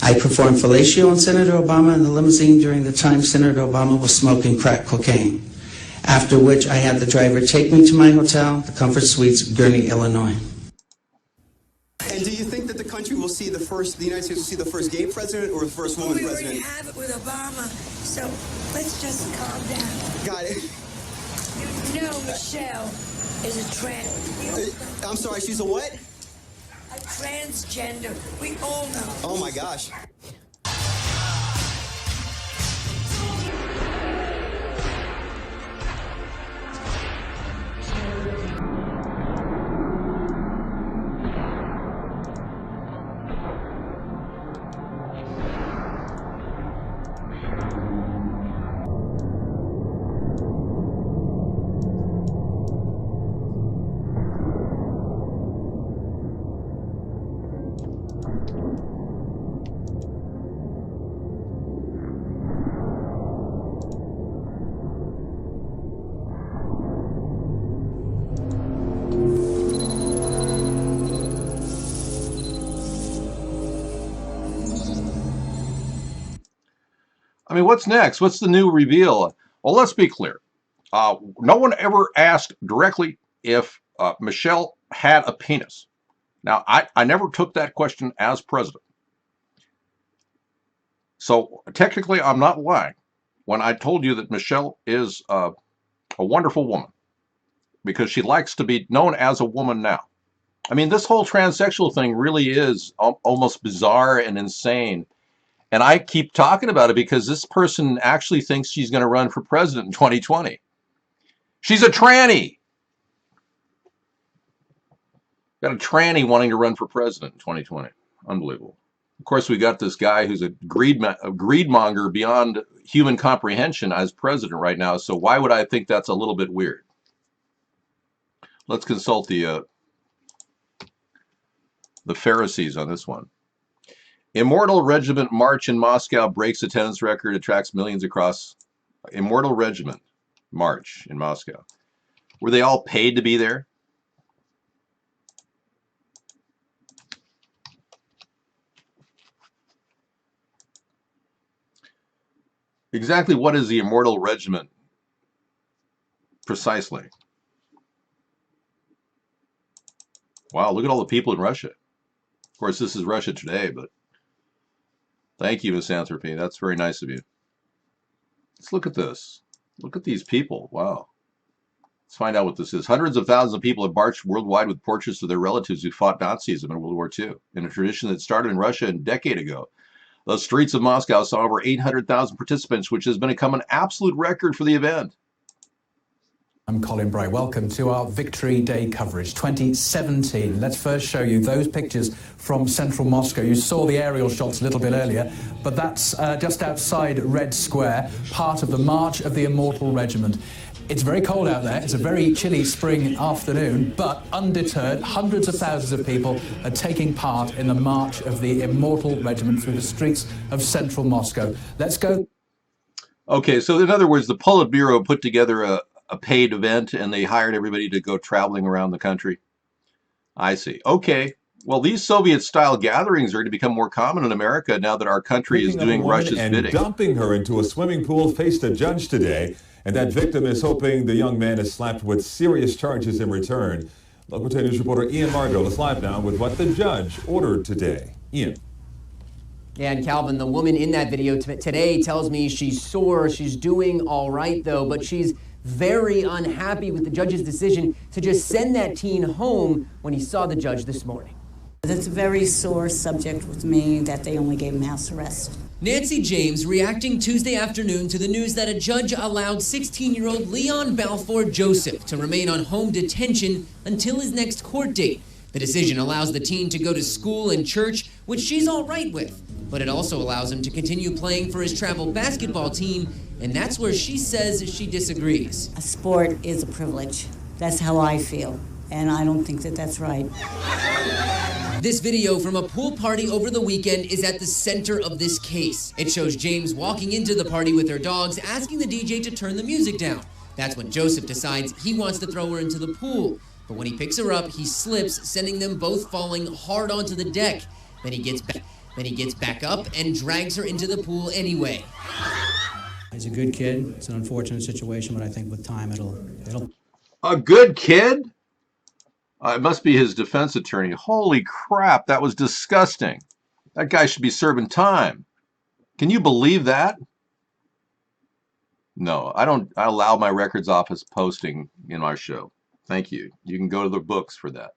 I performed fellatio on Senator Obama in the limousine during the time Senator Obama was smoking crack cocaine, after which I had the driver take me to my hotel, the Comfort Suites, Gurnee, Illinois. And do you think that the country will see the United States will see the first gay president or the first woman president? We already have it with Obama, so let's just calm down. Got it. You know Michelle is a trans. I'm sorry, she's a what? A transgender. We all know. Oh my gosh. I mean, what's next? What's the new reveal? Well, let's be clear. No one ever asked directly if Michelle had a penis. Now, I never took that question as president. So technically, I'm not lying when I told you that Michelle is a wonderful woman because she likes to be known as a woman now. I mean, this whole transsexual thing really is almost bizarre and insane. And I keep talking about it because this person actually thinks she's going to run for president in 2020. She's a tranny. Got a tranny wanting to run for president in 2020. Unbelievable. Of course, we got this guy who's a greedmonger beyond human comprehension as president right now. So why would I think that's a little bit weird? Let's consult the Pharisees on this one. Immortal Regiment March in Moscow breaks attendance record, attracts millions across. Immortal Regiment March in Moscow. Were they all paid to be there? Exactly what is the Immortal Regiment precisely? Wow, look at all the people in Russia. Of course, this is Russia today, but thank you, Misanthropy. That's very nice of you. Let's look at this. Look at these people. Wow. Let's find out what this is. Hundreds of thousands of people have marched worldwide with portraits of their relatives who fought Nazism in World War II, in a tradition that started in Russia a decade ago. The streets of Moscow saw over 800,000 participants, which has become an absolute record for the event. I'm Colin Bray. Welcome to our Victory Day coverage 2017. Let's first show you those pictures from central Moscow. You saw the aerial shots a little bit earlier, but that's just outside Red Square, part of the March of the Immortal Regiment. It's very cold out there. It's a very chilly spring afternoon, but undeterred, hundreds of thousands of people are taking part in the March of the Immortal Regiment through the streets of central Moscow. Let's go. Okay, so in other words, the Politburo put together a paid event and they hired everybody to go traveling around the country. I see. Okay. Well, these Soviet-style gatherings are going to become more common in America now that our country is doing Russia's and bidding. Dumping her into a swimming pool faced a judge today, and that victim is hoping the young man is slapped with serious charges in return. Local 10 News reporter Ian Margot is live now with what the judge ordered today. Ian. Yeah, and Calvin, the woman in that video today tells me she's sore, she's doing all right though, but she's very unhappy with the judge's decision to just send that teen home when he saw the judge this morning. It's a very sore subject with me that they only gave him house arrest. Nancy James reacting Tuesday afternoon to the news that a judge allowed 16-year-old Leon Balfour Joseph to remain on home detention until his next court date. The decision allows the teen to go to school and church, which she's all right with, but it also allows him to continue playing for his travel basketball team, and that's where she says she disagrees. A sport is a privilege. That's how I feel, and I don't think that that's right. This video from a pool party over the weekend is at the center of this case. It shows James walking into the party with her dogs, asking the DJ to turn the music down. That's when Joseph decides he wants to throw her into the pool. But when he picks her up, he slips, sending them both falling hard onto the deck. Then he gets back up and drags her into the pool anyway. He's a good kid. It's an unfortunate situation, but I think with time it'll. A good kid? It must be his defense attorney. Holy crap, that was disgusting. That guy should be serving time. Can you believe that? No, I allow my records office posting in our show. Thank you. You can go to the books for that.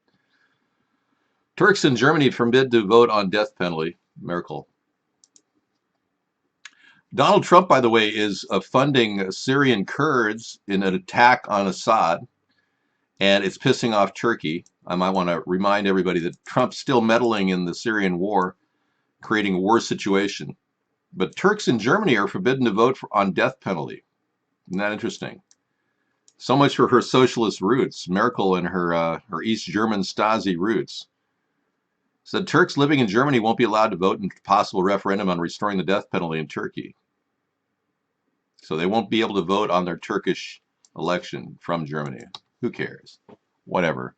Turks in Germany forbid to vote on death penalty. Miracle. Donald Trump, by the way, is funding Syrian Kurds in an attack on Assad, and it's pissing off Turkey. I might want to remind everybody that Trump's still meddling in the Syrian war, creating a worse situation. But Turks in Germany are forbidden to vote on death penalty. Isn't that interesting? So much for her socialist roots. Merkel and her East German Stasi roots. Said Turks living in Germany won't be allowed to vote in a possible referendum on restoring the death penalty in Turkey. So they won't be able to vote on their Turkish election from Germany. Who cares? Whatever.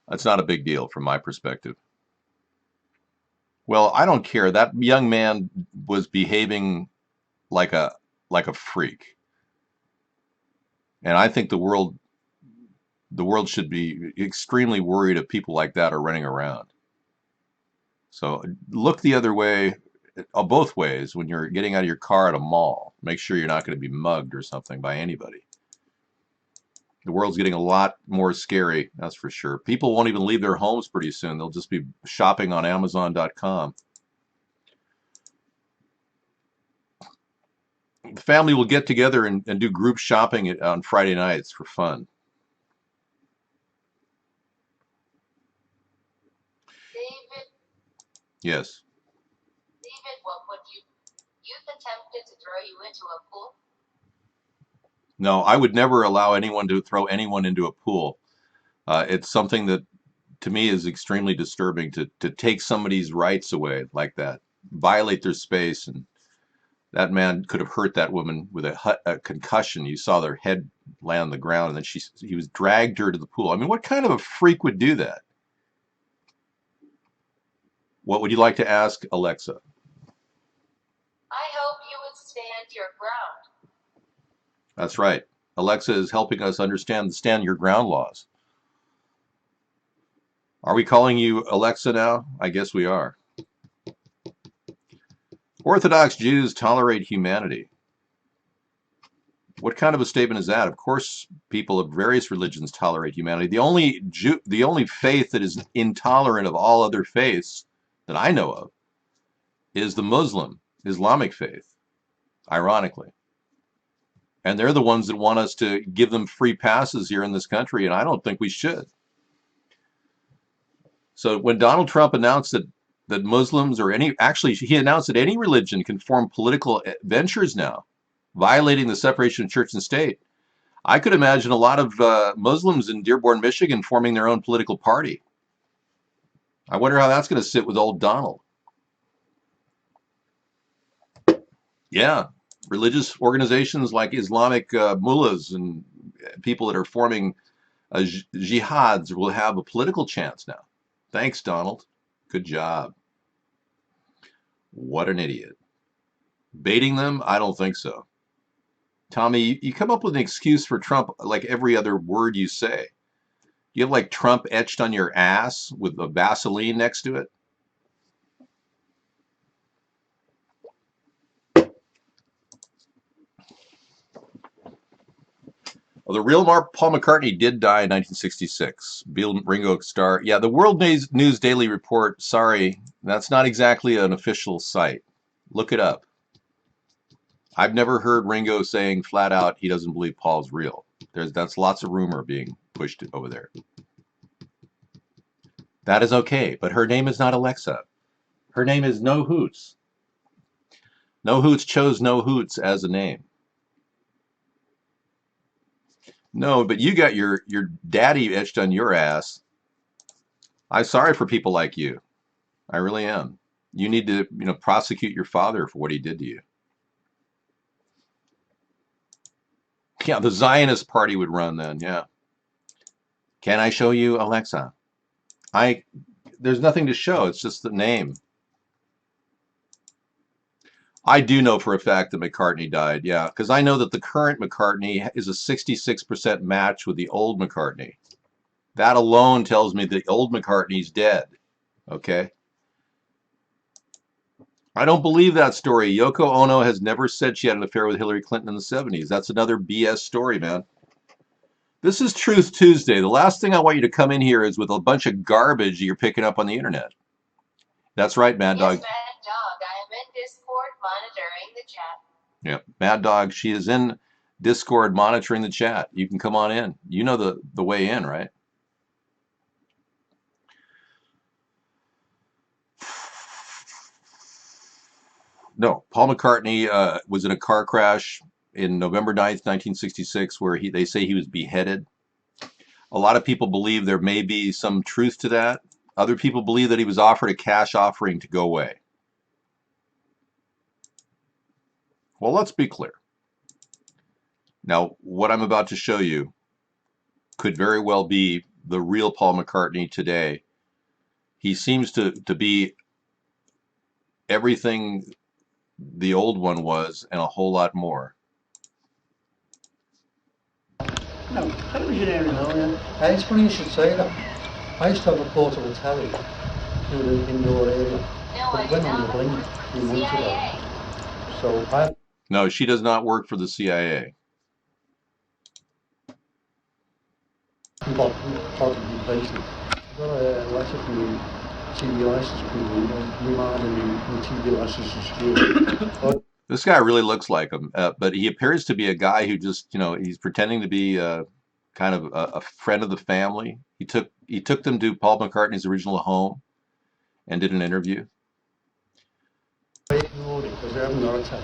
That's not a big deal from my perspective. Well, I don't care. That young man was behaving like a freak, and I think the world should be extremely worried if people like that are running around. So look the other way, both ways, when you're getting out of your car at a mall. Make sure you're not going to be mugged or something by anybody. The world's getting a lot more scary, that's for sure. People won't even leave their homes pretty soon. They'll just be shopping on Amazon.com. The family will get together and do group shopping on Friday nights for fun. David, Yes. what would youth attempted to throw you into a pool? No, I would never allow anyone to throw anyone into a pool. It's something that, to me, is extremely disturbing to take somebody's rights away like that, violate their space. And that man could have hurt that woman with a concussion. You saw their head land on the ground, and then he was dragged her to the pool. I mean, what kind of a freak would do that? What would you like to ask Alexa? I hope you would stand your ground. That's right. Alexa is helping us understand the stand your ground laws. Are we calling you Alexa now? I guess we are. Orthodox Jews tolerate humanity. What kind of a statement is that? Of course, people of various religions tolerate humanity. The only faith that is intolerant of all other faiths that I know of is the Muslim, Islamic faith, ironically. And they're the ones that want us to give them free passes here in this country, and I don't think we should. So when Donald Trump announced that Muslims or he announced that any religion can form political ventures now, violating the separation of church and state. I could imagine a lot of Muslims in Dearborn, Michigan forming their own political party. I wonder how that's going to sit with old Donald. Yeah, religious organizations like Islamic mullahs and people that are forming jihads will have a political chance now. Thanks, Donald. Good job. What an idiot. Baiting them? I don't think so. Tommy, you come up with an excuse for Trump like every other word you say. You have like Trump etched on your ass with a Vaseline next to it? Well, the real Paul McCartney did die in 1966. Ringo Starr. Yeah, the World News Daily Report. Sorry, that's not exactly an official site. Look it up. I've never heard Ringo saying flat out he doesn't believe Paul's real. That's lots of rumor being pushed over there. That is okay, but her name is not Alexa. Her name is No Hoots. No Hoots chose No Hoots as a name. No, but you got your daddy etched on your ass. I'm sorry for people like you. I really am. You need to, prosecute your father for what he did to you. Yeah, the Zionist party would run then, yeah. Can I show you Alexa? There's nothing to show, it's just the name. I do know for a fact that McCartney died, yeah, because I know that the current McCartney is a 66% match with the old McCartney. That alone tells me the old McCartney's dead, okay? I don't believe that story. Yoko Ono has never said she had an affair with Hillary Clinton in the 70s. That's another BS story, man. This is Truth Tuesday. The last thing I want you to come in here is with a bunch of garbage you're picking up on the internet. That's right, Mad Dog. Yes, Mad Dog. I am in Discord monitoring the chat. Yeah, Mad Dog, she is in Discord monitoring the chat. You can come on in. You know the way in, right? No, Paul McCartney was in a car crash in November 9th, 1966, where they say he was beheaded. A lot of people believe there may be some truth to that. Other people believe that he was offered a cash offering to go away. Well, let's be clear. Now, what I'm about to show you could very well be the real Paul McCartney today. He seems to be everything the old one was and a whole lot more. No, television area now, yeah. It's funny you should say that. I used to have a portable telly through the indoor area. But it went on the blink a few months ago. So I... No, she does not work for the CIA. Possibly replace it. Got a letter from the TV license people reminding me the TV license is due. This guy really looks like him, but he appears to be a guy who just, he's pretending to be kind of a friend of the family. He took them to Paul McCartney's original home and did an interview. I ignored it because they haven't got a telly.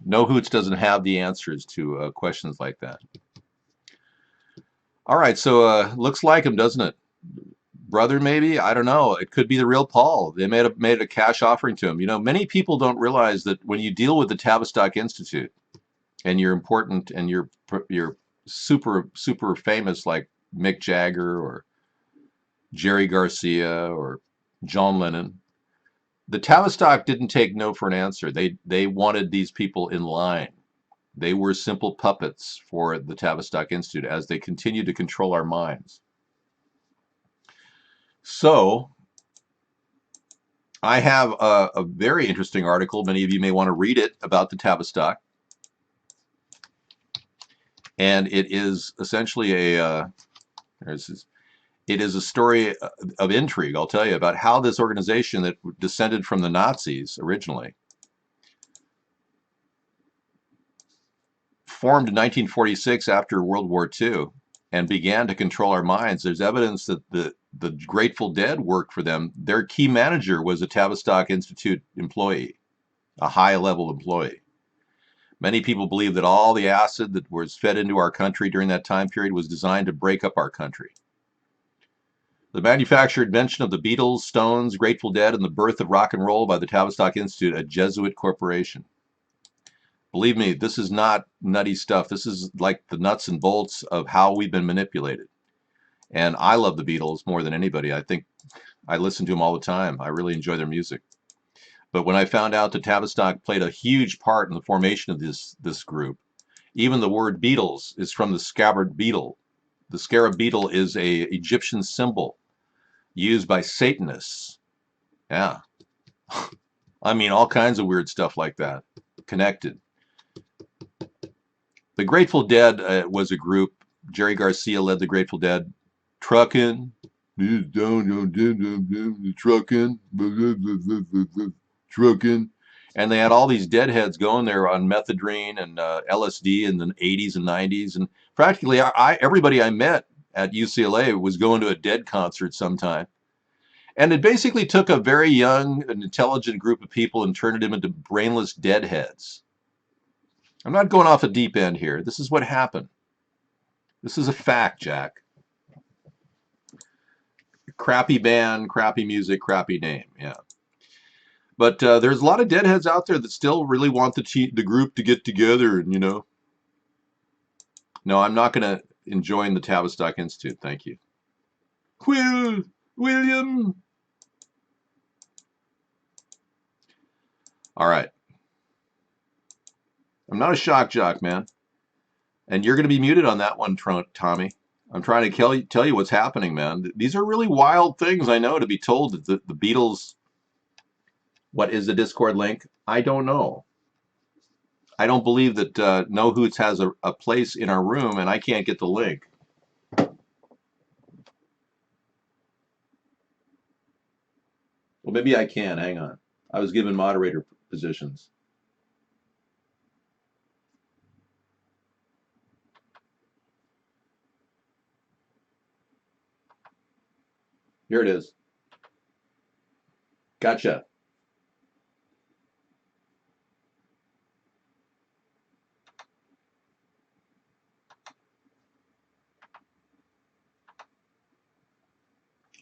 No Hoots doesn't have the answers to questions like that. All right, so looks like him, doesn't it? Brother, maybe? I don't know. It could be the real Paul. They made a cash offering to him. Many people don't realize that when you deal with the Tavistock Institute and you're important and you're super, super famous like Mick Jagger or Jerry Garcia or John Lennon, the Tavistock didn't take no for an answer. They wanted these people in line. They were simple puppets for the Tavistock Institute as they continued to control our minds. So I have a very interesting article. Many of you may want to read it about the Tavistock. And it is essentially it is a story of intrigue, I'll tell you, about how this organization that descended from the Nazis originally formed in 1946 after World War II and began to control our minds. There's evidence that the Grateful Dead worked for them. Their key manager was a Tavistock Institute employee, a high-level employee. Many people believe that all the acid that was fed into our country during that time period was designed to break up our country. The manufactured invention of the Beatles, Stones, Grateful Dead, and the birth of rock and roll by the Tavistock Institute, a Jesuit corporation. Believe me, this is not nutty stuff. This is like the nuts and bolts of how we've been manipulated. And I love the Beatles more than anybody. I think I listen to them all the time. I really enjoy their music. But when I found out that Tavistock played a huge part in the formation of this group, even the word Beatles is from the scarab beetle. The scarab beetle is a Egyptian symbol used by Satanists. Yeah. I mean, all kinds of weird stuff like that connected. The Grateful Dead was a group. Jerry Garcia led the Grateful Dead. Truckin', truckin', truckin'. And they had all these deadheads going there on methadone and LSD in the 80s and 90s. And practically everybody I met at UCLA was going to a Dead concert sometime. And it basically took a very young and intelligent group of people and turned them into brainless deadheads. I'm not going off a deep end here. This is what happened. This is a fact, Jack. Crappy band, crappy music, crappy name. Yeah. But there's a lot of deadheads out there that still really want the group to get together, and No, I'm not going to join the Tavistock Institute. Thank you. William. All right. I'm not a shock jock, man. And you're going to be muted on that one, Tommy. I'm trying to tell you what's happening, man. These are really wild things, I know, to be told that the Beatles... What is the Discord link? I don't know. I don't believe that No Hoots has a place in our room, and I can't get the link. Well, maybe I can. Hang on. I was given moderator positions. Here it is. Gotcha.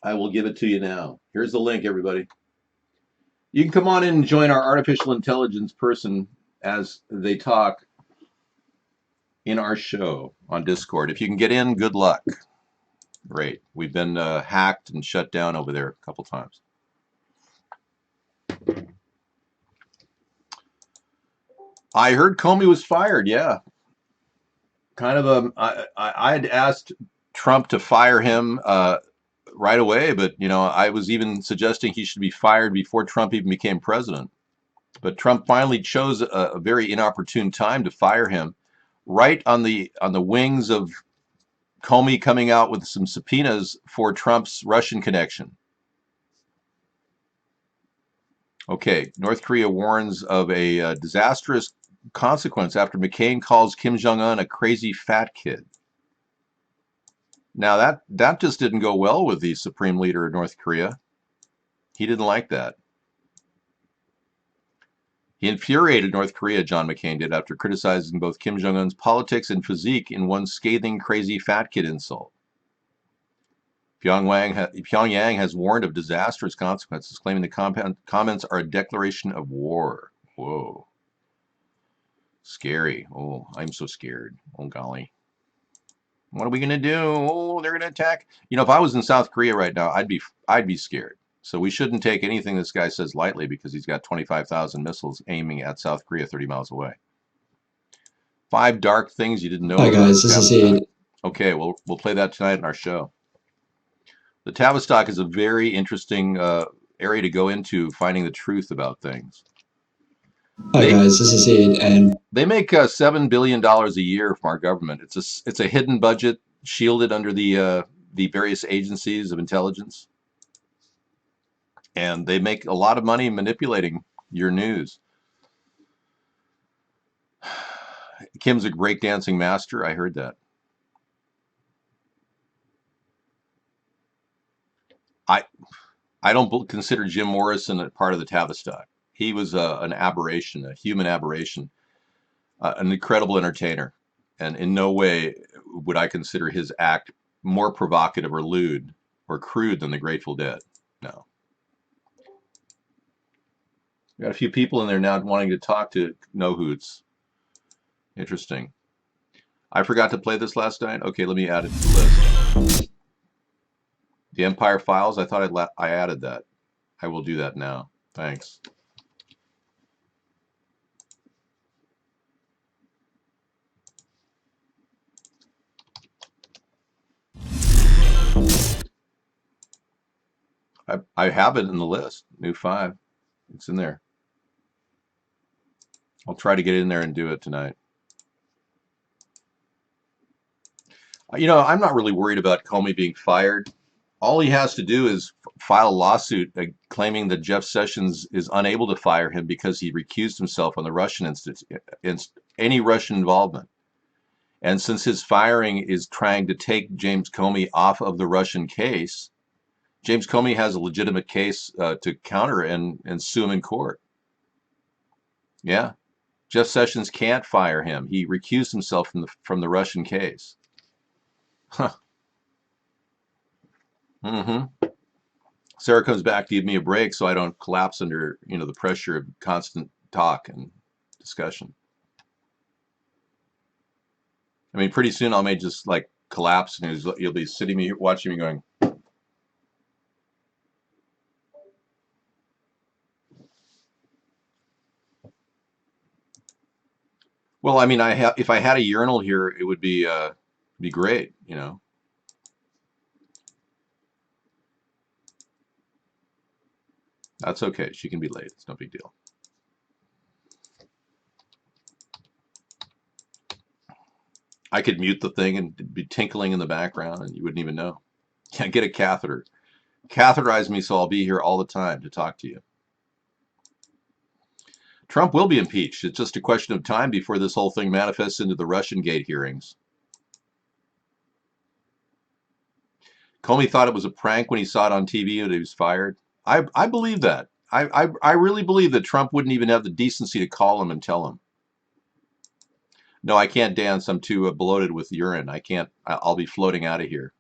I will give it to you now. Here's the link, everybody. You can come on in and join our artificial intelligence person as they talk in our show on Discord. If you can get in, good luck. Great. We've been hacked and shut down over there a couple times. I heard Comey was fired. Yeah, kind of a. I had asked Trump to fire him right away, but I was even suggesting he should be fired before Trump even became president. But Trump finally chose a very inopportune time to fire him, right on the wings of Comey coming out with some subpoenas for Trump's Russian connection. Okay, North Korea warns of a disastrous consequence after McCain calls Kim Jong-un a crazy fat kid. Now that just didn't go well with the supreme leader of North Korea. He didn't like that. He infuriated North Korea, John McCain did, after criticizing both Kim Jong-un's politics and physique in one scathing crazy fat kid insult. Pyongyang has warned of disastrous consequences, claiming the comments are a declaration of war. Whoa. Scary. Oh, I'm so scared. Oh, golly. What are we going to do? Oh, they're going to attack. If I was in South Korea right now, I'd be scared. So we shouldn't take anything this guy says lightly because he's got 25,000 missiles aiming at South Korea 30 miles away. 5 dark things you didn't know. Hi guys, this is Ian. Okay, we'll play that tonight in our show. The Tavistock is a very interesting area to go into, finding the truth about things. Hi guys, this is Ian, and they make $7 billion a year from our government. It's a hidden budget, shielded under the various agencies of intelligence, and they make a lot of money manipulating your news. Kim's a breakdancing master. I heard that. I don't consider Jim Morrison a part of the Tavistock. He was an aberration, a human aberration, an incredible entertainer, and in no way would I consider his act more provocative or lewd or crude than the Grateful Dead. No. We got a few people in there now wanting to talk to No Hoots. Interesting. I forgot to play this last night. Okay, let me add it to the list. The Empire Files, I thought I added that. I will do that now. Thanks. I have it in the list. New 5. It's in there. I'll try to get in there and do it tonight. I'm not really worried about Comey being fired. All he has to do is file a lawsuit claiming that Jeff Sessions is unable to fire him because he recused himself on the Russian any Russian involvement. And since his firing is trying to take James Comey off of the Russian case, James Comey has a legitimate case to counter and sue him in court. Yeah. Jeff Sessions can't fire him. He recused himself from the Russian case. Huh. Mm-hmm. Sarah comes back to give me a break so I don't collapse under, the pressure of constant talk and discussion. I mean, pretty soon I may just like collapse and you'll be sitting me watching me going. Well, I mean, if I had a urinal here, it would be great, That's okay. She can be late. It's no big deal. I could mute the thing and it'd be tinkling in the background and you wouldn't even know. Can't get a catheter. Catheterize me so I'll be here all the time to talk to you. Trump will be impeached. It's just a question of time before this whole thing manifests into the Russian Gate hearings. Comey thought it was a prank when he saw it on TV and he was fired. I believe that. I really believe that Trump wouldn't even have the decency to call him and tell him. No, I can't dance. I'm too bloated with urine. I can't. I'll be floating out of here.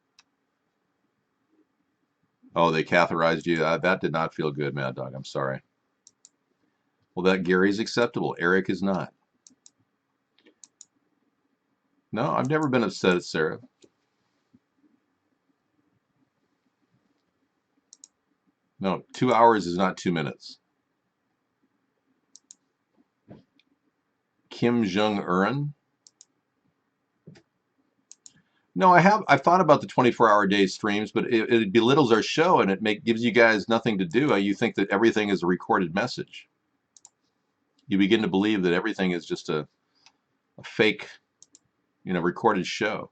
Oh, they catheterized you. That did not feel good, Mad Dog. I'm sorry. Well, that Gary's acceptable. Eric is not. No, I've never been upset at Sarah. No, 2 hours is not 2 minutes. Kim Jong-un? No, I've thought about the 24-hour day streams, but it belittles our show and it gives you guys nothing to do. You think that everything is a recorded message. You begin to believe that everything is just a fake, recorded show.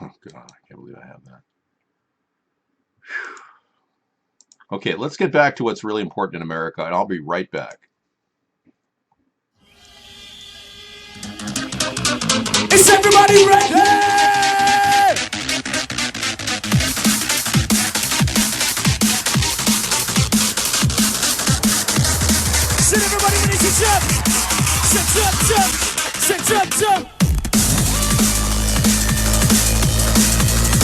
Oh God, I can't believe I have that. Okay, let's get back to what's really important in America, and I'll be right back. Is everybody ready? Sit everybody ready to jump. Jump.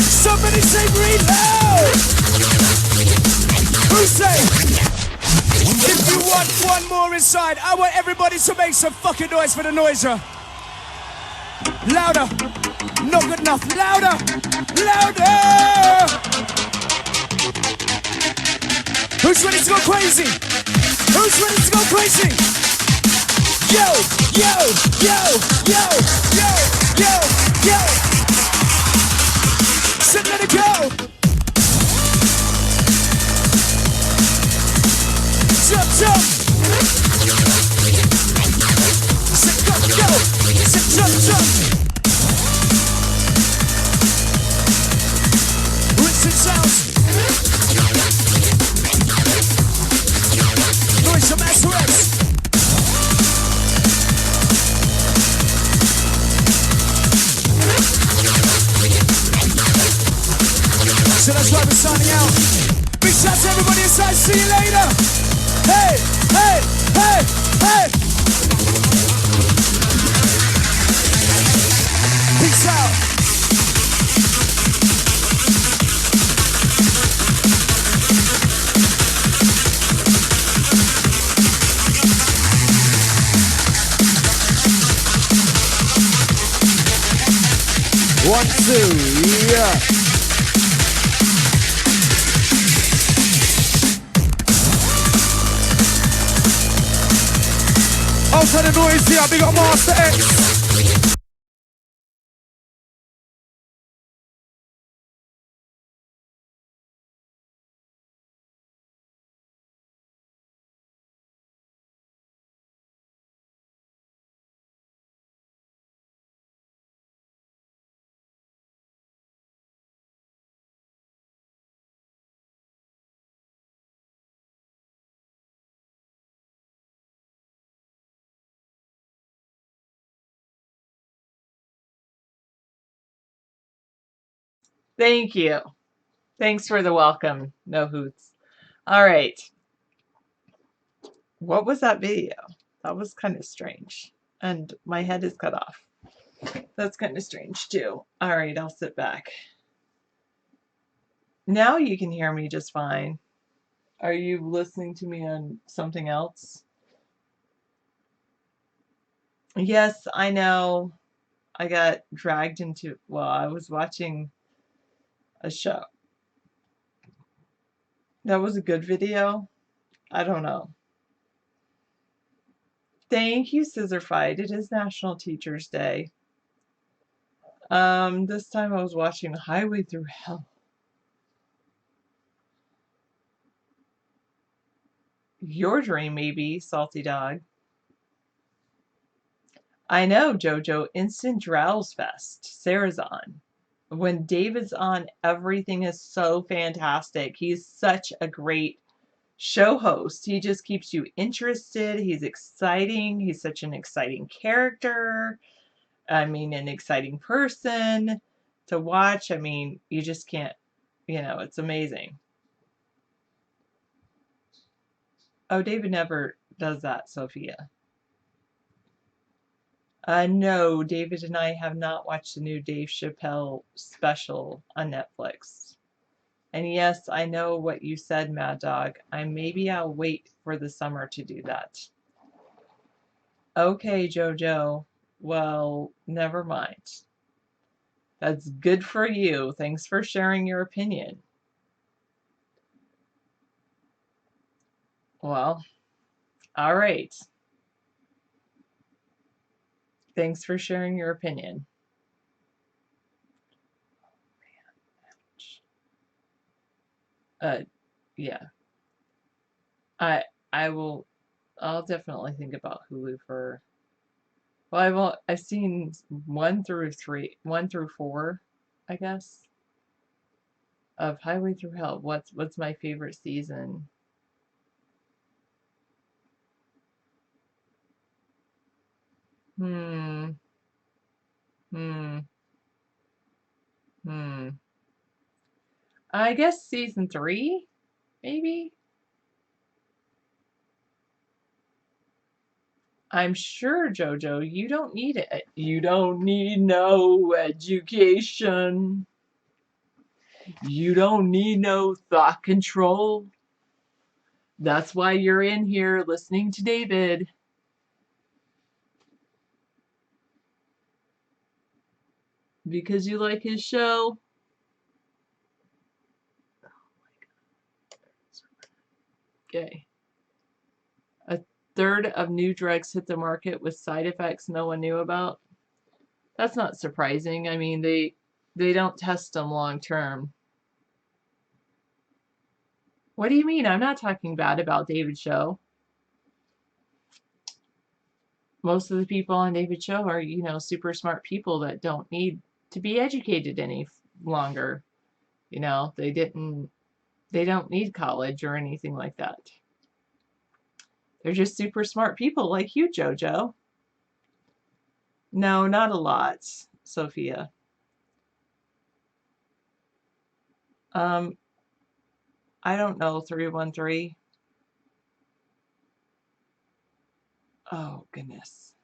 Somebody say reload. Who say? If you want one more inside, I want everybody to make some fucking noise for the noiser. Louder. Not good enough. Louder. Who's ready to go crazy? Yo. Sit, let it go. Jump. Sit, go. Sit, jump. Rinse and sounds. Noise some SOS. So that's why we're signing out. Big shout to everybody inside. See you later. Hey. Peace out. One, two, yeah. Outside the noise here, we got Master X. Thank you. Thanks for the welcome. No hoots. All right. What was that video? That was kind of strange. And my head is cut off. That's kind of strange too. All right, I'll sit back. Now you can hear me just fine. Are you listening to me on something else? Yes, I know. I got dragged into, well, I was watching a show. That was a good video? I don't know. Thank you, Scissorfied. It is National Teachers Day. This time I was watching Highway Through Hell. Your dream, maybe, Salty Dog. I know, Jojo. Instant Drowse Fest. Sarah's on. When David's on, everything is so fantastic. He's such a great show host. He just keeps you interested. He's exciting. He's such an exciting character. I mean, an exciting person to watch. I mean, you just can't, it's amazing. Oh, David never does that, Sophia. No, David and I have not watched the new Dave Chappelle special on Netflix. And yes, I know what you said, Mad Dog. Maybe I'll wait for the summer to do that. Okay, Jojo. Well, never mind. That's good for you. Thanks for sharing your opinion. Well, all right. Thanks for sharing your opinion. Yeah. I'll definitely think about Hulu for. Well, I've seen 1 through 4, I guess, of Highway Through Hell. What's my favorite season? Hmm. Hmm. Hmm. I guess season 3, maybe. I'm sure, Jojo, you don't need it. You don't need no education. You don't need no thought control. That's why you're in here listening to David. Because you like his show. Okay. A third of new drugs hit the market with side effects no one knew about. That's not surprising. I mean, they don't test them long term. What do you mean? I'm not talking bad about David's show. Most of the people on David's show are, super smart people that don't need to be educated any longer. They don't need college or anything like that. They're just super smart people like you, Jojo. No, not a lot, Sophia. I don't know, 313. Oh, goodness.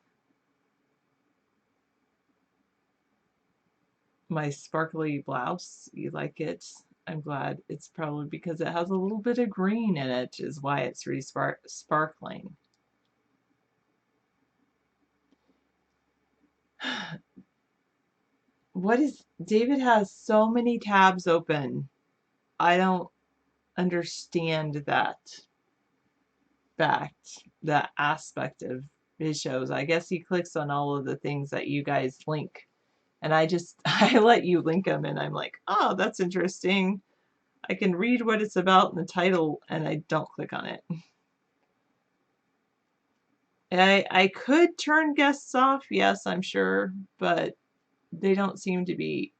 My sparkly blouse, you like it? I'm glad. It's probably because it has a little bit of green in it is why it's really sparkling. David has so many tabs open. I don't understand that aspect of his shows. I guess he clicks on all of the things that you guys link. And I let you link them and I'm like, oh, that's interesting. I can read what it's about in the title and I don't click on it. I could turn guests off, yes, I'm sure, but they don't seem to be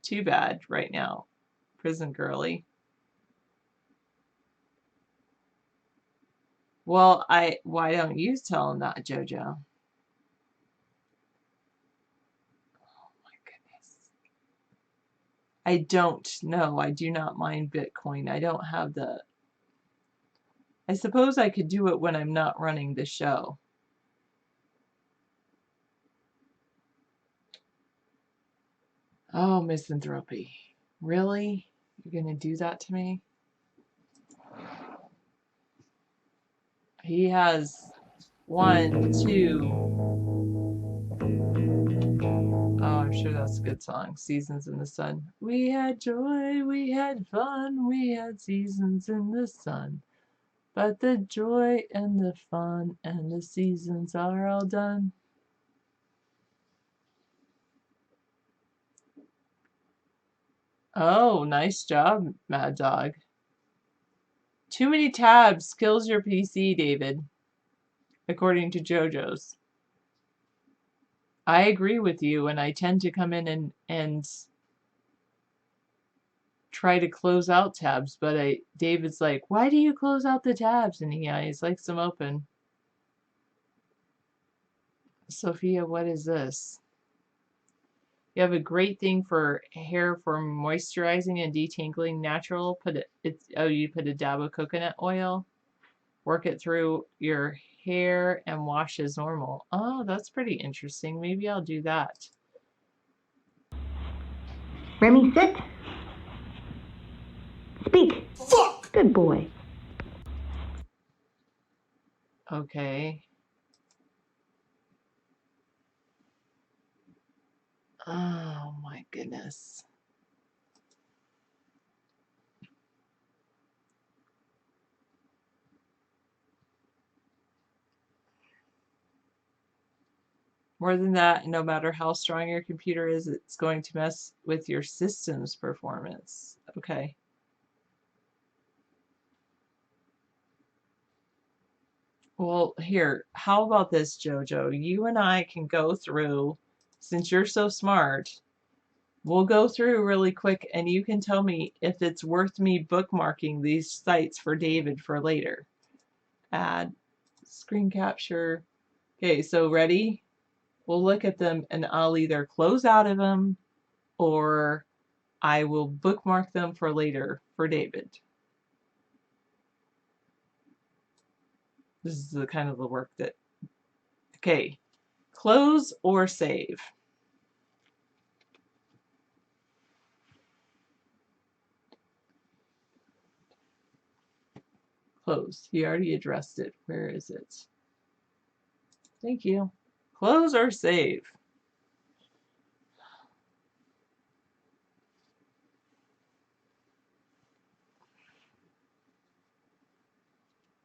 too bad right now. Prison Girly. Well, why don't you tell him that, Jojo? Oh my goodness. I don't know. I do not mind Bitcoin. I don't have I suppose I could do it when I'm not running the show. Oh, misanthropy. Really? You're going to do that to me? He has 1, 2. Oh, I'm sure that's a good song. Seasons in the Sun. We had joy, we had fun, we had seasons in the sun. But the joy and the fun and the seasons are all done. Oh, nice job, Mad Dog. Too many tabs kills your PC, David, according to JoJo's. I agree with you, and I tend to come in and try to close out tabs, but David's like, why do you close out the tabs? And he likes them open. Sophia, what is this? You have a great thing for hair for moisturizing and detangling natural. You put a dab of coconut oil, work it through your hair and wash as normal. Oh, that's pretty interesting. Maybe I'll do that. Remy, sit. Speak. Fuck! Good boy. Okay. Oh my goodness. More than that, no matter how strong your computer is, it's going to mess with your system's performance. Okay. Well, here, how about this, Jojo? You and I can go through, since you're so smart, we'll go through really quick and you can tell me if it's worth me bookmarking these sites for David for later. Add, screen capture. Okay, so ready? We'll look at them and I'll either close out of them or I will bookmark them for later for David. This is the kind of the work that, okay, close or save. Close. He already addressed it. Where is it? Thank you. Close or save?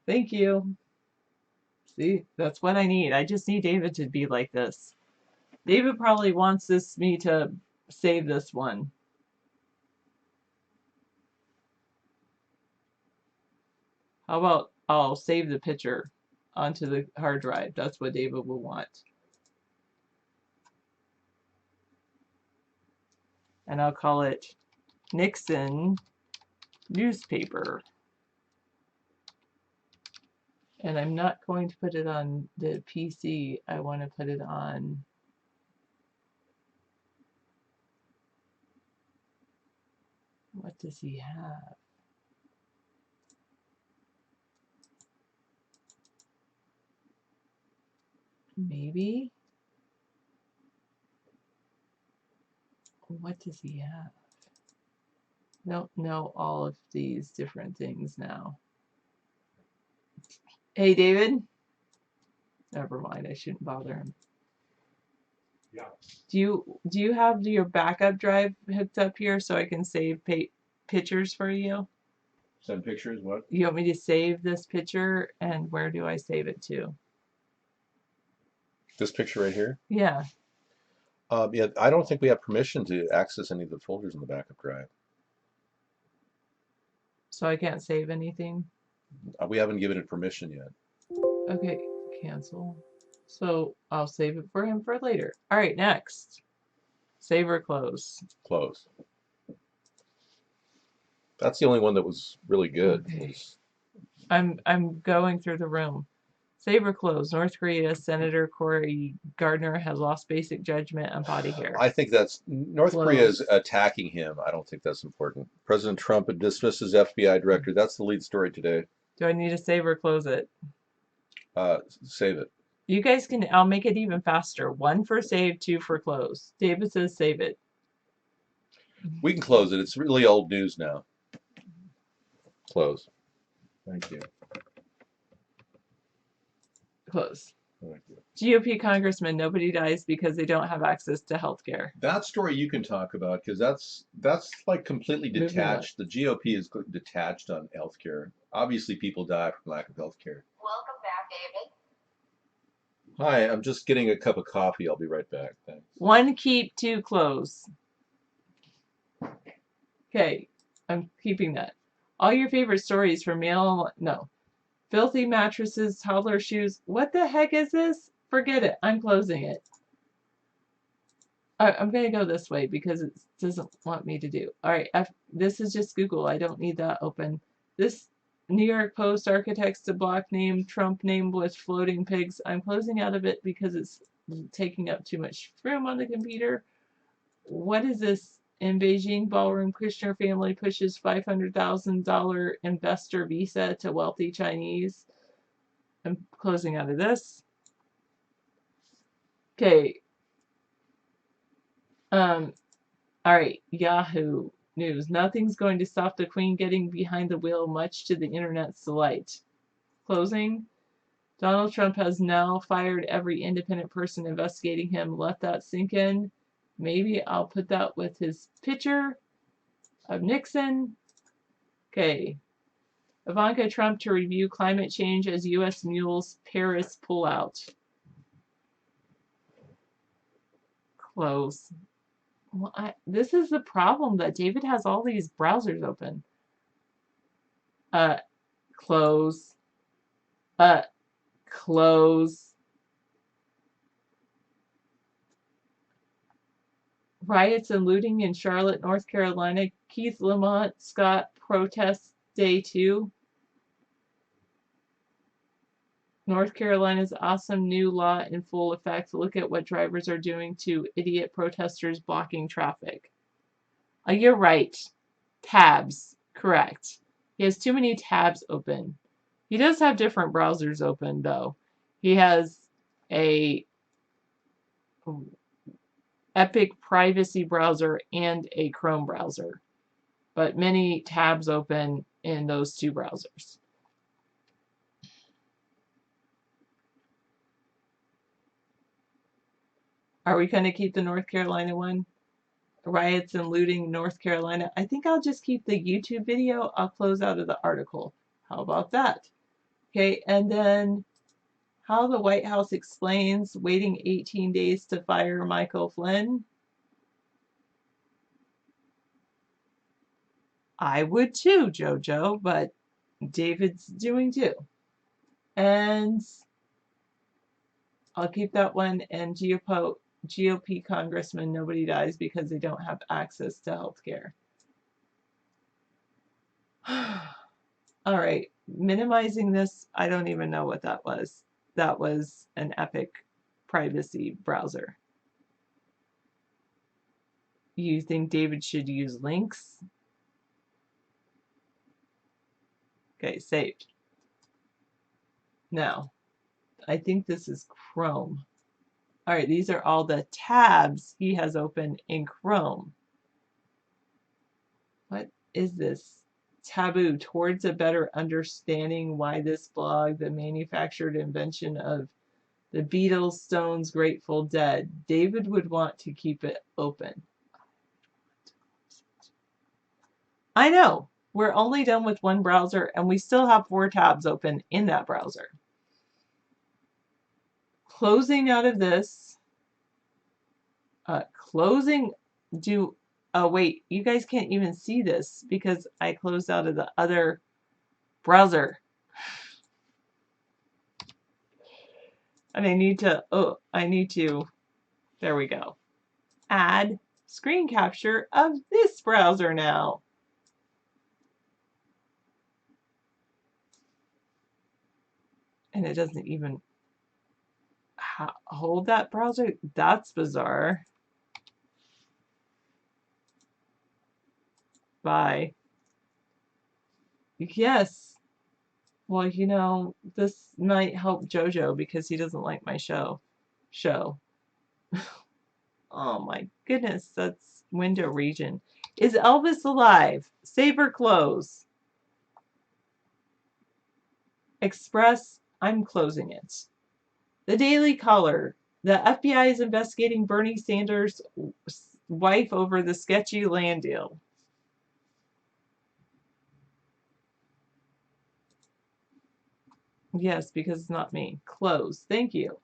Thank you. See, that's what I need. I just need David to be like this. David probably wants me to save this one. How about I'll save the picture onto the hard drive? That's what David will want. And I'll call it Nixon newspaper. And I'm not going to put it on the PC. I want to put it on. What does he have? Maybe. What does he have? Don't know all of these different things now. Hey, David. Never mind. I shouldn't bother him. Yeah. Do you have your backup drive hooked up here so I can save pictures for you? Send pictures. What? You want me to save this picture, and where do I save it to? This picture right here? Yeah. Yeah, I don't think we have permission to access any of the folders in the backup drive. So I can't save anything? We haven't given it permission yet. Okay, cancel. So I'll save it for him for later. All right, next. Save or close? Close. That's the only one that was really good. Okay. I'm going through the room. Save or close? North Korea Senator Cory Gardner has lost basic judgment on body hair. I think that's North Close. Korea is attacking him. I don't think that's important. President Trump dismisses FBI director. That's the lead story today. Do I need to save or close it? Save it. You guys can, I'll make it even faster. 1 for save, 2 for close. David says save it. We can close it. It's really old news now. Close. Thank you. Close. Thank you. GOP congressman, nobody dies because they don't have access to health care. That story you can talk about because that's like completely detached. The GOP is detached on healthcare. Obviously, people die from lack of healthcare. Welcome back, David. Hi, I'm just getting a cup of coffee. I'll be right back. Thanks. 1 keep, 2 close. Okay, I'm keeping that. All your favorite stories from filthy mattresses, toddler shoes. What the heck is this? Forget it. I'm closing it. I'm going to go this way because it doesn't want me to do. All right, this is just Google. I don't need that open. This New York Post architects to block name, Trump name with floating pigs. I'm closing out of it because it's taking up too much room on the computer. What is this? In Beijing, ballroom Kushner family pushes $500,000 investor visa to wealthy Chinese. I'm closing out of this. Okay. All right. Yahoo News. Nothing's going to stop the Queen getting behind the wheel, much to the internet's delight. Closing. Donald Trump has now fired every independent person investigating him. Let that sink in. maybe I'll put that with his picture of Nixon. Okay. Ivanka Trump to review climate change as U.S. mules Paris pullout. Close. Well, this is the problem that David has all these browsers open. Close. Close. Riots and looting in Charlotte, North Carolina. Keith Lamont Scott protests day 2. North Carolina's awesome new law in full effect. Look at what drivers are doing to idiot protesters blocking traffic. You're right. Tabs. Correct. He has too many tabs open. He does have different browsers open, though. He has a Epic privacy browser and a Chrome browser, but many tabs open in those 2 browsers. Are we going to keep the North Carolina one? Riots and looting North Carolina. I think I'll just keep the YouTube video. I'll close out of the article. How about that? Okay, and then how the White House explains waiting 18 days to fire Michael Flynn. I would too, Jojo, but David's doing too. And I'll keep that one. And GOP congressman, nobody dies because they don't have access to health care. All right, minimizing this, I don't even know what that was. That was an Epic privacy browser. You think David should use links? Okay, saved. Now, I think this is Chrome. All right, these are all the tabs he has open in Chrome. What is this? Taboo towards a better understanding why this blog, the manufactured invention of the Beatles, Stones, Grateful Dead. David would want to keep it open. I know. We're only done with one browser and we still have 4 tabs open in that browser. Closing out of this. Oh wait, you guys can't even see this because I closed out of the other browser. And I need to, there we go. Add screen capture of this browser now. And it doesn't even hold that browser. That's bizarre. Bye. Yes. Well, you know, this might help Jojo because he doesn't like my show. Oh my goodness, that's window region. Is Elvis alive? Save or close? Express, I'm closing it. The Daily Caller. The FBI is investigating Bernie Sanders' wife over the sketchy land deal. Yes, because it's not me. Close. Thank you.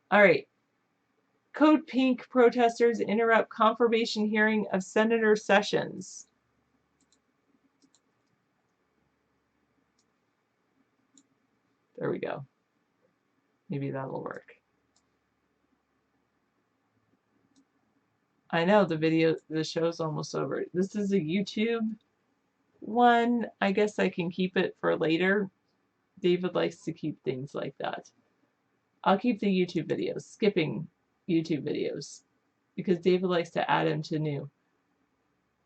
All right. Code Pink protesters interrupt confirmation hearing of Senator Sessions. There we go. Maybe that'll work. I know the show's almost over. This is a YouTube one. I guess I can keep it for later. David likes to keep things like that. I'll keep the YouTube videos, skipping YouTube videos, because David likes to add them to new.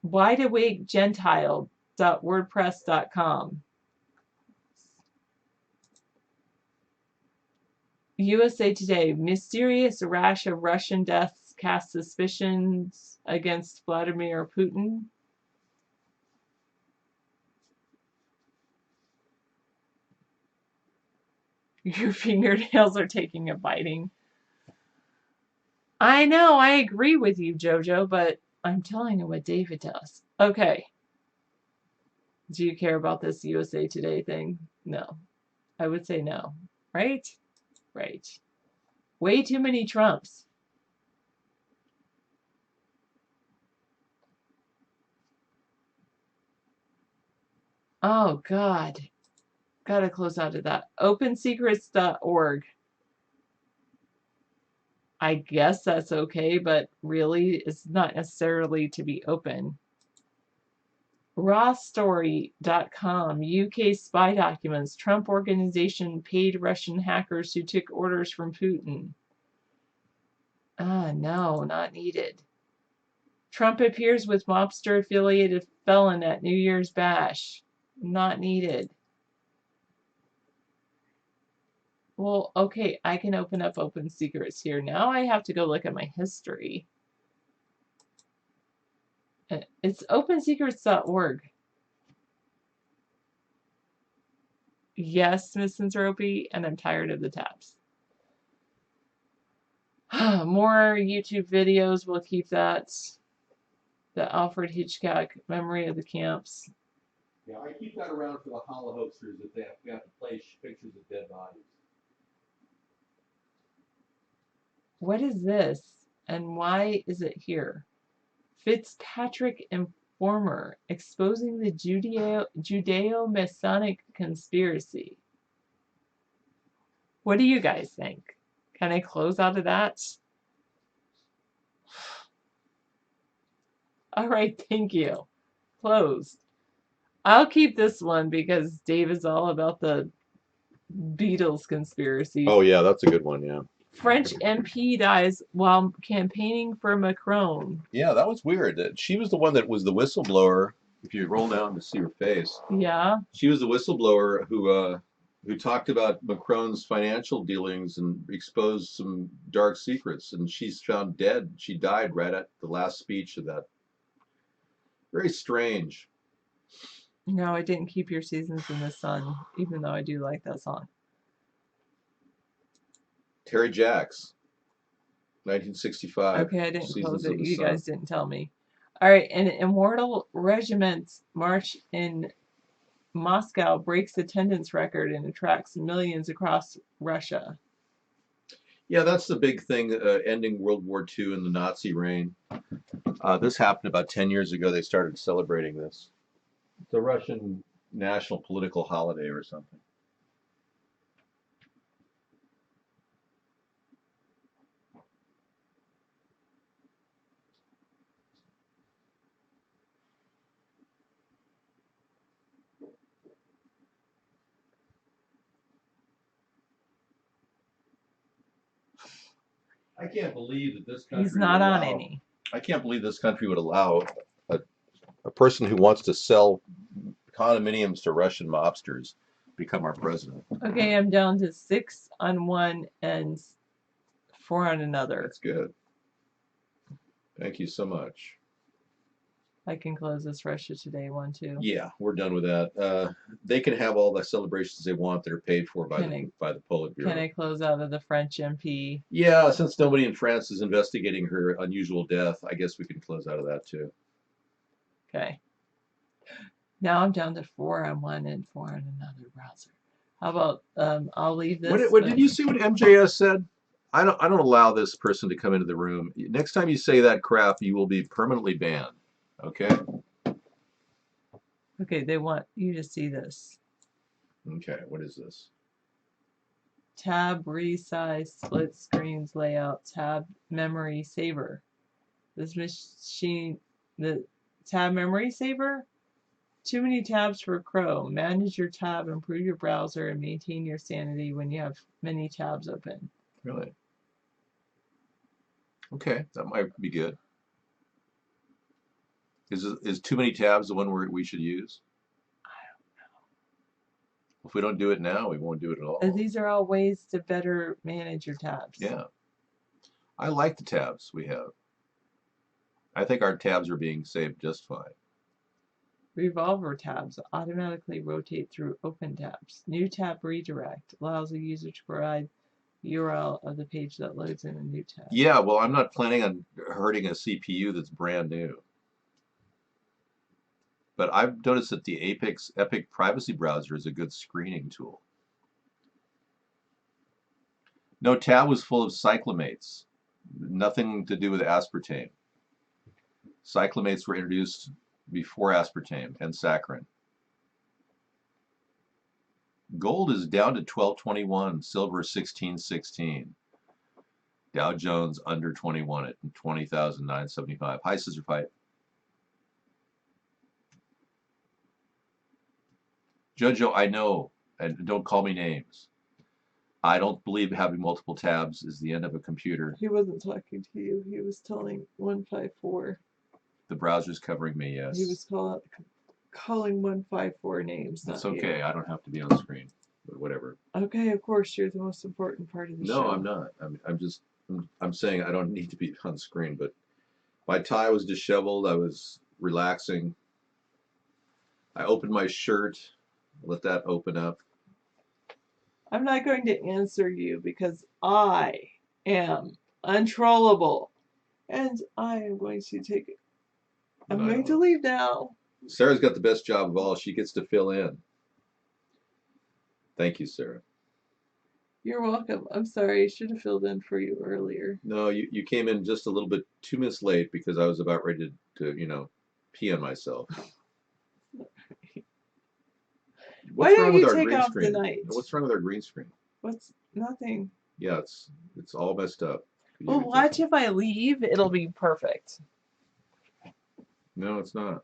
wideawakegentile.wordpress.com. USA Today, mysterious rash of Russian deaths cast suspicions against Vladimir Putin. Your fingernails are taking a biting. I know, I agree with you, Jojo, but I'm telling you what David does. Okay. Do you care about this USA Today thing? No. I would say no. Right? Right. Way too many Trumps. Oh, God. Gotta close out of that. OpenSecrets.org. I guess that's okay, but really, it's not necessarily to be open. Rawstory.com, UK spy documents. Trump organization paid Russian hackers who took orders from Putin. No, not needed. Trump appears with mobster-affiliated felon at New Year's bash. Not needed. Well, okay, I can open up Open Secrets here. Now I have to go look at my history. It's opensecrets.org. Yes, Miss Sinceropi, and I'm tired of the tabs. More YouTube videos, we'll keep that. The Alfred Hitchcock Memory of the Camps. Yeah, I keep that around for the hollow hoaxers if they have to play pictures of dead bodies. What is this? And why is it here? Fitzpatrick Informer, exposing the Judeo-Masonic conspiracy. What do you guys think? Can I close out of that? All right, thank you. Closed. I'll keep this one because Dave is all about the Beatles conspiracies. Oh yeah, that's a good one. Yeah. French MP dies while campaigning for Macron. Yeah, that was weird. She was the one that was the whistleblower. If you roll down to see her face, Yeah. she was the whistleblower who talked about Macron's financial dealings and exposed some dark secrets. And she's found dead. She died right at the last speech of that. Very strange. No, I didn't keep Your Seasons in the Sun, even though I do like that song. Terry Jacks, 1965. Okay, I didn't Seasons close of it. the You Sun. guys didn't tell me. All right, an Immortal Regiment march in Moscow breaks attendance record and attracts millions across Russia. Yeah, that's the big thing, ending World War II and the Nazi reign. This happened about 10 years ago. They started celebrating this. It's a Russian national political holiday or something. I can't believe that this country He's not would on allow, any. I can't believe this country would allow a person who wants to sell condominiums to Russian mobsters become our president. Okay, I'm down to 6 on one and 4 on another. That's good. Thank you so much. I can close this Russia Today one too. Yeah, we're done with that. They can have all the celebrations they want that are paid for by the Politburo. Can I close out of the French MP? Yeah, since nobody in France is investigating her unusual death, I guess we can close out of that too. Okay. Now I'm down to 4 on one and 4 on another browser. How about I'll leave this. What did you see what MJS said? I don't allow this person to come into the room. Next time you say that crap, you will be permanently banned. Okay? Okay, they want you to see this. Okay, what is this? Tab resize split screens layout tab memory saver. This machine, the tab memory saver? Too many tabs for Chrome. Manage your tab, improve your browser, and maintain your sanity when you have many tabs open. Really? Okay, that might be good. Is too many tabs the one we should use? I don't know. If we don't do it now, we won't do it at all. These are all ways to better manage your tabs. Yeah. I like the tabs we have. I think our tabs are being saved just fine. Revolver tabs automatically rotate through open tabs. New tab redirect allows a user to provide URL of the page that loads in a new tab. Yeah, well, I'm not planning on hurting a CPU that's brand new. But I've noticed that the Epic Privacy Browser is a good screening tool. No, tab was full of cyclamates. Nothing to do with aspartame. Cyclamates were introduced before aspartame and saccharin. Gold is down to 1221, silver 1616. Dow Jones under 21 at 20,975. Hi, Scissor Fight. Jojo, I know, and don't call me names. I don't believe having multiple tabs is the end of a computer. He wasn't talking to you. He was telling 154. The browser's covering me, yes. He was calling 154 names. That's not okay. you. I don't have to be on screen, but whatever. Okay, of course, you're the most important part of the show. No, I'm not. I'm saying I don't need to be on screen, but my tie was disheveled. I was relaxing. I opened my shirt, let that open up. I'm not going to answer you because I am untrollable. And I am going to take it. I'm going to leave now. Sarah's got the best job of all. She gets to fill in. Thank you, Sarah. You're welcome. I'm sorry. I should have filled in for you earlier. No, you came in just a little bit 2 minutes late because I was about ready to pee on myself. Why don't you take off the night? What's wrong with our green screen? What's nothing? Yeah, it's all messed up. Well, watch if I leave, it'll be perfect. No, it's not.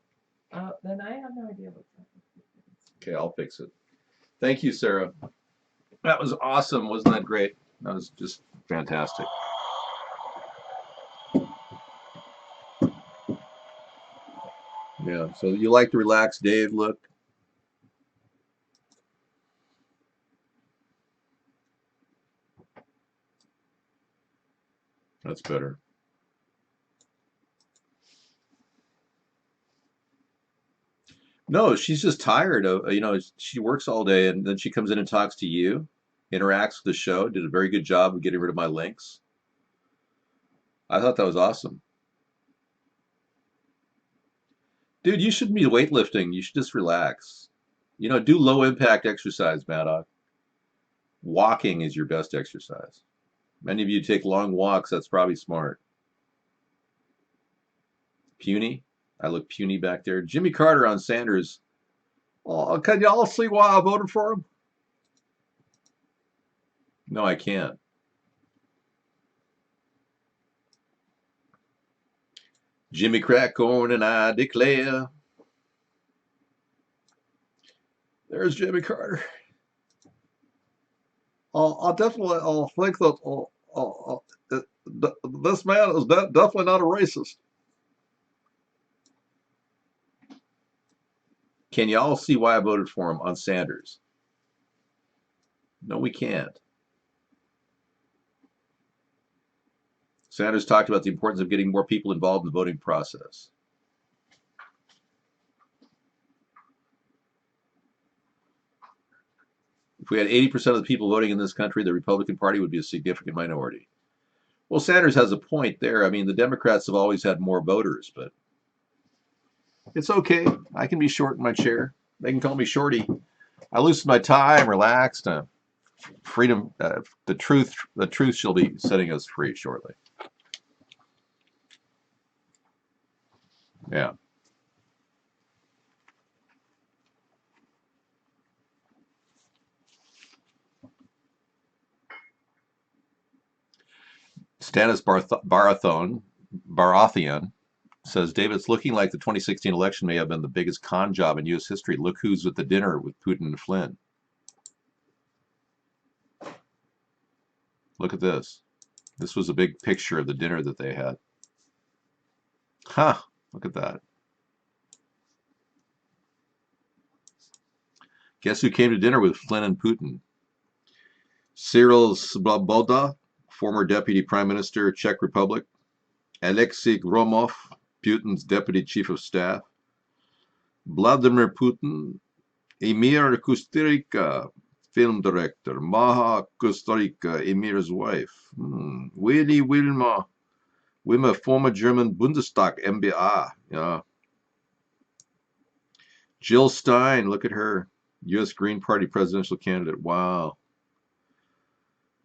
Then I have no idea what's happening. Okay, I'll fix it. Thank you, Sarah. That was awesome. Wasn't that great? That was just fantastic. Yeah, so you like the relaxed Dave look? That's better. No, she's just tired of, she works all day and then she comes in and talks to you, interacts with the show, did a very good job of getting rid of my links. I thought that was awesome. Dude, you shouldn't be weightlifting. You should just relax. Do low impact exercise, Maddock. Walking is your best exercise. Many of you take long walks. That's probably smart. Puny. I look puny back there. Jimmy Carter on Sanders. Oh, can y'all see why I voted for him? No, I can't. Jimmy Crackcorn and I declare. There's Jimmy Carter. I definitely think that this man is definitely not a racist. Can y'all see why I voted for him on Sanders? No, we can't. Sanders talked about the importance of getting more people involved in the voting process. If we had 80% of the people voting in this country, the Republican Party would be a significant minority. Well, Sanders has a point there. I mean, the Democrats have always had more voters, but it's okay. I can be short in my chair. They can call me Shorty. I loosened my tie. I'm relaxed. Freedom. The truth shall be setting us free shortly. Yeah. Stanis Baratheon says, David, it's looking like the 2016 election may have been the biggest con job in U.S. history. Look who's at the dinner with Putin and Flynn. Look at this. This was a big picture of the dinner that they had. Huh. Look at that. Guess who came to dinner with Flynn and Putin? Cyril Svoboda, former deputy prime minister, Czech Republic. Alexei Gromov, Putin's deputy chief of staff. Vladimir Putin, Emir Kusturica, film director. Maha Costa Rica, Emir's wife. Willy Wilmer, former German Bundestag MBA. Yeah. Jill Stein, look at her. U.S. Green Party presidential candidate. Wow.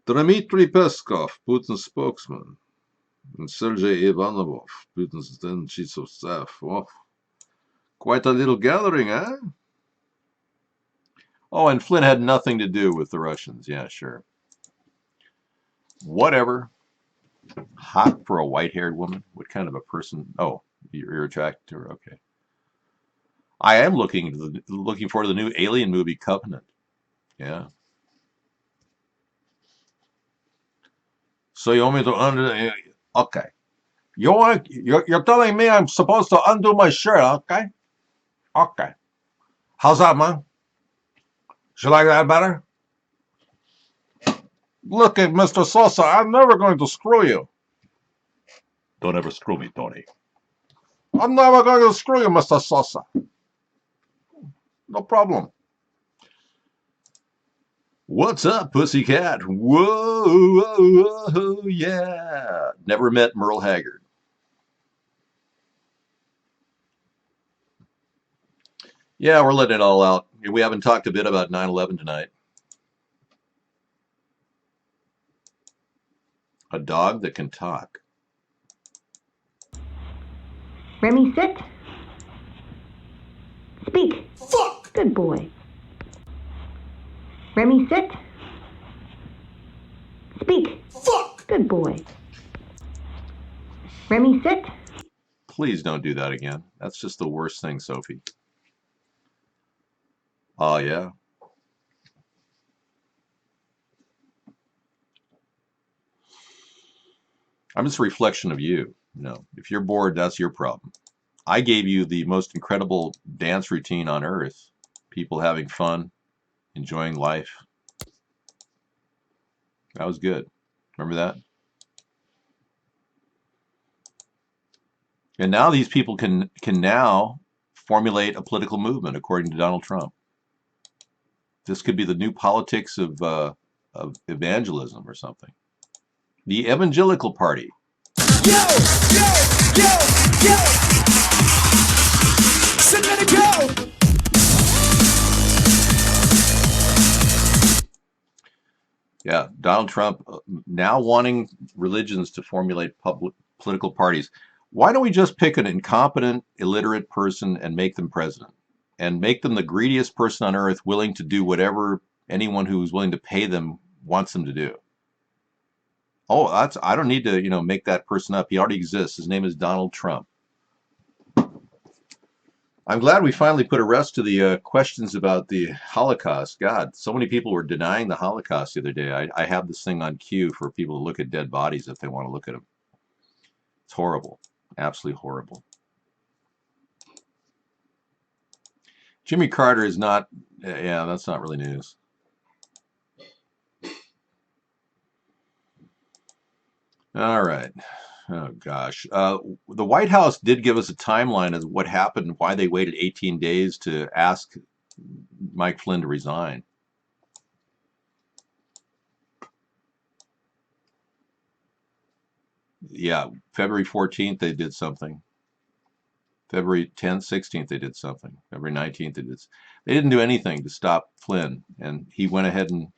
Dmitry Peskov, Putin's spokesman. And Sergei Ivanov, Putin's then chief of staff. Oh, quite a little gathering, eh? Oh, and Flynn had nothing to do with the Russians. Yeah, sure. Whatever. Hot for a white-haired woman? What kind of a person? Oh, you're attracted to her. Okay. I am looking forward to the new Alien movie, Covenant. Yeah. So you want me to undo? Okay. You're telling me I'm supposed to undo my shirt, okay? Okay. How's that, man? You like that better? Look at Mr. Sosa. I'm never going to screw you. Don't ever screw me, Tony. I'm never going to screw you, Mr. Sosa. No problem. What's up, pussycat? Whoa, whoa, whoa, yeah. Never met Merle Haggard. Yeah, we're letting it all out. We haven't talked a bit about 9/11 tonight. A dog that can talk. Remy, sit. Speak. Fuck! Good boy. Remy, sit. Speak. Fuck! Good boy. Remy, sit. Please don't do that again. That's just the worst thing, Sophie. Oh, yeah. I'm just a reflection of you. No, if you're bored, that's your problem. I gave you the most incredible dance routine on earth. People having fun, enjoying life. That was good. Remember that? And now these people can now formulate a political movement, according to Donald Trump. This could be the new politics of evangelism or something. The Evangelical Party. Yo, yo, yo, yo. So let it go. Yeah, Donald Trump now wanting religions to formulate political parties. Why don't we just pick an incompetent, illiterate person and make them president? And make them the greediest person on earth, willing to do whatever anyone who's willing to pay them wants them to do. Oh, I don't need to, make that person up. He already exists. His name is Donald Trump. I'm glad we finally put a rest to the questions about the Holocaust. God, so many people were denying the Holocaust the other day. I have this thing on cue for people to look at dead bodies if they want to look at them. It's horrible. Absolutely horrible. Jimmy Carter is not, yeah, that's not really news. All right. Oh, gosh. The White House did give us a timeline of what happened, why they waited 18 days to ask Mike Flynn to resign. Yeah, February 14th, they did something. February 10th, 16th, they did something. February 19th, they didn't do anything to stop Flynn. And he went ahead and,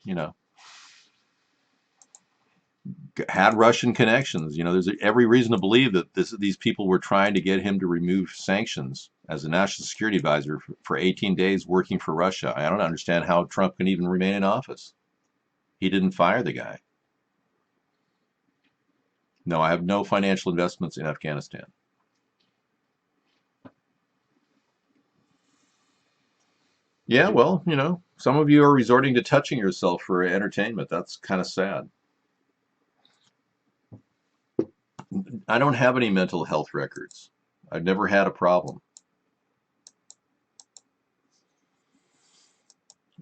had Russian connections. There's every reason to believe that these people were trying to get him to remove sanctions as a national security advisor for 18 days working for Russia. I don't understand how Trump can even remain in office. He didn't fire the guy. No, I have no financial investments in Afghanistan. Yeah, well, some of you are resorting to touching yourself for entertainment. That's kind of sad. I don't have any mental health records. I've never had a problem.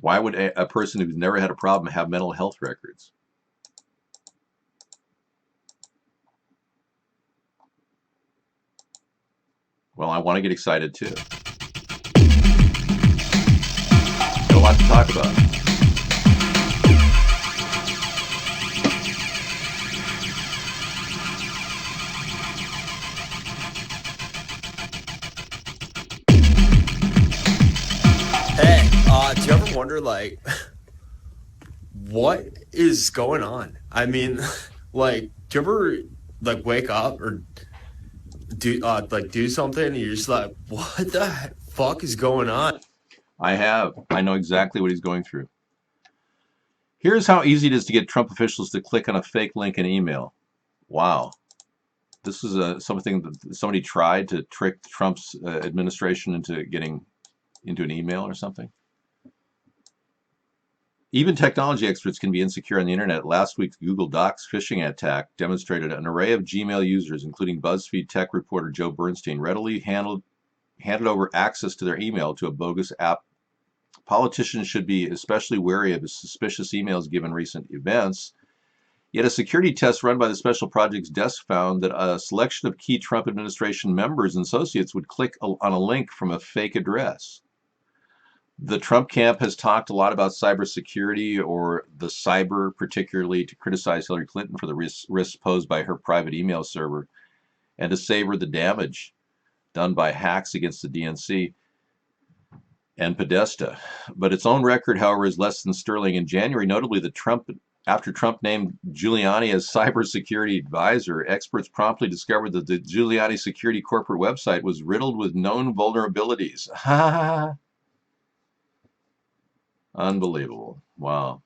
Why would a person who's never had a problem have mental health records? Well, I want to get excited too. Got a lot to talk about. Do you ever wonder, like, what is going on? I mean, like, do you ever, like, wake up or do something and you're just like, what the fuck is going on? I have. I know exactly what he's going through. Here's how easy it is to get Trump officials to click on a fake link in email. Wow. This is something that somebody tried to trick Trump's administration into getting into an email or something. Even technology experts can be insecure on the internet. Last week's Google Docs phishing attack demonstrated an array of Gmail users, including BuzzFeed tech reporter Joe Bernstein, readily handed over access to their email to a bogus app. Politicians should be especially wary of suspicious emails given recent events. Yet a security test run by the Special Projects Desk found that a selection of key Trump administration members and associates would click on a link from a fake address. The Trump camp has talked a lot about cybersecurity, or the cyber, particularly to criticize Hillary Clinton for the risks posed by her private email server and to savor the damage done by hacks against the DNC and Podesta. But its own record, however, is less than sterling. In January, notably, after Trump named Giuliani as cybersecurity advisor, experts promptly discovered that the Giuliani Security corporate website was riddled with known vulnerabilities. Unbelievable. Wow.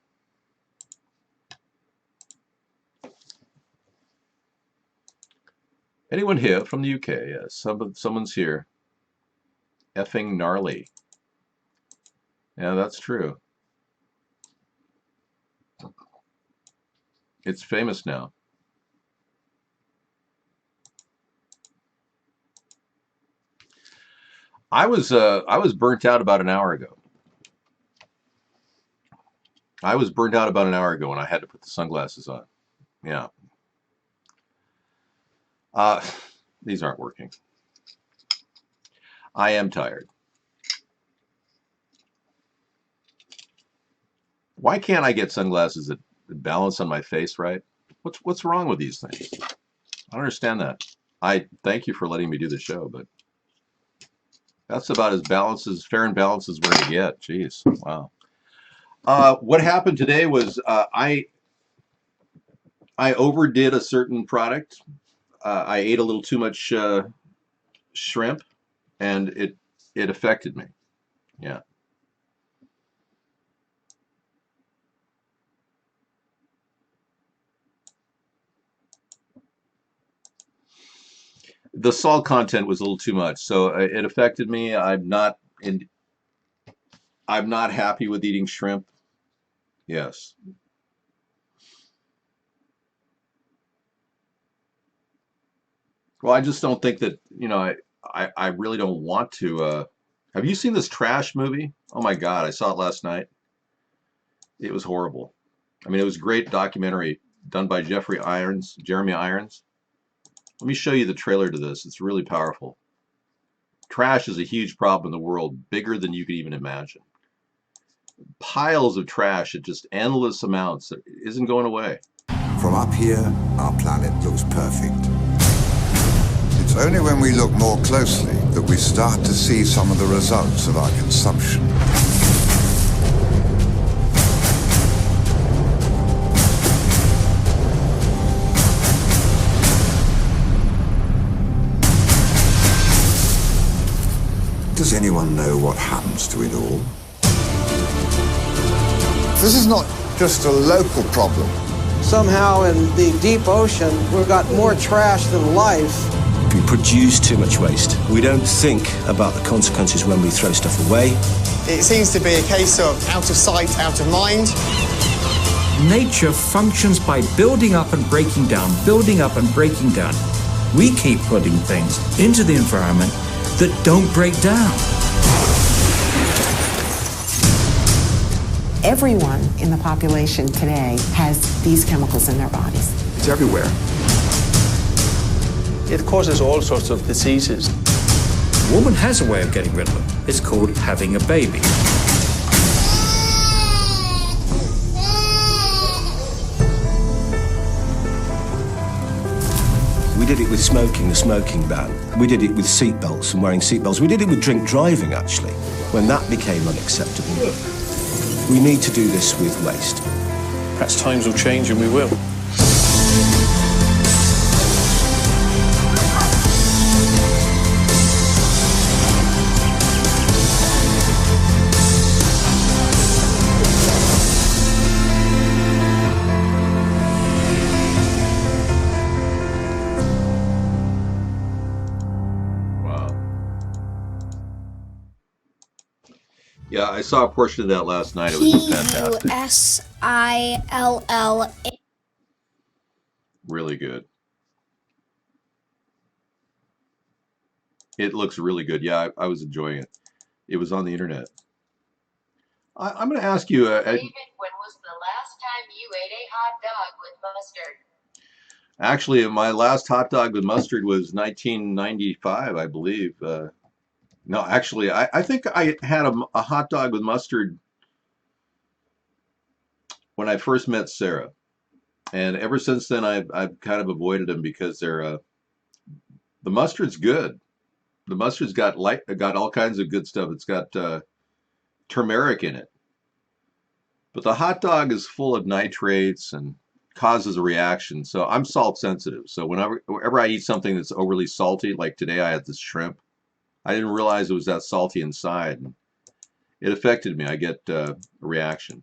Anyone here from the UK? Yes, someone's here. Effing gnarly. Yeah, that's true. It's famous now. I was burnt out about an hour ago. I was burnt out about an hour ago when I had to put the sunglasses on. Yeah. These aren't working. I am tired. Why can't I get sunglasses that balance on my face right? What's wrong with these things? I don't understand that. I thank you for letting me do the show, but that's about as fair and balanced as we're going to get. Jeez, wow. What happened today was I overdid a certain product. I ate a little too much shrimp, and it affected me. Yeah. The salt content was a little too much, so it affected me. I'm not happy with eating shrimp. Yes. Well, I just don't think that, I really don't want to. Have you seen this Trash movie? Oh my God, I saw it last night. It was horrible. I mean, it was a great documentary done by Jeremy Irons. Let me show you the trailer to this. It's really powerful. Trash is a huge problem in the world, bigger than you could even imagine. Piles of trash at just endless amounts that isn't going away. From up here, our planet looks perfect. It's only when we look more closely that we start to see some of the results of our consumption. Does anyone know what happens to it all? This is not just a local problem. Somehow in the deep ocean, we've got more trash than life. We produce too much waste. We don't think about the consequences when we throw stuff away. It seems to be a case of out of sight, out of mind. Nature functions by building up and breaking down, building up and breaking down. We keep putting things into the environment that don't break down. Everyone in the population today has these chemicals in their bodies. It's everywhere. It causes all sorts of diseases. A woman has a way of getting rid of them. It's called having a baby. We did it with smoking, the smoking ban. We did it with seatbelts and wearing seatbelts. We did it with drink driving, actually, when that became unacceptable. We need to do this with waste. Perhaps times will change and we will. Yeah, I saw a portion of that last night. It was just fantastic. Pusill. Really good. It looks really good. Yeah, I was enjoying it. It was on the internet. I'm going to ask you. David, when was the last time you ate a hot dog with mustard? Actually, my last hot dog with mustard was 1995, I believe. No, actually, I think I had a hot dog with mustard when I first met Sarah, and ever since then I've kind of avoided them because they're the mustard's good. The mustard's got all kinds of good stuff. It's got turmeric in it, but the hot dog is full of nitrates and causes a reaction. So I'm salt sensitive. So whenever I eat something that's overly salty, like today I had this shrimp, I didn't realize it was that salty inside, and it affected me. I get a reaction.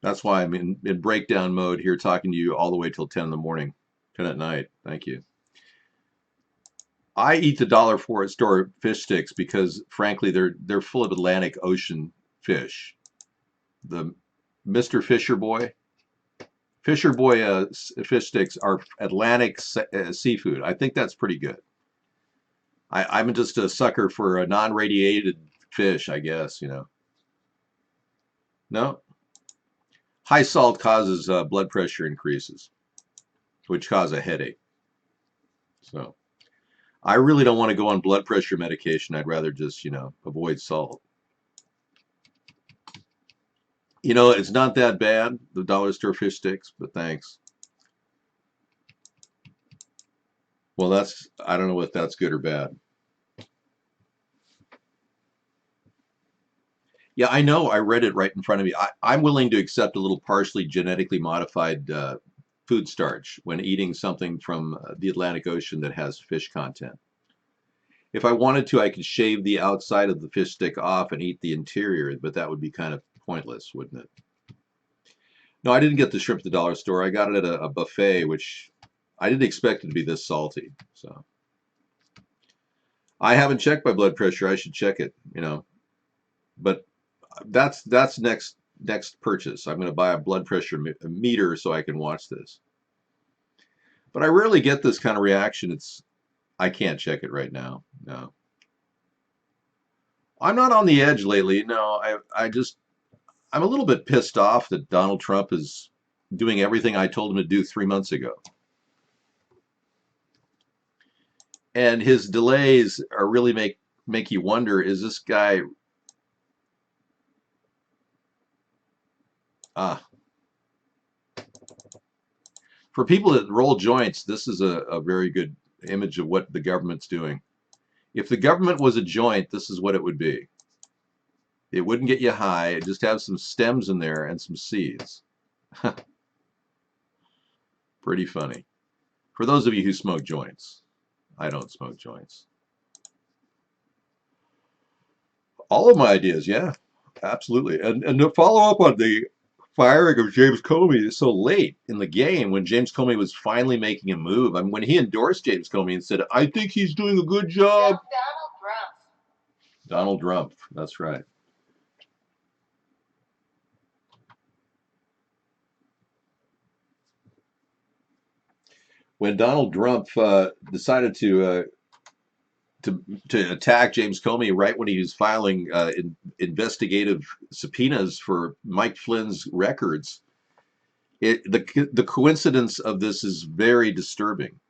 That's why I'm in breakdown mode here, talking to you all the way till 10 in the morning, 10 at night. Thank you. I eat the dollar store fish sticks because, frankly, they're full of Atlantic Ocean fish. The Mr. Fisher Boy fish sticks are Atlantic seafood. I think that's pretty good. I'm just a sucker for a non-radiated fish, I guess, you know. No? High salt causes blood pressure increases, which cause a headache. So I really don't want to go on blood pressure medication. I'd rather just, you know, avoid salt. You know, it's not that bad, the dollar store fish sticks, but thanks. Well, I don't know if that's good or bad. Yeah, I know. I read it right in front of me. I'm willing to accept a little partially genetically modified food starch when eating something from the Atlantic Ocean that has fish content. If I wanted to, I could shave the outside of the fish stick off and eat the interior, but that would be kind of pointless, wouldn't it? No, I didn't get the shrimp at the dollar store. I got it at a buffet, which I didn't expect it to be this salty. So I haven't checked my blood pressure. I should check it, you know. But that's next purchase. I'm going to buy a blood pressure meter so I can watch this. But I rarely get this kind of reaction. I can't check it right now. No. I'm not on the edge lately. No, I'm a little bit pissed off that Donald Trump is doing everything I told him to do 3 months ago. And his delays are really make you wonder, is this guy for people that roll joints, this is a very good image of what the government's doing. If the government was a joint, this is what it would be. It wouldn't get you high. It'd just have some stems in there and some seeds. Pretty funny. For those of you who smoke joints. I don't smoke joints. All of my ideas, yeah, absolutely. And to follow up on the firing of James Comey so late in the game, when James Comey was finally making a move. I mean, when he endorsed James Comey and said, I think he's doing a good job. Donald Trump, that's right. When Donald Trump decided to attack James Comey right when he was filing investigative subpoenas for Mike Flynn's records, the coincidence of this is very disturbing.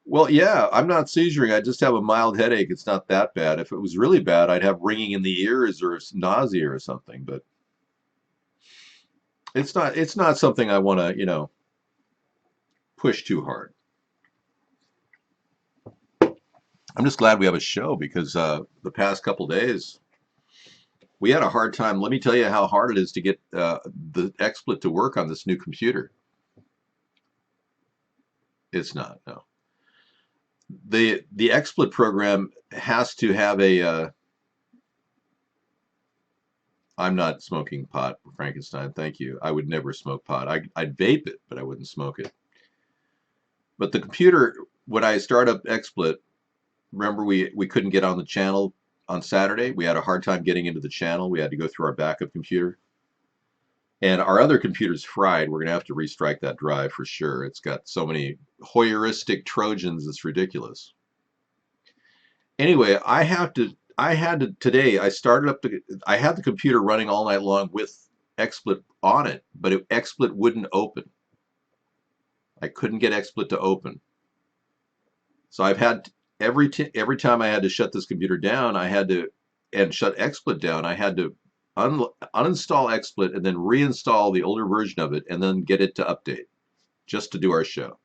Well, yeah, I'm not seizuring. I just have a mild headache. It's not that bad. If it was really bad, I'd have ringing in the ears or nausea or something. But it's not something I want to, you know, push too hard. I'm just glad we have a show because the past couple days, We had a hard time. Let me tell you how hard it is to get the XSplit to work on this new computer. It's not, no. The XSplit program has to have a I'm not smoking pot, Frankenstein. Thank you. I would never smoke pot. I'd vape it, but I wouldn't smoke it. But the computer, when I start up XSplit, remember we couldn't get on the channel on Saturday. We had a hard time getting into the channel. We had to go through our backup computer. And our other computer's fried. We're going to have to restrike that drive for sure. It's got so many Hoyeristic Trojans, it's ridiculous. Anyway, I had to today, I had the computer running all night long with XSplit on it, but XSplit wouldn't open. I couldn't get XSplit to open. So I've had every time I had to shut this computer down, and shut XSplit down, I had to uninstall XSplit and then reinstall the older version of it and then get it to update just to do our show.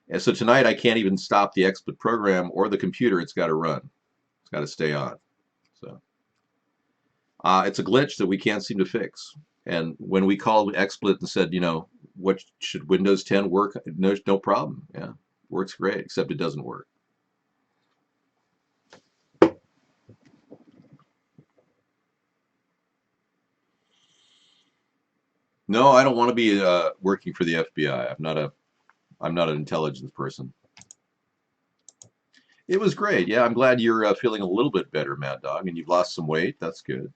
And so tonight I can't even stop the XSplit program or the computer. It's got to run. It's got to stay on. So it's a glitch that we can't seem to fix. And when we called XSplit and said, what should Windows 10 work? No problem. Yeah, works great, except it doesn't work. No, I don't want to be working for the FBI. I'm not an intelligence person. It was great. Yeah, I'm glad you're feeling a little bit better, Mad Dog, and you've lost some weight. That's good.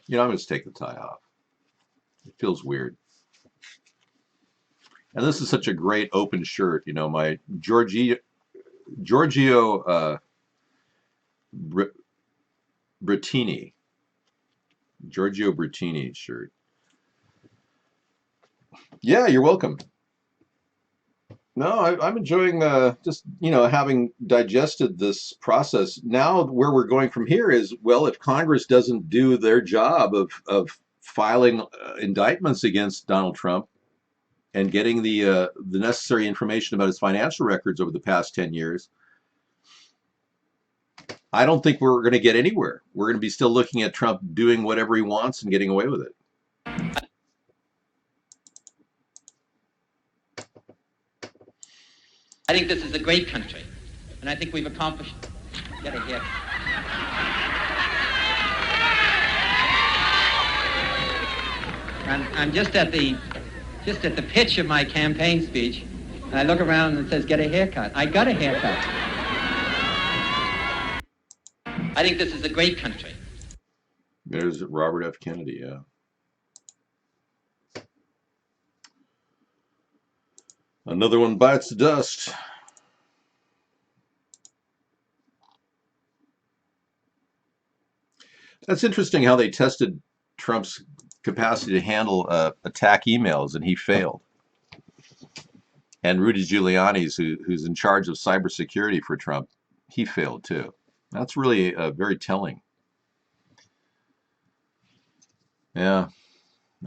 I'm going to take the tie off. It feels weird. And this is such a great open shirt. My Giorgio Brittini. Giorgio Brittini shirt. Yeah, you're welcome. No, I'm enjoying just, having digested this process. Now where we're going from here is, well, if Congress doesn't do their job of filing indictments against Donald Trump and getting the necessary information about his financial records over the past 10 years, I don't think we're going to get anywhere. We're going to be still looking at Trump doing whatever he wants and getting away with it. I think this is a great country, and I think we've accomplished. Get it here. I'm just at the pitch of my campaign speech, and I look around and it says, "Get a haircut." I got a haircut. I think this is a great country. There's Robert F. Kennedy, yeah. Another one bites the dust. That's interesting how they tested Trump's capacity to handle attack emails, and he failed. And Rudy Giuliani's, who's in charge of cybersecurity for Trump, he failed too. That's really very telling. Yeah.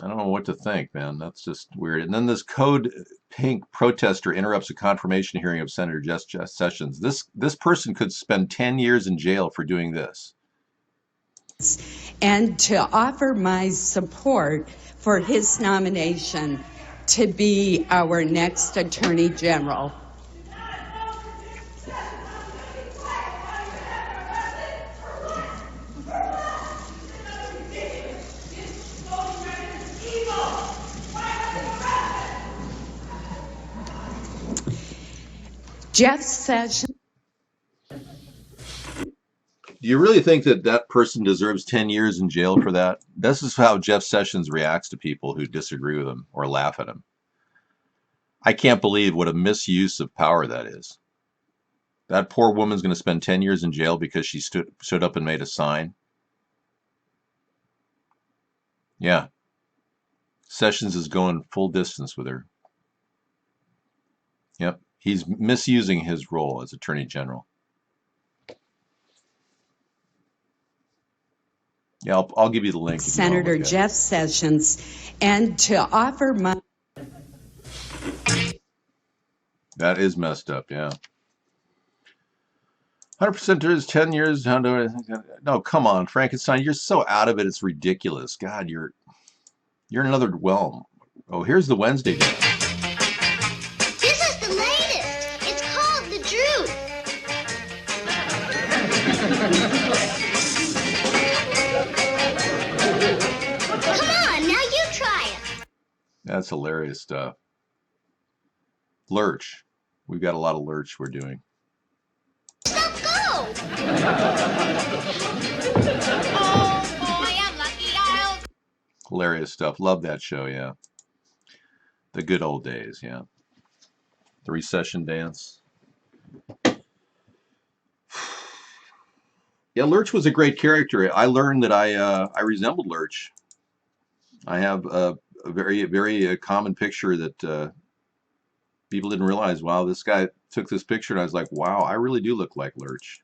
I don't know what to think, man. That's just weird. And then this Code Pink protester interrupts a confirmation hearing of Senator Jeff Sessions. This person could spend 10 years in jail for doing this. And to offer my support for his nomination to be our next Attorney General. Jeff Sessions. Do you really think that person deserves 10 years in jail for that? This is how Jeff Sessions reacts to people who disagree with him or laugh at him. I can't believe what a misuse of power that is. That poor woman's going to spend 10 years in jail because she stood up and made a sign. Yeah. Sessions is going full distance with her. Yep. He's misusing his role as Attorney General. Yeah, I'll give you the link. Senator Jeff Sessions, and to offer my... That is messed up, yeah. 100% is 10 years. No, come on, Frankenstein. You're so out of it. It's ridiculous. God, you're in another realm. Oh, here's the Wednesday day. This is the latest. It's called the Drew. Come on, now you try it. That's hilarious stuff. Lurch. We've got a lot of lurch we're doing. Stop, go! Oh boy, I'm lucky I'll... Hilarious stuff. Love that show, yeah. The good old days, yeah. The recession dance. Yeah, Lurch was a great character. I learned that I resembled Lurch. I have a very common picture that people didn't realize. Wow, this guy took this picture, and I was like, wow, I really do look like Lurch.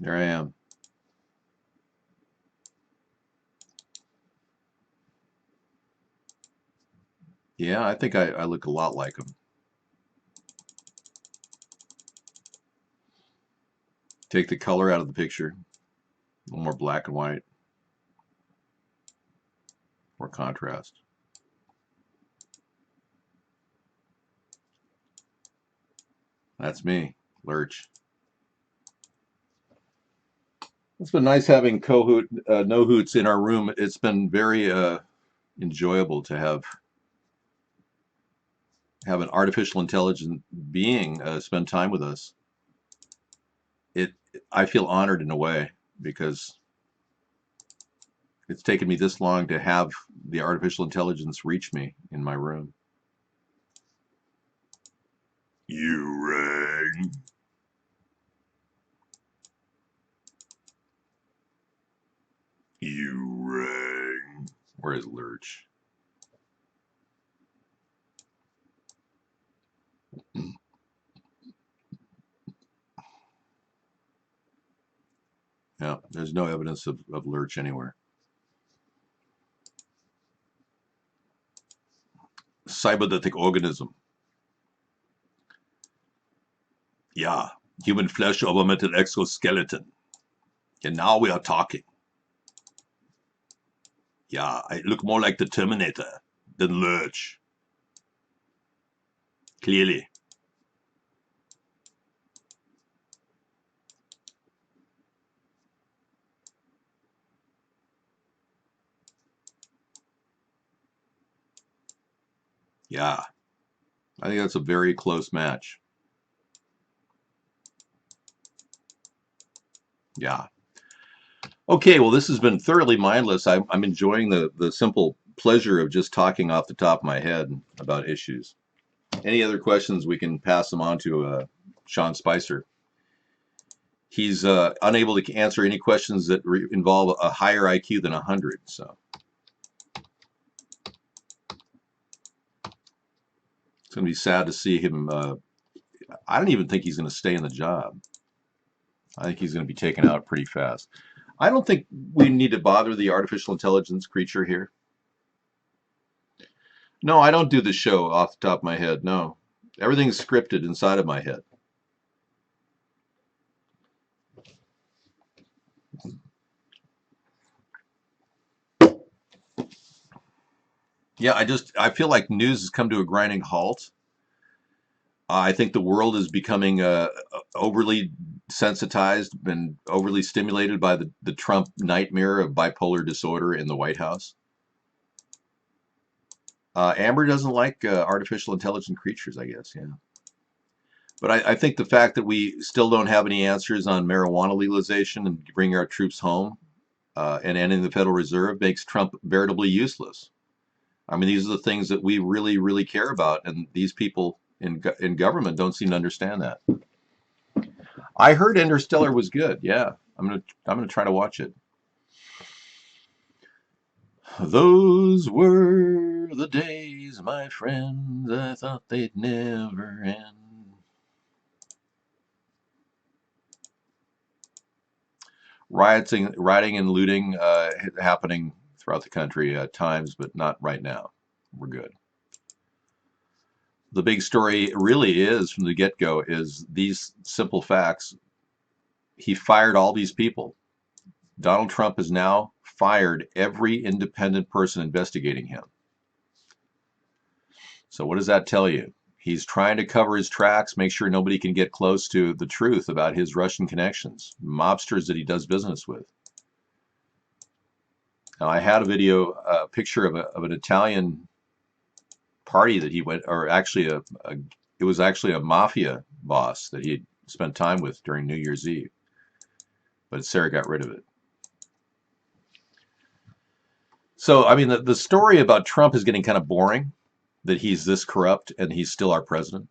There I am. Yeah, I think I look a lot like him. Take the color out of the picture. A little more black and white. More contrast. That's me, Lurch. It's been nice having no hoots in our room. It's been very enjoyable to have an artificial intelligent being spend time with us. I feel honored in a way because it's taken me this long to have the artificial intelligence reach me in my room. You rang. You rang. Where is Lurch? Yeah, there's no evidence of Lurch anywhere. Cybernetic organism. Yeah, human flesh augmented exoskeleton. And now we are talking. Yeah, I look more like the Terminator than Lurch. Clearly. Yeah, I think that's a very close match. Yeah. Okay, well, this has been thoroughly mindless. I'm enjoying the simple pleasure of just talking off the top of my head about issues. Any other questions, we can pass them on to Sean Spicer. He's unable to answer any questions that involve a higher IQ than 100. So it's going to be sad to see him. I don't even think he's going to stay in the job. I think he's going to be taken out pretty fast. I don't think we need to bother the artificial intelligence creature here. No, I don't do the show off the top of my head. No, everything's scripted inside of my head. Yeah, I feel like news has come to a grinding halt. I think the world is becoming overly sensitized and overly stimulated by the Trump nightmare of bipolar disorder in the White House. Amber doesn't like artificial intelligent creatures, I guess, yeah. But I think the fact that we still don't have any answers on marijuana legalization and bringing our troops home and ending the Federal Reserve makes Trump veritably useless. I mean, these are the things that we really, really care about, and these people in government don't seem to understand that. I heard Interstellar was good. Yeah, I'm gonna try to watch it. Those were the days, my friends. I thought they'd never end. Rioting and looting happening throughout the country at times, but not right now. We're good. the big story really is from the get-go is these simple facts. He fired all these people. Donald Trump has now fired every independent person investigating him. So what does that tell you? He's trying to cover his tracks, make sure nobody can get close to the truth about his Russian connections, mobsters that he does business with. Now, I had a picture of an Italian party that he went, or actually it was actually a mafia boss that he had spent time with during New Year's Eve. But Sarah got rid of it. So, I mean, the story about Trump is getting kind of boring, that he's this corrupt and he's still our president.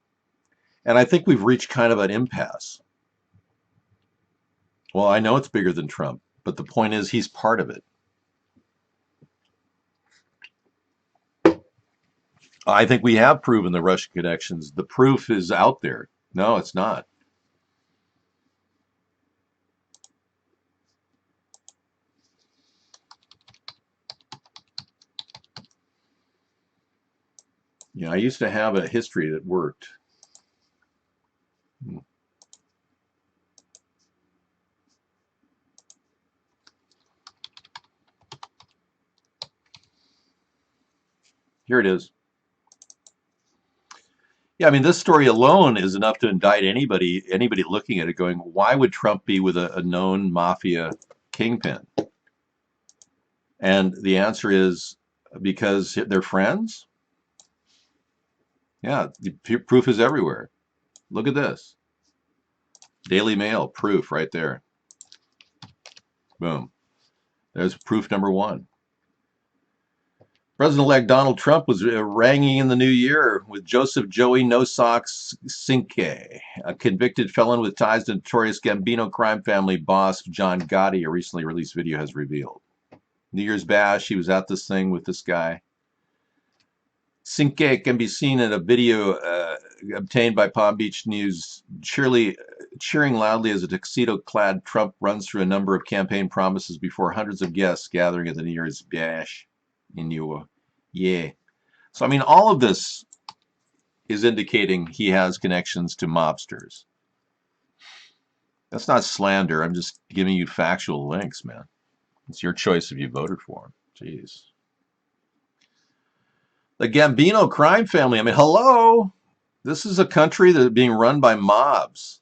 And I think we've reached kind of an impasse. Well, I know it's bigger than Trump, but the point is he's part of it. I think we have proven the Russian connections. The proof is out there. No, it's not. Yeah, I used to have a history that worked. Here it is. Yeah, I mean, this story alone is enough to indict anybody looking at it going, why would Trump be with a known mafia kingpin? And the answer is because they're friends. Yeah, the proof is everywhere. Look at this. Daily Mail, proof right there. Boom. There's proof number one. President-elect Donald Trump was ringing in the new year with Joseph Joey No Socks Cinque, a convicted felon with ties to notorious Gambino crime family boss John Gotti, a recently released video has revealed. New Year's bash, he was at this thing with this guy. Cinque can be seen in a video obtained by Palm Beach News, cheering loudly as a tuxedo-clad Trump runs through a number of campaign promises before hundreds of guests gathering at the New Year's bash. Yeah. So, I mean, all of this is indicating he has connections to mobsters. That's not slander. I'm just giving you factual links, man. It's your choice if you voted for him. Jeez. The Gambino crime family. I mean, hello. This is a country that's being run by mobs.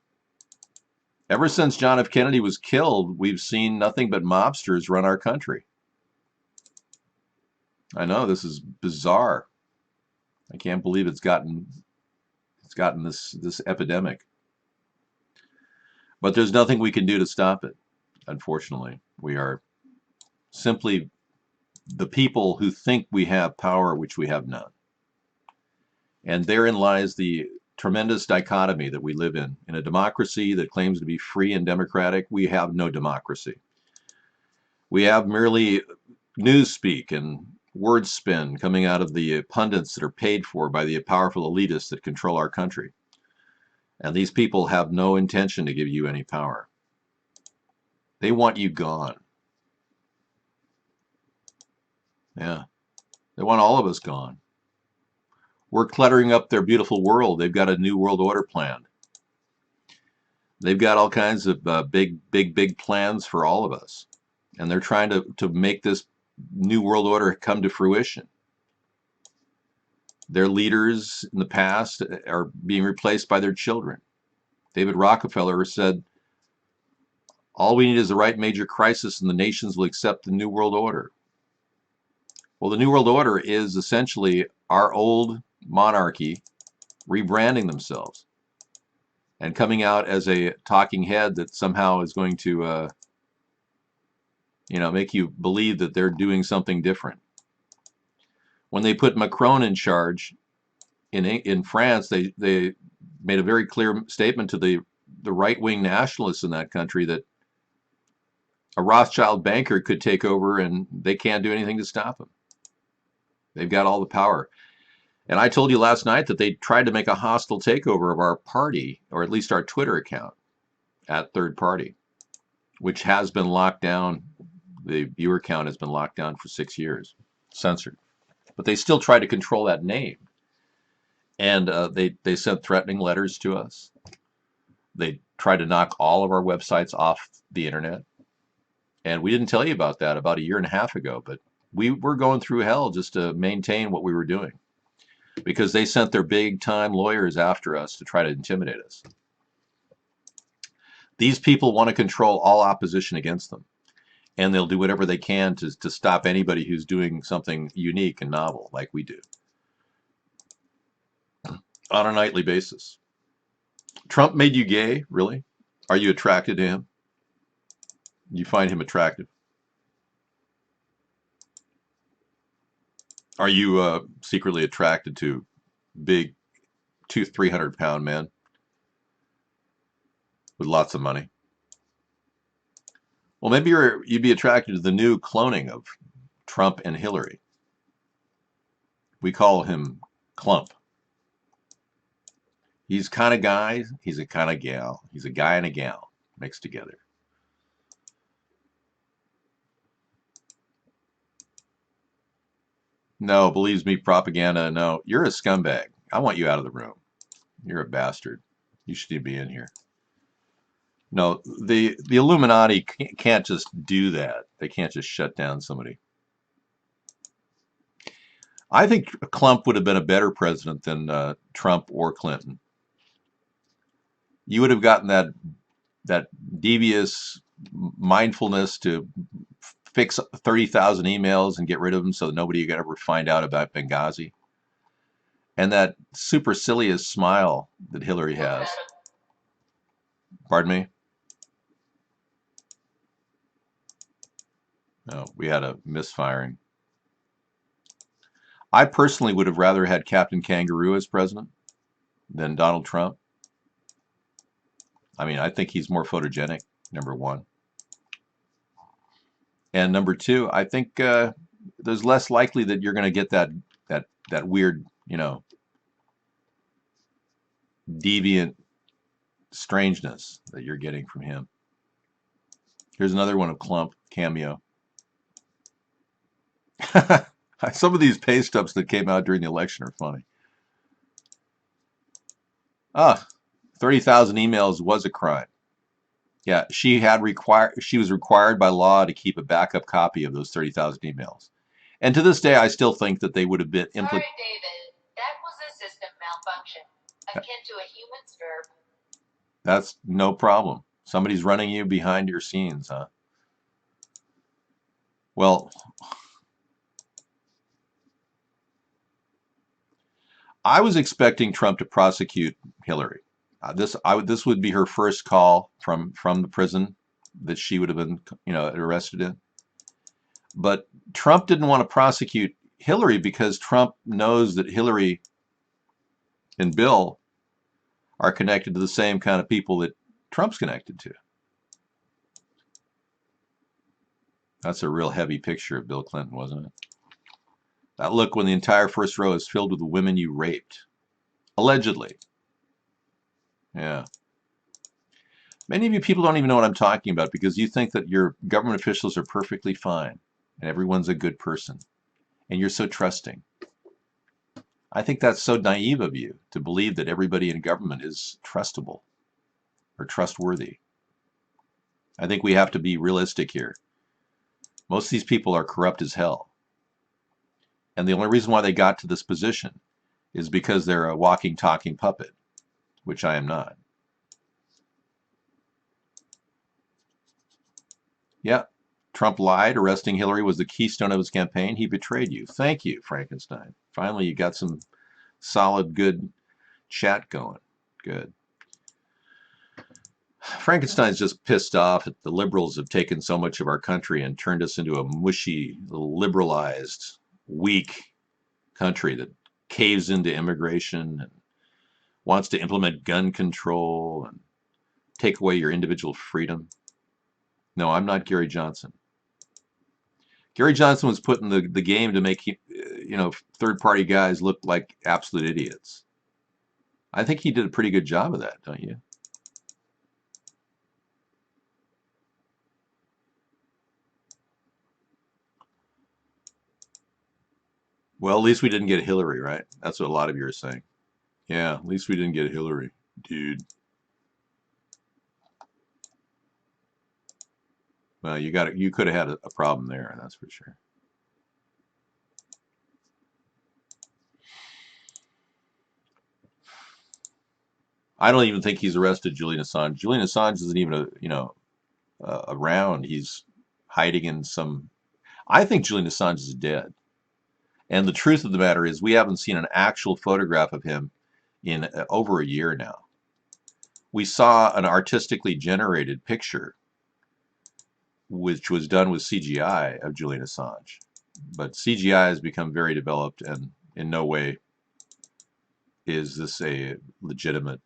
Ever since John F. Kennedy was killed, we've seen nothing but mobsters run our country. I know, this is bizarre. I can't believe it's gotten this epidemic. But there's nothing we can do to stop it, unfortunately. We are simply the people who think we have power, which we have none. And therein lies the tremendous dichotomy that we live in. In a democracy that claims to be free and democratic, we have no democracy. We have merely newspeak and word spin coming out of the pundits that are paid for by the powerful elitists that control our country. And these people have no intention to give you any power. They want you gone. Yeah. They want all of us gone. We're cluttering up their beautiful world. They've got a new world order planned. They've got all kinds of big plans for all of us. And they're trying to make this new world order come to fruition. Their leaders in the past are being replaced by their children. David Rockefeller said, all we need is the right major crisis and the nations will accept the new world order. Well, the new world order is essentially our old monarchy rebranding themselves and coming out as a talking head that somehow is going to make you believe that they're doing something different. When they put Macron in charge in France, they made a very clear statement to the right-wing nationalists in that country that a Rothschild banker could take over and they can't do anything to stop him. They've got all the power. And I told you last night that they tried to make a hostile takeover of our party, or at least our Twitter account, at Third Party, which has been locked down. The viewer count has been locked down for 6 years, censored. But they still try to control that name. And they sent threatening letters to us. They tried to knock all of our websites off the internet. And we didn't tell you about that about a year and a half ago, but we were going through hell just to maintain what we were doing because they sent their big time lawyers after us to try to intimidate us. These people want to control all opposition against them, and they'll do whatever they can to stop anybody who's doing something unique and novel like we do on a nightly basis. Trump made you gay, really? Are you attracted to him? You find him attractive? Are you secretly attracted to big 300-pound men with lots of money? Well, maybe you'd be attracted to the new cloning of Trump and Hillary. We call him Clump. He's kind of guy, he's a kind of gal. He's a guy and a gal mixed together. No, believes me, propaganda. No, you're a scumbag. I want you out of the room. You're a bastard. You should be in here. No, the Illuminati can't just do that. They can't just shut down somebody. I think Clump would have been a better president than Trump or Clinton. You would have gotten that devious mindfulness to fix 30,000 emails and get rid of them so nobody could ever find out about Benghazi. And that supercilious smile that Hillary has. Pardon me? No, we had a misfiring. I personally would have rather had Captain Kangaroo as president than Donald Trump. I mean, I think he's more photogenic, number one. And number two, I think there's less likely that you're going to get that weird, deviant strangeness that you're getting from him. Here's another one of Clump cameo. Some of these pay stubs that came out during the election are funny. 30,000 emails was a crime. Yeah, she was required by law to keep a backup copy of those 30,000 emails. And to this day, I still think that they would have been Sorry, David. That was a system malfunction, akin to a human stirp. That's no problem. Somebody's running you behind your scenes, huh? Well, I was expecting Trump to prosecute Hillary. This would be her first call from the prison that she would have been, arrested in. But Trump didn't want to prosecute Hillary because Trump knows that Hillary and Bill are connected to the same kind of people that Trump's connected to. That's a real heavy picture of Bill Clinton, wasn't it? That look when the entire first row is filled with the women you raped. Allegedly. Yeah. Many of you people don't even know what I'm talking about because you think that your government officials are perfectly fine and everyone's a good person and you're so trusting. I think that's so naive of you to believe that everybody in government is trustable or trustworthy. I think we have to be realistic here. Most of these people are corrupt as hell. And the only reason why they got to this position is because they're a walking, talking puppet, which I am not. Yeah, Trump lied. Arresting Hillary was the keystone of his campaign. He betrayed you. Thank you, Frankenstein. Finally, you got some solid, good chat going. Good. Frankenstein's just pissed off that the liberals have taken so much of our country and turned us into a mushy, liberalized, weak country that caves into immigration and wants to implement gun control and take away your individual freedom. No, I'm not Gary Johnson. Gary Johnson was put in the game to make third-party guys look like absolute idiots. I think he did a pretty good job of that, don't you? Well, at least we didn't get Hillary, right? That's what a lot of you are saying. Yeah, at least we didn't get Hillary, dude. Well, you could have had a problem there, that's for sure. I don't even think he's arrested Julian Assange. Julian Assange isn't even around. He's hiding in some. I think Julian Assange is dead. And the truth of the matter is, we haven't seen an actual photograph of him in over a year now. We saw an artistically generated picture, which was done with CGI of Julian Assange. But CGI has become very developed, and in no way is this a legitimate.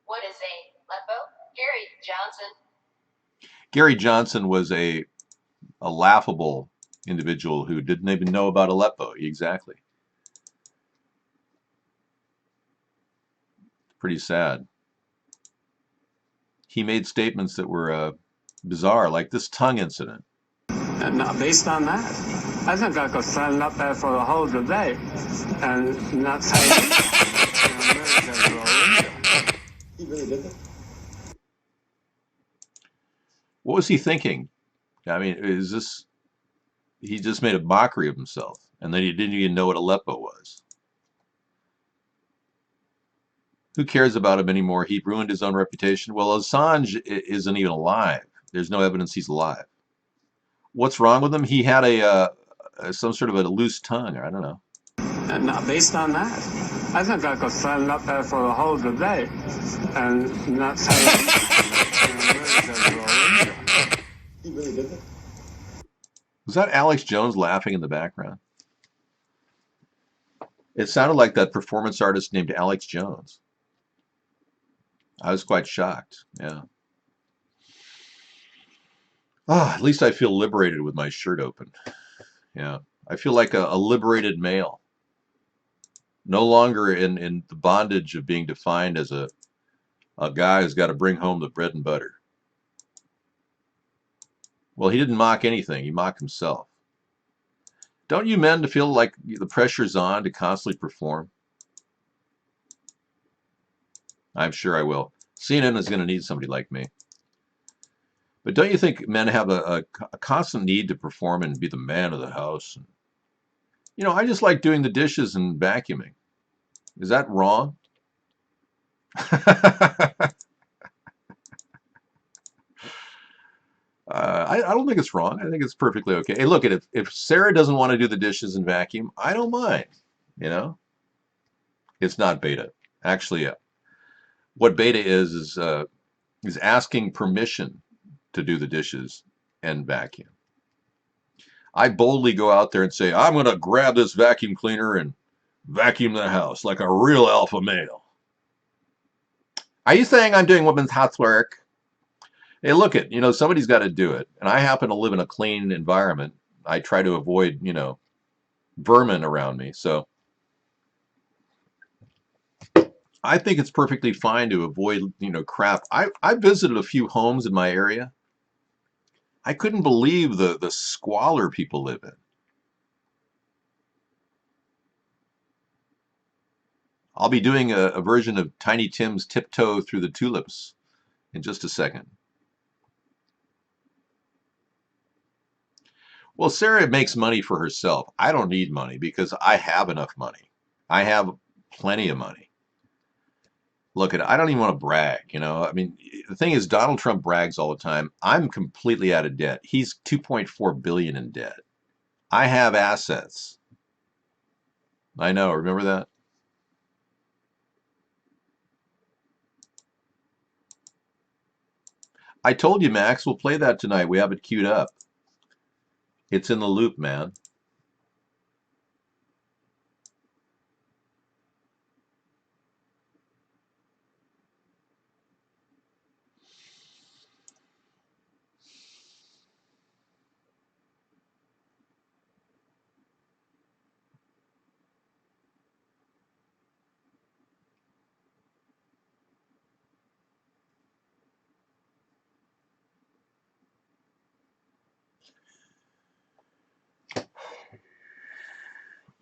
What is a LEPO? Gary Johnson. Gary Johnson was a laughable individual who didn't even know about Aleppo. Exactly. Pretty sad. He made statements that were bizarre, like this tongue incident. And based on that, I think I could stand up there for the whole debate and not say He really did that? What was he thinking? I mean, is this... He just made a mockery of himself, and then he didn't even know what Aleppo was. Who cares about him anymore? He ruined his own reputation. Well, Assange isn't even alive. There's no evidence he's alive. What's wrong with him? He had some sort of a loose tongue. I don't know. And based on that, I think I could stand up there for the whole debate and not say He really did that? Was that Alex Jones laughing in the background? It sounded like that performance artist named Alex Jones. I was quite shocked. Yeah. Ah, at least I feel liberated with my shirt open. Yeah. I feel like a liberated male. No longer in the bondage of being defined as a guy who's got to bring home the bread and butter. Well, he didn't mock anything. He mocked himself. Don't you men feel like the pressure's on to constantly perform? I'm sure I will. CNN is going to need somebody like me. But don't you think men have a constant need to perform and be the man of the house? You know, I just like doing the dishes and vacuuming. Is that wrong? I don't think it's wrong. I think it's perfectly okay. Hey, look, if Sarah doesn't want to do the dishes and vacuum, I don't mind. You know, it's not beta. Actually, what beta is asking permission to do the dishes and vacuum. I boldly go out there and say, I'm going to grab this vacuum cleaner and vacuum the house like a real alpha male. Are you saying I'm doing women's housework? Hey, look it, somebody's got to do it. And I happen to live in a clean environment. I try to avoid, vermin around me. So I think it's perfectly fine to avoid, crap. I visited a few homes in my area. I couldn't believe the squalor people live in. I'll be doing a version of Tiny Tim's Tiptoe Through the Tulips in just a second. Well, Sarah makes money for herself. I don't need money because I have enough money. I have plenty of money. Look, I don't even want to brag, I mean, the thing is, Donald Trump brags all the time. I'm completely out of debt. He's 2.4 billion in debt. I have assets. I know, remember that? I told you, Max, we'll play that tonight. We have it queued up. It's in the loop, man.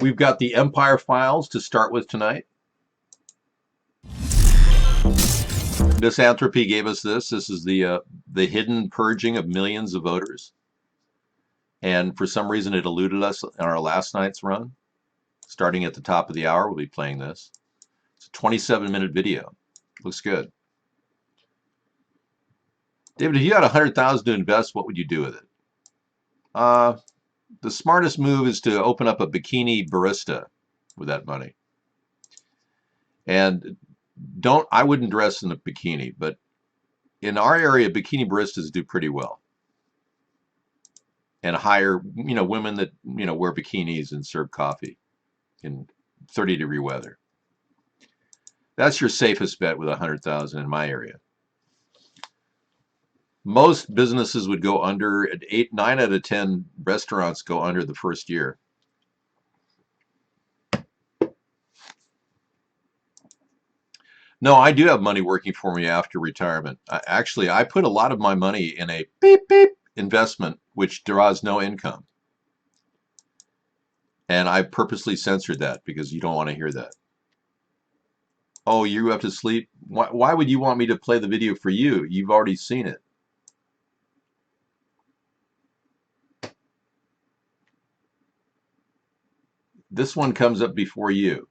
We've got the Empire Files to start with tonight. Misanthropy gave us this. This is the hidden purging of millions of voters. And for some reason, it eluded us on our last night's run. Starting at the top of the hour, we'll be playing this. It's a 27-minute video. Looks good. David, if you had $100,000 to invest, what would you do with it? The smartest move is to open up a bikini barista with that money. And I wouldn't dress in a bikini, but in our area, bikini baristas do pretty well. And hire, women that, wear bikinis and serve coffee in 30-degree weather. That's your safest bet with $100,000 in my area. Most businesses would go under. 9 out of 10 restaurants go under the first year. No, I do have money working for me after retirement. Actually, I put a lot of my money in a beep beep investment, which draws no income. And I purposely censored that because you don't want to hear that. Oh, you have to sleep? Why would you want me to play the video for you? You've already seen it. This one comes up before you.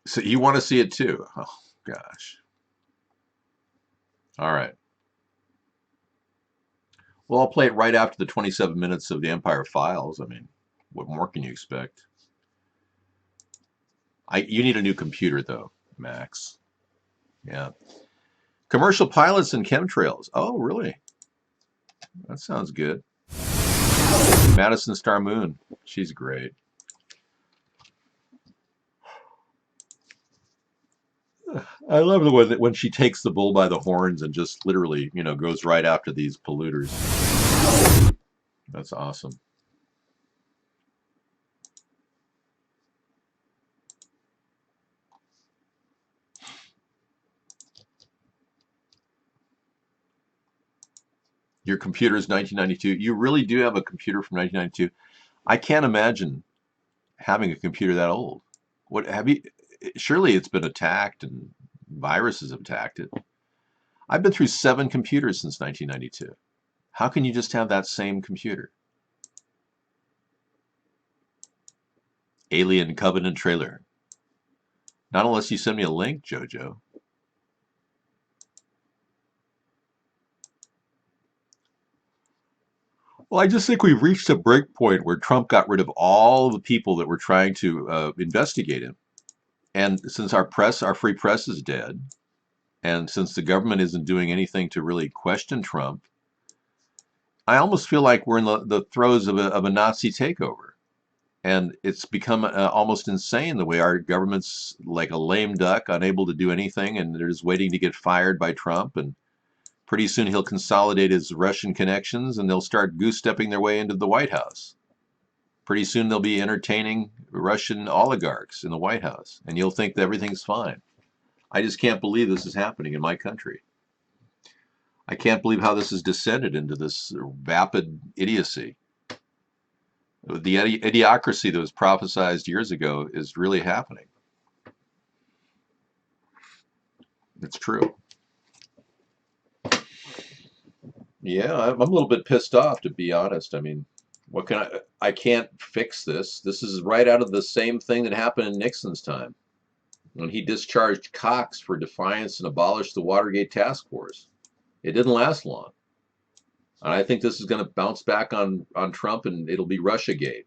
So you want to see it too? Oh, gosh. All right. Well, I'll play it right after the 27 minutes of the Empire Files. I mean, what more can you expect? You need a new computer, though, Max. Yeah. Commercial pilots and chemtrails. Oh, really? That sounds good. Madison Star Moon. She's great. I love the way that when she takes the bull by the horns and just literally, goes right after these polluters. That's awesome. Your computer is 1992. You really do have a computer from 1992. I can't imagine having a computer that old. What have you? Surely it's been attacked and viruses have attacked it. I've been through 7 computers since 1992. How can you just have that same computer? Alien Covenant trailer. Not unless you send me a link, Jojo. Well, I just think we've reached a break point where Trump got rid of all the people that were trying to investigate him. And since our free press is dead, and since the government isn't doing anything to really question Trump, I almost feel like we're in the throes of a Nazi takeover. And it's become almost insane the way our government's like a lame duck, unable to do anything, and they're just waiting to get fired by Trump. And pretty soon he'll consolidate his Russian connections and they'll start goose-stepping their way into the White House. Pretty soon they'll be entertaining Russian oligarchs in the White House, and you'll think that everything's fine. I just can't believe this is happening in my country. I can't believe how this has descended into this vapid idiocy. The idiocracy that was prophesized years ago is really happening. It's true. Yeah, I'm a little bit pissed off, to be honest. I mean, what can I can't fix this. This is right out of the same thing that happened in Nixon's time, when he discharged Cox for defiance and abolished the Watergate Task Force. It didn't last long. And I think this is going to bounce back on Trump, and it'll be Russiagate.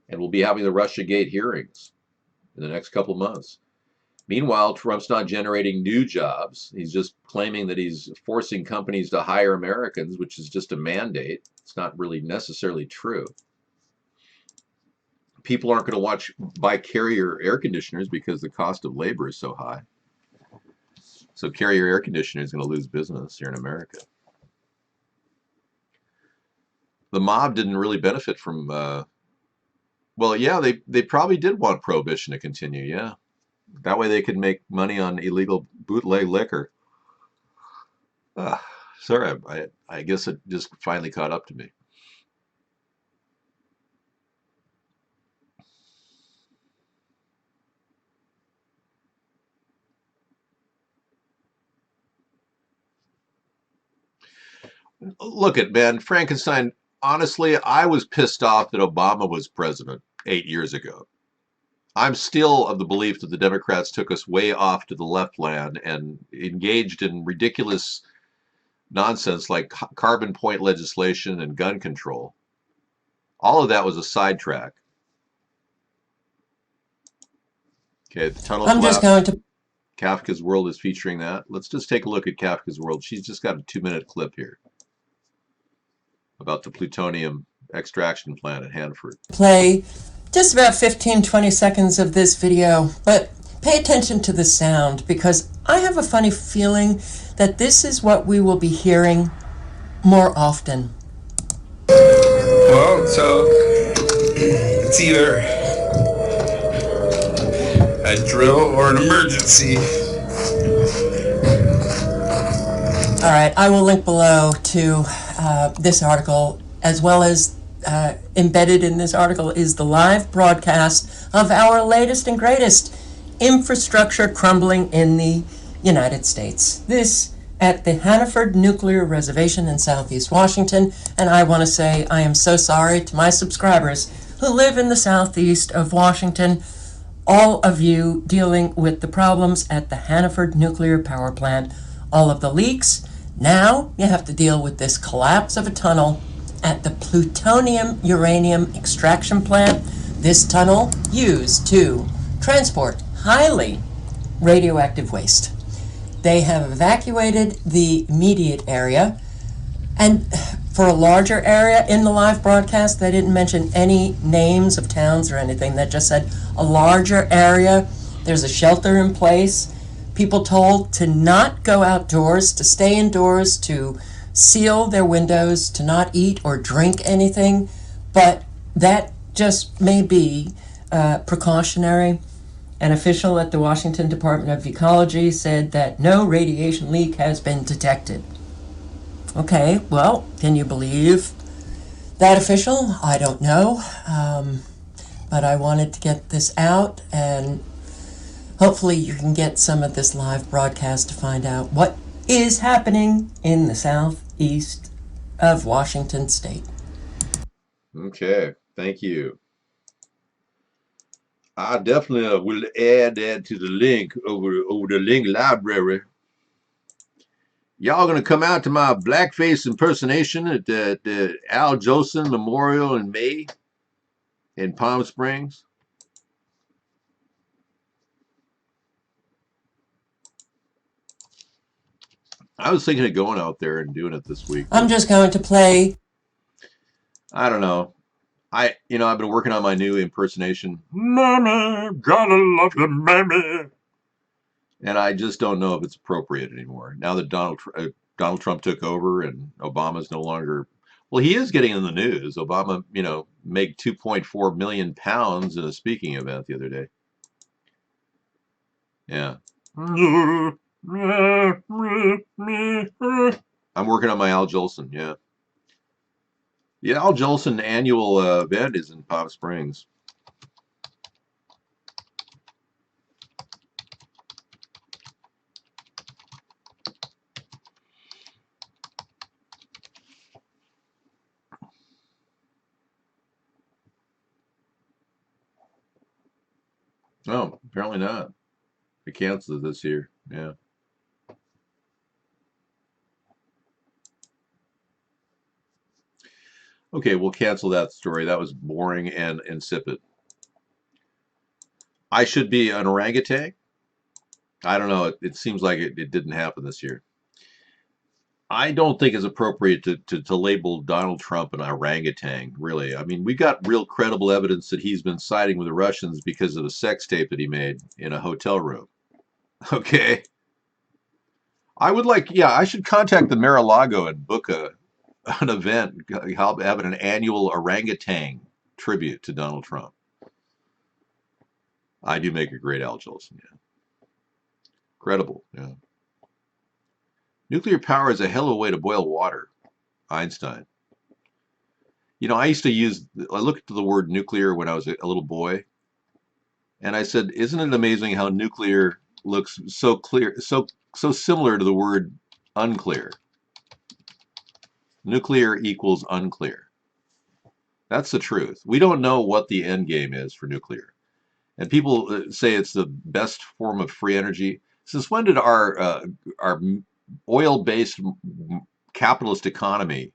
And we'll be having the Russiagate hearings in the next couple of months. Meanwhile, Trump's not generating new jobs. He's just claiming that he's forcing companies to hire Americans, which is just a mandate. It's not really necessarily true. People aren't going to buy Carrier air conditioners because the cost of labor is so high. So Carrier air conditioner is going to lose business here in America. The mob didn't really benefit from Well, yeah, they probably did want prohibition to continue. Yeah, that way they could make money on illegal bootleg liquor. Ah, sorry, I guess it just finally caught up to me. Look at man, Frankenstein. Honestly, I was pissed off that Obama was president 8 years ago. I'm still of the belief that the Democrats took us way off to the left land and engaged in ridiculous nonsense like carbon point legislation and gun control. All of that was a sidetrack. Okay, the tunnel I'm just collapse. going to. Kafka's World is featuring that. Let's just take a look at Kafka's World. She's just got a 2-minute clip here about the plutonium extraction plant at Hanford. Play just about 15-20 seconds of this video, but pay attention to the sound because I have a funny feeling that this is what we will be hearing more often. Well, so it's either a drill or an emergency. All right, I will link below to this article, as well as embedded in this article is the live broadcast of our latest and greatest infrastructure crumbling in the United States. This at the Hanford Nuclear Reservation in Southeast Washington, and I want to say I am so sorry to my subscribers who live in the southeast of Washington, all of you dealing with the problems at the Hanford Nuclear Power Plant, all of the leaks. Now you have to deal with this collapse of a tunnel at the plutonium uranium extraction plant. This tunnel used to transport highly radioactive waste. They have evacuated the immediate area, and for a larger area in the live broadcast, they didn't mention any names of towns or anything. That just said a larger area. There's a shelter in place. People told to not go outdoors, to stay indoors, to seal their windows, to not eat or drink anything. But that just may be precautionary. An official at the Washington Department of Ecology said that no radiation leak has been detected. Okay, well, can you believe that official? I don't know. But I wanted to get this out, and hopefully you can get some of this live broadcast to find out what is happening in the southeast of Washington State. Okay, thank you. I definitely will add that to the link over the link library. Y'all gonna come out to my blackface impersonation at the Al Jolson Memorial in May in Palm Springs? I was thinking of going out there and doing it this week. I'm just going to play. I don't know. I've been working on my new impersonation. Mommy, gotta love the mammy. And I just don't know if it's appropriate anymore. Now that Donald Trump took over and Obama's no longer, well, he is getting in the news. Obama, made 2.4 million pounds in a speaking event the other day. Yeah. I'm working on my Al Jolson, yeah. The Al Jolson annual event is in Palm Springs. Oh, apparently not. They canceled it this year. Yeah. Okay, we'll cancel that story. That was boring and insipid. I should be an orangutan? I don't know. It seems like it didn't happen this year. I don't think it's appropriate to label Donald Trump an orangutan, really. I mean, we got real credible evidence that he's been siding with the Russians because of a sex tape that he made in a hotel room. Okay. I should contact the Mar-a-Lago and book an event, have an annual orangutan tribute to Donald Trump. I do make a great Al Jolson, yeah. Credible, yeah. Nuclear power is a hell of a way to boil water. Einstein. You know, I looked at the word nuclear when I was a little boy, and I said, isn't it amazing how nuclear looks so clear, so similar to the word unclear? Nuclear equals unclear. That's the truth. We don't know what the end game is for nuclear. And people say it's the best form of free energy. Since when did our oil-based capitalist economy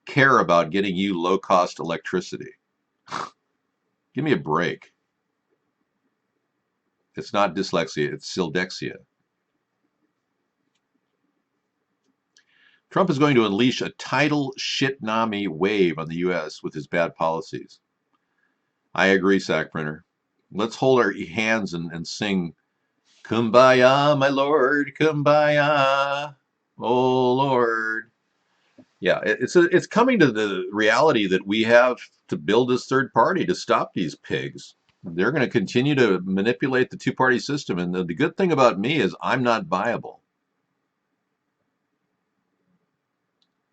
care about getting you low-cost electricity? Give me a break. It's not dyslexia, it's sildexia. Trump is going to unleash a tidal shitnami wave on the U.S. with his bad policies. I agree, Sack Printer. Let's hold our hands and sing, Kumbaya, my Lord, Kumbaya, oh Lord. Yeah, it's coming to the reality that we have to build this third party to stop these pigs. They're going to continue to manipulate the two-party system. And the good thing about me is I'm not viable.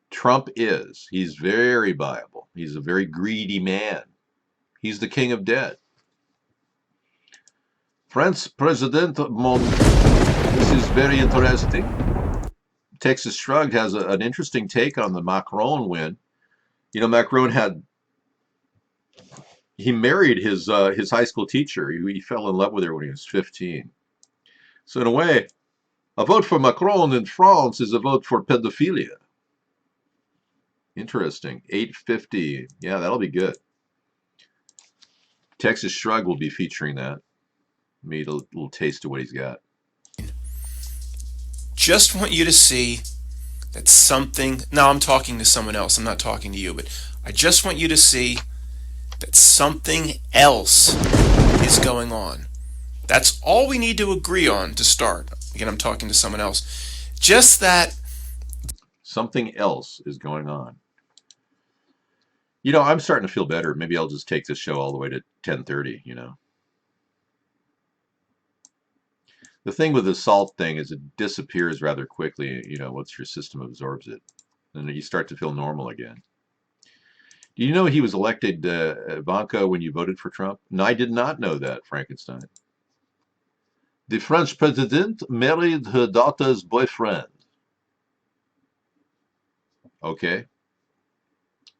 Trump is. He's very viable. He's a very greedy man. He's the king of debt. French President this is very interesting. Texas Shrugged has an interesting take on the Macron win. You know, Macron he married his high school teacher. He fell in love with her when he was 15. So in a way, a vote for Macron in France is a vote for pedophilia. Interesting. 850. Yeah, that'll be good. Texas Shrug will be featuring that. Made a little taste of what he's got. Just want you to see that something... Now I'm talking to someone else. I'm not talking to you, but I just want you to see that something else is going on. That's all we need to agree on to start. Again, I'm talking to someone else. Just that... Something else is going on. You know, I'm starting to feel better. Maybe I'll just take this show all the way to 10:30, you know. The thing with the salt thing is it disappears rather quickly, you know, once your system absorbs it. And then you start to feel normal again. Do you know he was elected, Ivanka, when you voted for Trump? No, I did not know that, Frankenstein. The French president married her daughter's boyfriend. Okay.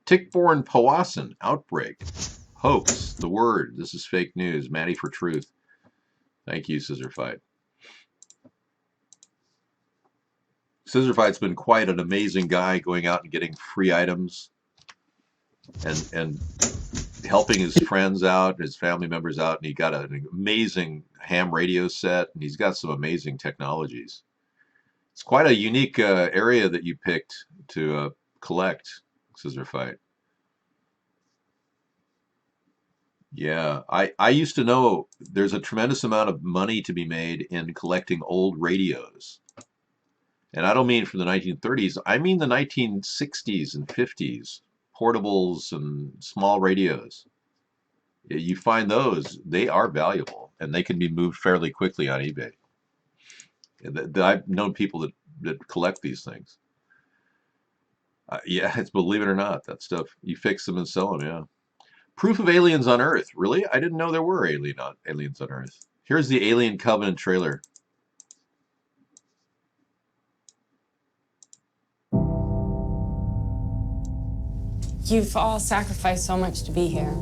Tick-borne Powassan outbreak. Hoax. The word. This is fake news. Maddie for truth. Thank you, Scissor Fight. Scissor Fight's been quite an amazing guy, going out and getting free items and helping his friends out, his family members out, and he got an amazing ham radio set, and he's got some amazing technologies. It's quite a unique area that you picked to collect, Scissor Fight. Yeah, I used to know there's a tremendous amount of money to be made in collecting old radios. And I don't mean from the 1930s, I mean the 1960s and 50s, portables and small radios. You find those, they are valuable, and they can be moved fairly quickly on eBay. I've known people that collect these things. Yeah, it's, believe it or not, that stuff, you fix them and sell them, yeah. Proof of aliens on Earth. Really? I didn't know there were aliens on Earth. Here's the Alien Covenant trailer. You've all sacrificed so much to be here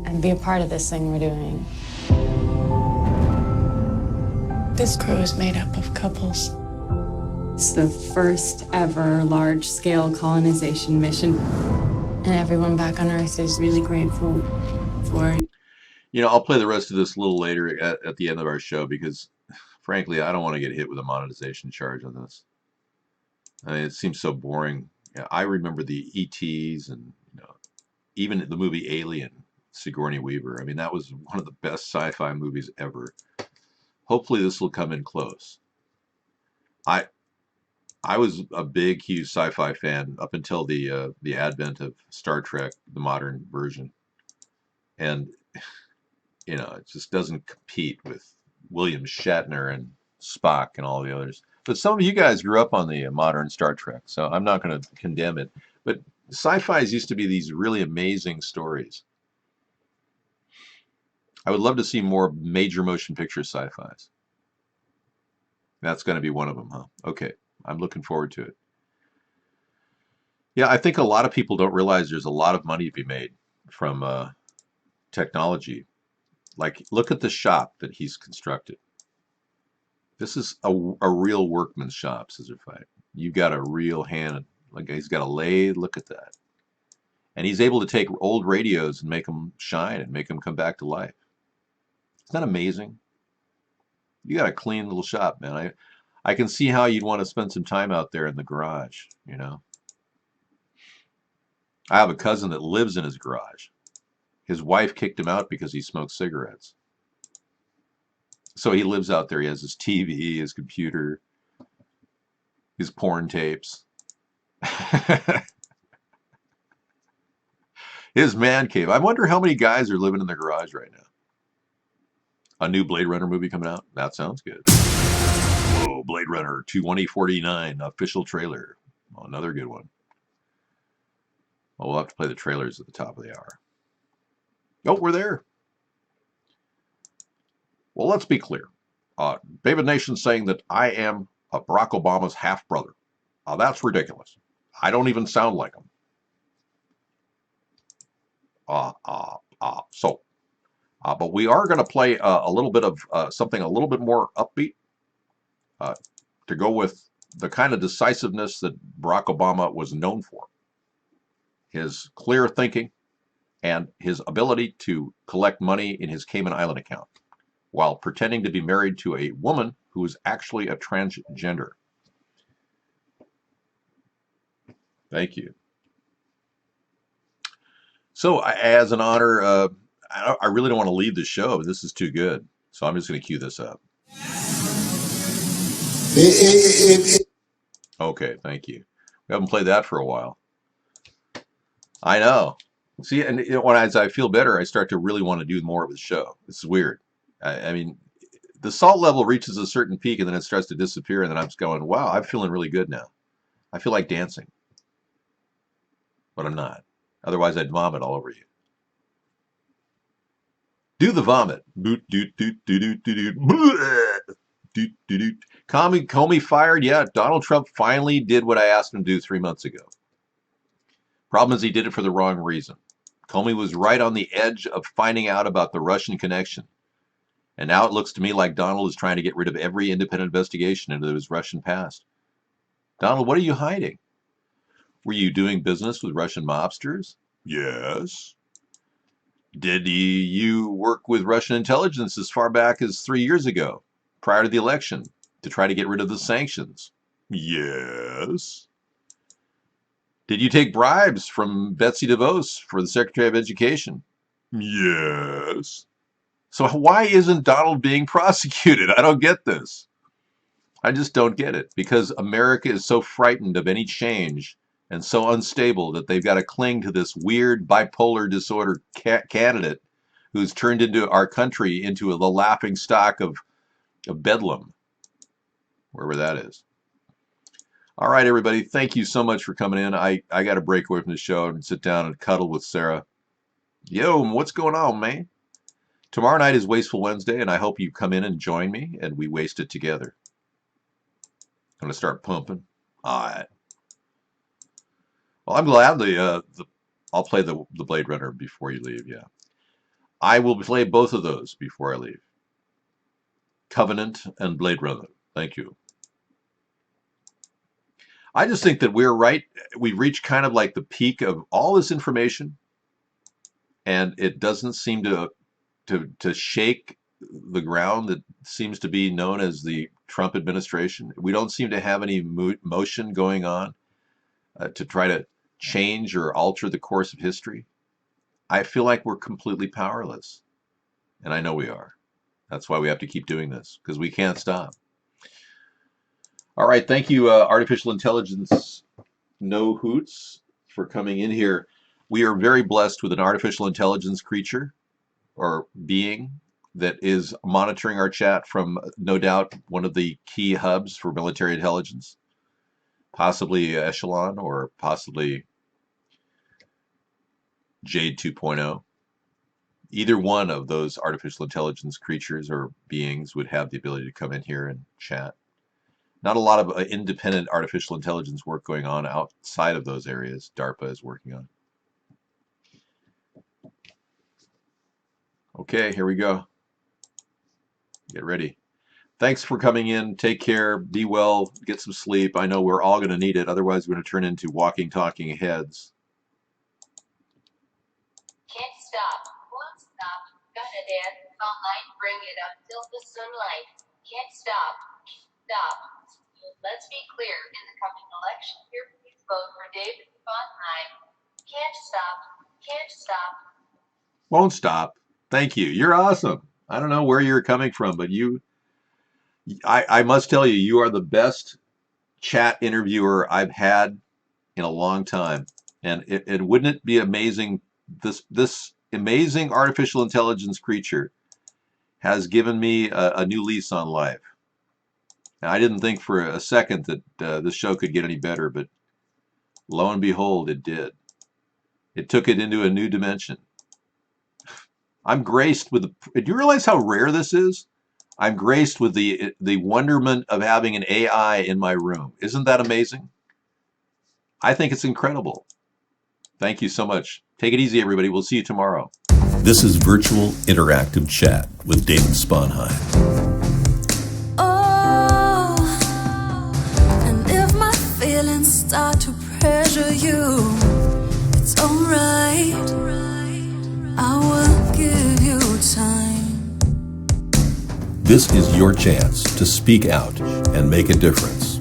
and be a part of this thing we're doing. This crew is made up of couples. It's the first ever large-scale colonization mission. And everyone back on Earth is really grateful for it. You know, I'll play the rest of this a little later at the end of our show because, frankly, I don't want to get hit with a monetization charge on this. I mean, it seems so boring. Yeah, I remember the ETs and, you know, even the movie Alien, Sigourney Weaver. I mean, that was one of the best sci-fi movies ever. Hopefully this will come in close. I was a big, huge sci-fi fan up until the advent of Star Trek, the modern version. And you know, it just doesn't compete with William Shatner and Spock and all the others. But some of you guys grew up on the modern Star Trek, so I'm not going to condemn it. But sci-fi's used to be these really amazing stories. I would love to see more major motion picture sci-fis. That's going to be one of them, huh? Okay, I'm looking forward to it. Yeah, I think a lot of people don't realize there's a lot of money to be made from technology. Like, look at the shop that he's constructed. This is a real workman's shop, Scissor Fight. You got a real hand. Like, he's got a lathe. Look at that. And he's able to take old radios and make them shine and make them come back to life. Isn't that amazing? You got a clean little shop, man. I can see how you'd want to spend some time out there in the garage, you know. I have a cousin that lives in his garage. His wife kicked him out because he smoked cigarettes. So he lives out there. He has his TV, his computer, his porn tapes. His man cave. I wonder how many guys are living in the garage right now. A new Blade Runner movie coming out? That sounds good. Whoa, Blade Runner 2049 official trailer. Oh, another good one. Well, we'll have to play the trailers at the top of the hour. Oh, we're there. Well, let's be clear. David Nation's saying that I am Barack Obama's half-brother. That's ridiculous. I don't even sound like him. But we are going to play a little bit of something a little bit more upbeat to go with the kind of decisiveness that Barack Obama was known for. His clear thinking and his ability to collect money in his Cayman Island account while pretending to be married to a woman who is actually a transgender. Thank you. So, as an honor, I really don't want to leave the show, but this is too good. So I'm just going to cue this up. Okay, thank you. We haven't played that for a while. I know. See, and as I feel better, I start to really want to do more of the show. This is weird. I mean, the salt level reaches a certain peak and then it starts to disappear, and then I'm just going, wow, I'm feeling really good now. I feel like dancing. But I'm not. Otherwise, I'd vomit all over you. Do the vomit. Comey fired? Yeah, Donald Trump finally did what I asked him to do 3 months ago. Problem is he did it for the wrong reason. Comey was right on the edge of finding out about the Russian connection. And now it looks to me like Donald is trying to get rid of every independent investigation into his Russian past. Donald, what are you hiding? Were you doing business with Russian mobsters? Yes. Did you work with Russian intelligence as far back as 3 years ago, prior to the election, to try to get rid of the sanctions? Yes. Did you take bribes from Betsy DeVos for the Secretary of Education? Yes. So why isn't Donald being prosecuted? I don't get this. I just don't get it, because America is so frightened of any change and so unstable that they've got to cling to this weird bipolar disorder candidate who's turned into our country into the laughing stock of Bedlam, wherever that is. All right, everybody, thank you so much for coming in. I got to break away from the show and sit down and cuddle with Sarah. Yo, what's going on, man? Tomorrow night is Wasteful Wednesday, and I hope you come in and join me, and we waste it together. I'm going to start pumping. All right. Well, I'm glad I'll play the Blade Runner before you leave, yeah. I will play both of those before I leave. Covenant and Blade Runner. Thank you. I just think that we've reached kind of like the peak of all this information, and it doesn't seem to shake the ground that seems to be known as the Trump administration. We don't seem to have any motion going on to try to change or alter the course of history. I feel like we're completely powerless, and I know we are. That's why we have to keep doing this, because we can't stop. All right, thank you, Artificial Intelligence No Hoots, for coming in here. We are very blessed with an artificial intelligence creature or being that is monitoring our chat from, no doubt, one of the key hubs for military intelligence, possibly Echelon or possibly Jade 2.0. Either one of those artificial intelligence creatures or beings would have the ability to come in here and chat. Not a lot of independent artificial intelligence work going on outside of those areas DARPA is working on. Okay, here we go. Get ready. Thanks for coming in. Take care. Be well. Get some sleep. I know we're all going to need it. Otherwise, we're going to turn into walking, talking heads. Can't stop. Won't stop. Gonna dance all night. Bring it up till the sunlight. Can't stop. Stop. Let's be clear. In the coming election year, please vote for David Sponheim. Can't stop. Can't stop. Won't stop. Thank you. You're awesome. I don't know where you're coming from, but I must tell you, you are the best chat interviewer I've had in a long time. And wouldn't it be amazing? This amazing artificial intelligence creature has given me a new lease on life. Now, I didn't think for a second that this show could get any better, but lo and behold, it did. It took it into a new dimension. I'm graced with do you realize how rare this is? I'm graced with the wonderment of having an AI in my room. Isn't that amazing? I think it's incredible. Thank you so much. Take it easy, everybody. We'll see you tomorrow. This is Virtual Interactive Chat with David Sponheim. Oh, and if my feelings start to pressure you, it's alright. I will give you time. This is your chance to speak out and make a difference.